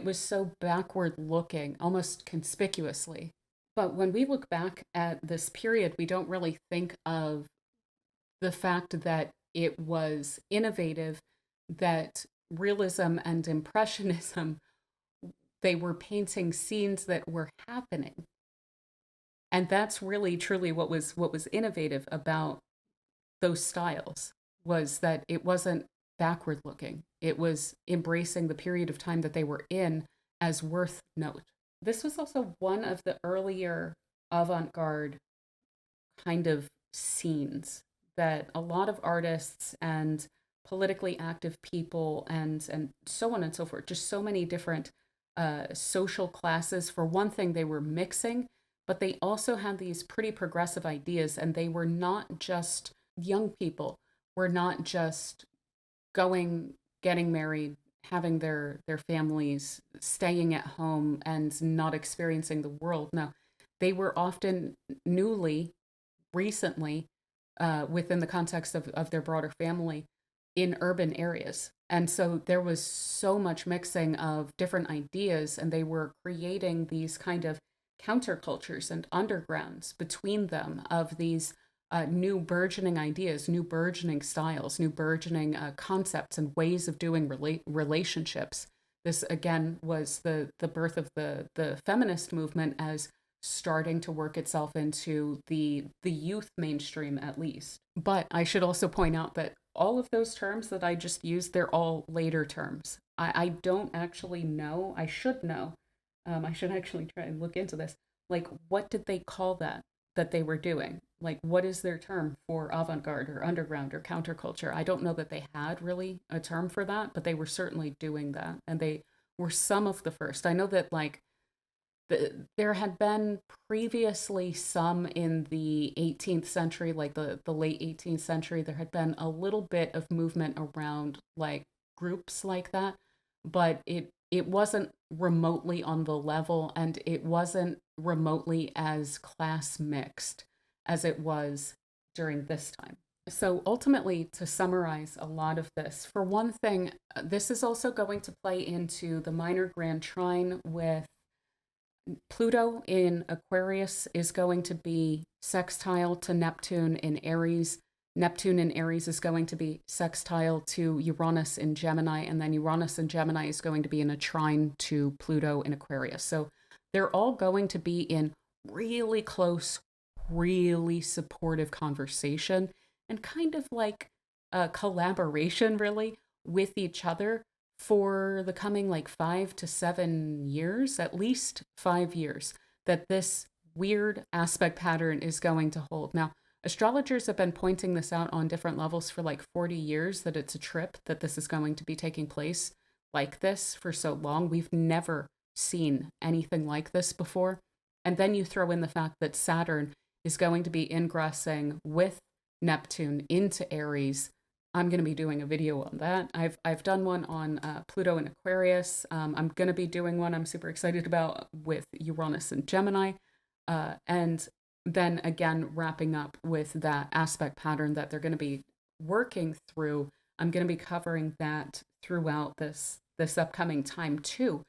was so backward looking, almost conspicuously. But when we look back at this period, we don't really think of the fact that it was innovative, that realism and impressionism, they were painting scenes that were happening. And that's really truly what was innovative about those styles, was that it wasn't backward looking. It was embracing the period of time that they were in as worth note. This was also one of the earlier avant-garde kind of scenes that a lot of artists and politically active people and so on and so forth, just so many different social classes. For one thing, they were mixing, but they also had these pretty progressive ideas, and they were not just young people. were not just going, getting married, having their families, staying at home and not experiencing the world. No, they were often newly, recently, within the context of their broader family, in urban areas. And so there was so much mixing of different ideas, and they were creating these kind of countercultures and undergrounds between them of these new burgeoning ideas, new burgeoning styles, new burgeoning concepts and ways of doing relationships. This again was the birth of the feminist movement as starting to work itself into the youth mainstream at least. But I should also point out that all of those terms that I just used, they're all later terms. I don't actually know. I should know. I should actually try and look into this. Like, what did they call that they were doing? Like, what is their term for avant-garde or underground or counterculture? I don't know that they had really a term for that, but they were certainly doing that, and they were some of the first. I know that like there had been previously some in the 18th century, like the late 18th century, there had been a little bit of movement around like groups like that, but it wasn't remotely on the level, and it wasn't remotely as class mixed as it was during this time. So ultimately, to summarize a lot of this, for one thing, this is also going to play into the minor grand trine with Pluto in Aquarius is going to be sextile to Neptune in Aries. Neptune in Aries is going to be sextile to Uranus in Gemini, and then Uranus in Gemini is going to be in a trine to Pluto in Aquarius. So they're all going to be in really close, really supportive conversation and kind of like a collaboration, really, with each other for the coming like 5 to 7 years, at least 5 years, that this weird aspect pattern is going to hold. Now, astrologers have been pointing this out on different levels for like 40 years, that it's a trip, that this is going to be taking place like this for so long. We've never seen anything like this before. And then you throw in the fact that Saturn is going to be ingressing with Neptune into Aries. I'm going to be doing a video on that. I've done one on Pluto and Aquarius. I'm going to be doing one I'm super excited about with Uranus and Gemini. And then again, wrapping up with that aspect pattern that they're going to be working through. I'm going to be covering that throughout this upcoming time too.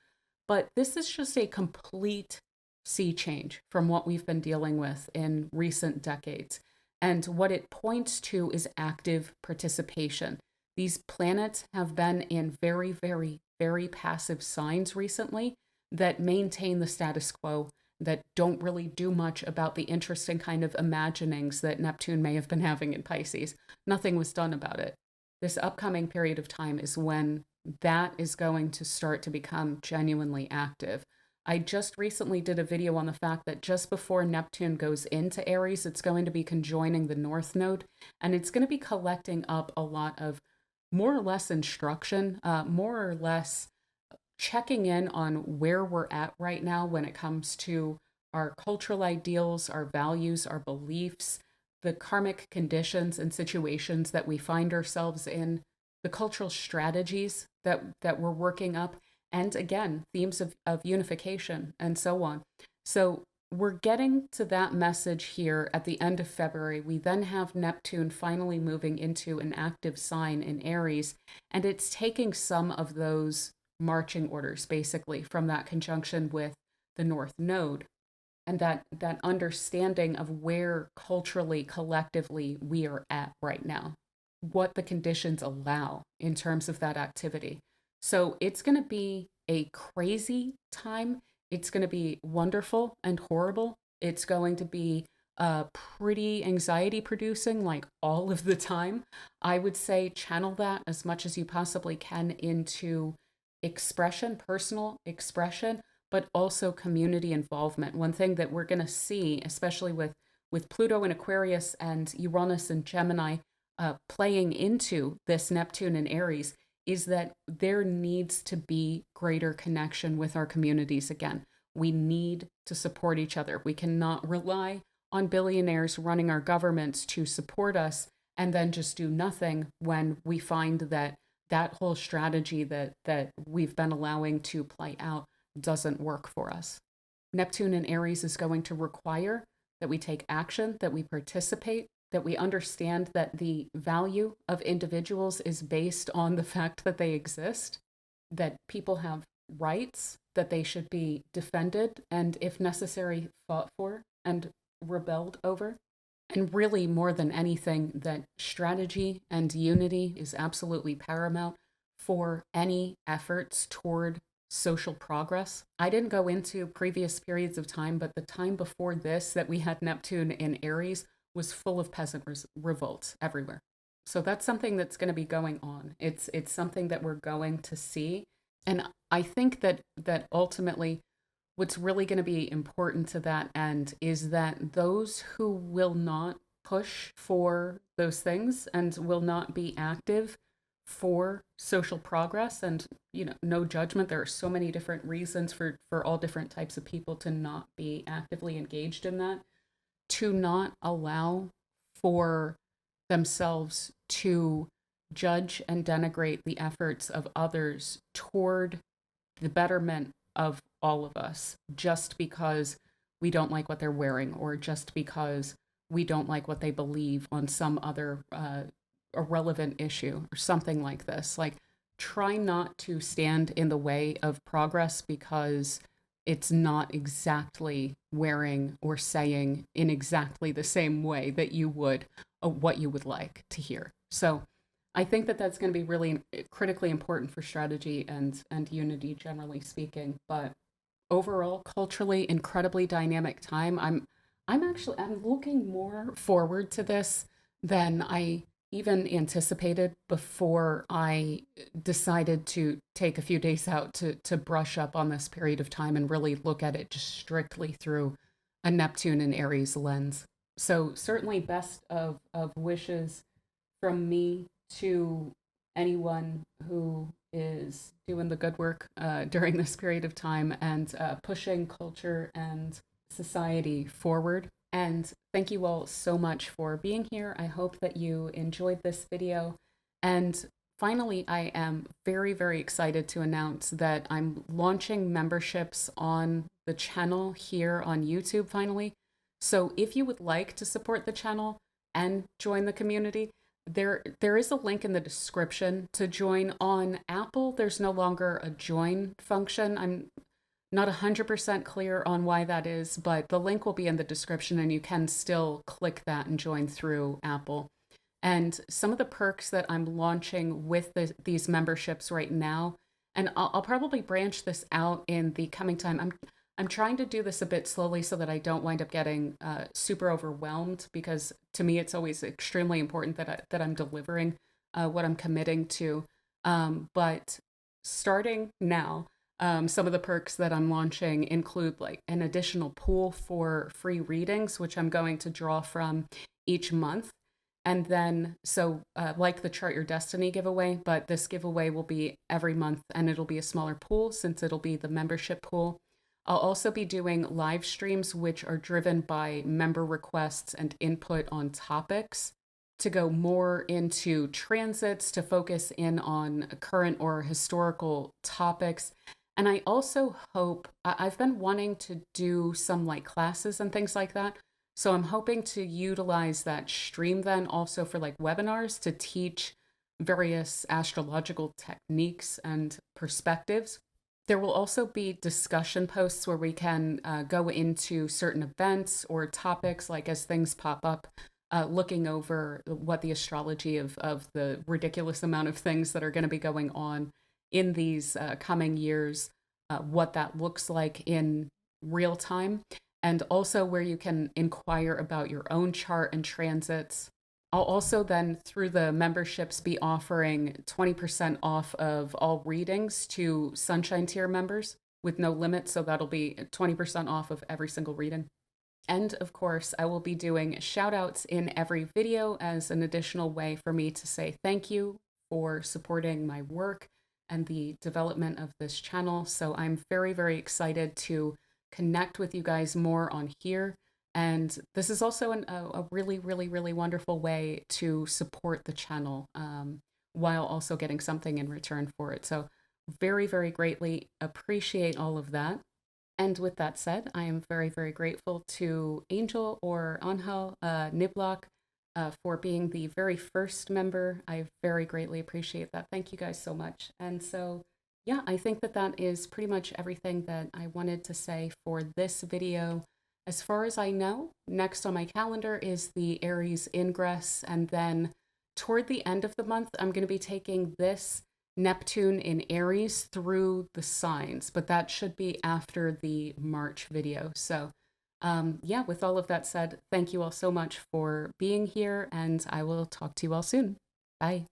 But this is just a complete sea change from what we've been dealing with in recent decades. And what it points to is active participation. These planets have been in very, very, very passive signs recently that maintain the status quo, that don't really do much about the interesting kind of imaginings that Neptune may have been having in Pisces. Nothing was done about it. This upcoming period of time is when that is going to start to become genuinely active. I just recently did a video on the fact that just before Neptune goes into Aries, it's going to be conjoining the North Node, and it's going to be collecting up a lot of more or less instruction, more or less checking in on where we're at right now when it comes to our cultural ideals, our values, our beliefs, the karmic conditions and situations that we find ourselves in, the cultural strategies that we're working up, and again, themes of unification and so on. So we're getting to that message here at the end of February. We then have Neptune finally moving into an active sign in Aries, and it's taking some of those marching orders basically from that conjunction with the North Node, and that understanding of where culturally, collectively we are at right now, what the conditions allow in terms of that activity. So it's going to be a crazy time. It's going to be wonderful and horrible. It's going to be pretty anxiety producing, like all of the time. I would say channel that as much as you possibly can into expression, personal expression, but also community involvement. One thing that we're going to see, especially with Pluto in Aquarius and Uranus and Gemini playing into this Neptune in Aries, is that there needs to be greater connection with our communities again. We need to support each other. We cannot rely on billionaires running our governments to support us and then just do nothing when we find that that whole strategy that we've been allowing to play out doesn't work for us. Neptune in Aries is going to require that we take action, that we participate, that we understand that the value of individuals is based on the fact that they exist, that people have rights, that they should be defended and, if necessary, fought for and rebelled over. And really, more than anything, that strategy and unity is absolutely paramount for any efforts toward social progress. I didn't go into previous periods of time, but the time before this that we had Neptune in Aries was full of peasant revolts everywhere. So that's something that's going to be going on. It's something that we're going to see. And I think that ultimately what's really going to be important to that end is that those who will not push for those things and will not be active for social progress, and no judgment, there are so many different reasons for all different types of people to not be actively engaged in that, to not allow for themselves to judge and denigrate the efforts of others toward the betterment of all of us, just because we don't like what they're wearing, or just because we don't like what they believe on some other irrelevant issue or something like this. Like, try not to stand in the way of progress because it's not exactly wearing or saying in exactly the same way that you would what you would like to hear. So I think that that's going to be really critically important for strategy and unity, generally speaking. But overall, culturally, incredibly dynamic time. I'm looking more forward to this than I even anticipated before I decided to take a few days out to brush up on this period of time and really look at it just strictly through a Neptune and Aries lens. So certainly best of wishes from me to anyone who is doing the good work during this period of time and pushing culture and society forward. And thank you all so much for being here. I hope that you enjoyed this video. And finally, I am very, very excited to announce that I'm launching memberships on the channel here on YouTube finally. So if you would like to support the channel and join the community, there is a link in the description to join. On Apple, there's no longer a join function. I'm not 100% clear on why that is, but the link will be in the description and you can still click that and join through Apple. And some of the perks that I'm launching with these memberships right now, and I'll probably branch this out in the coming time. I'm trying to do this a bit slowly so that I don't wind up getting super overwhelmed, because to me it's always extremely important that I'm delivering what I'm committing to. But starting now, some of the perks that I'm launching include like an additional pool for free readings, which I'm going to draw from each month. And then, like the Chart Your Destiny giveaway, but this giveaway will be every month and it'll be a smaller pool since it'll be the membership pool. I'll also be doing live streams, which are driven by member requests and input on topics, to go more into transits, to focus in on current or historical topics. And I also hope, I've been wanting to do some like classes and things like that. So I'm hoping to utilize that stream then also for like webinars to teach various astrological techniques and perspectives. There will also be discussion posts where we can go into certain events or topics, like as things pop up, looking over what the astrology of the ridiculous amount of things that are going to be going on in these coming years, what that looks like in real time, and also where you can inquire about your own chart and transits. I'll also then, through the memberships, be offering 20% off of all readings to Sunshine Tier members with no limit. So that'll be 20% off of every single reading. And of course, I will be doing shout outs in every video as an additional way for me to say thank you for supporting my work and the development of this channel. So I'm very, very excited to connect with you guys more on here And this is also a really, really, really wonderful way to support the channel while also getting something in return for it. So very, very greatly appreciate all of that. And with that said, I am very, very grateful to Angel or Angel Niblock for being the very first member. I very greatly appreciate that. Thank you guys so much. And so, yeah, I think that that is pretty much everything that I wanted to say for this video. As far as I know, next on my calendar is the Aries ingress, and then toward the end of the month, I'm going to be taking this Neptune in Aries through the signs, but that should be after the March video. So yeah, with all of that said, thank you all so much for being here, and I will talk to you all soon. Bye.